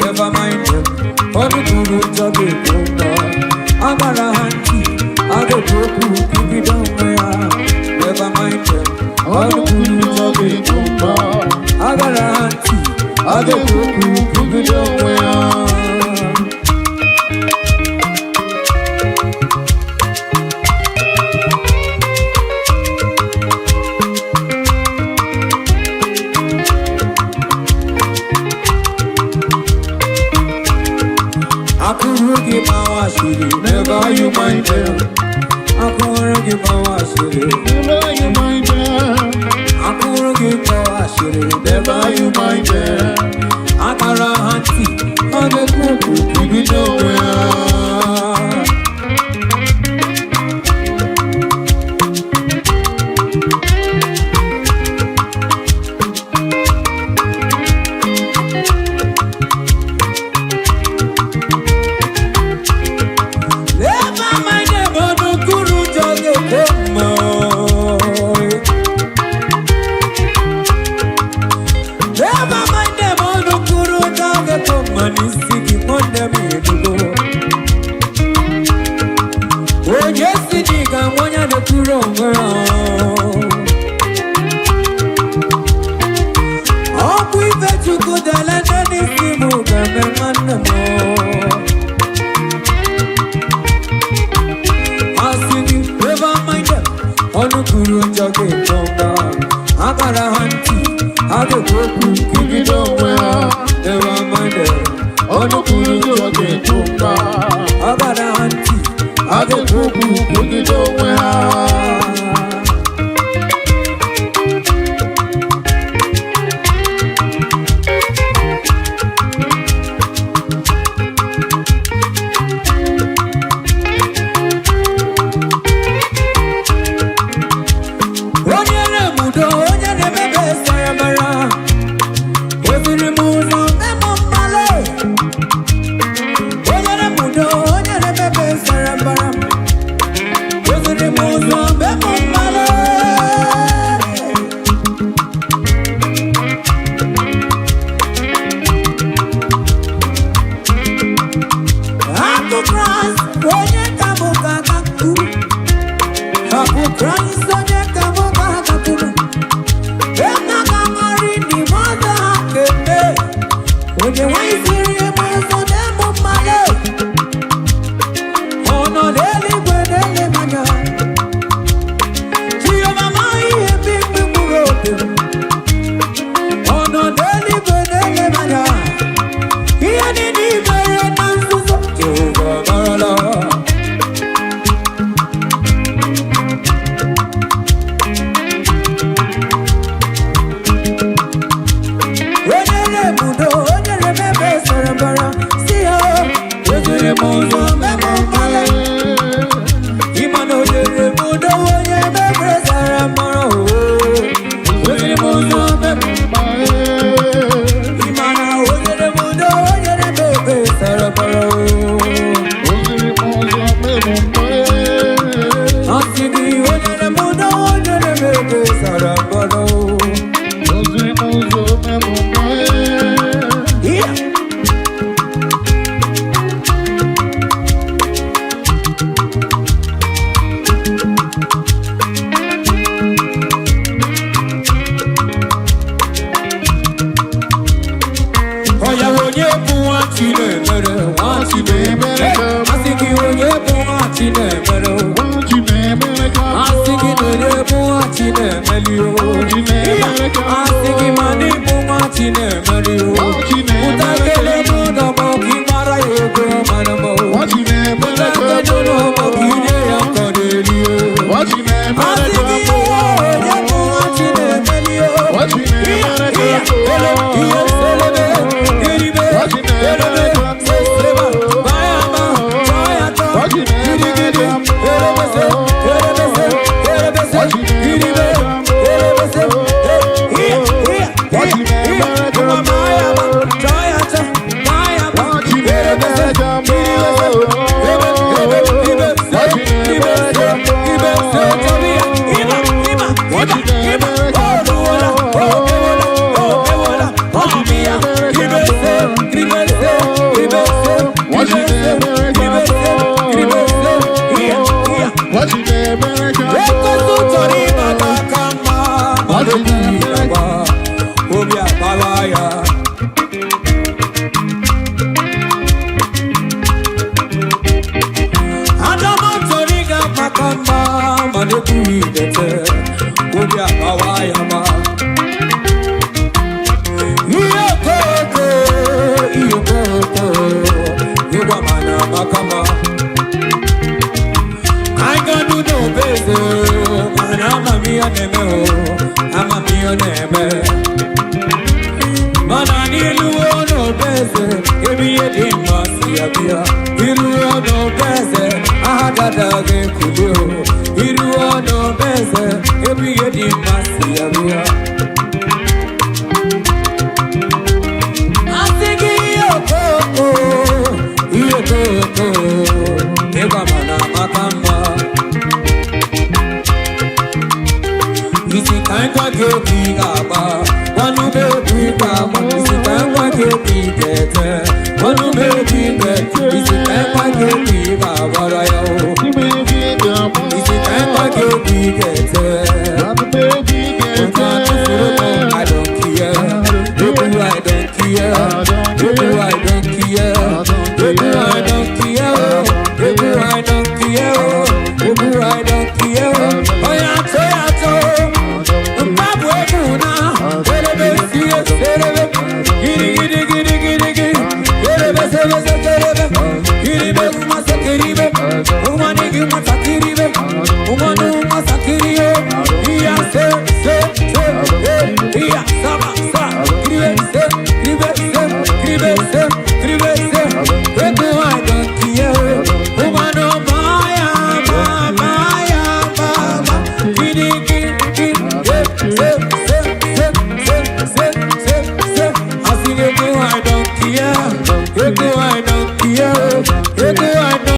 Never mind it. Oh, no guru jage chomba, agara hanti, age koku kiki chomba ya. Never mind it. Oh, no guru jage chomba, agara hanti, age koku kiki chomba ya. Akurugi mawashiri, never you mind them. Akurugi mawashiri, Never you mind them. akurugi mawashiri, never you mind them. Akara hanti, age kuku kibi nowhere. Never mind them, oh no guru jage chomba. Never mind them, oh no guru jage chomba. Nisiki monde midugo. Oh yes, niga monya de kuro ngara. Oh kui vechu kudala nani simu kame manamo. Never mind them. Onu kuru jage chomba, agara hanti, age koku kiki chomba. Never mind them. Onu kuru jage chomba, agara hanti. ga-ekwu okwu megide onwe ha. I don't care.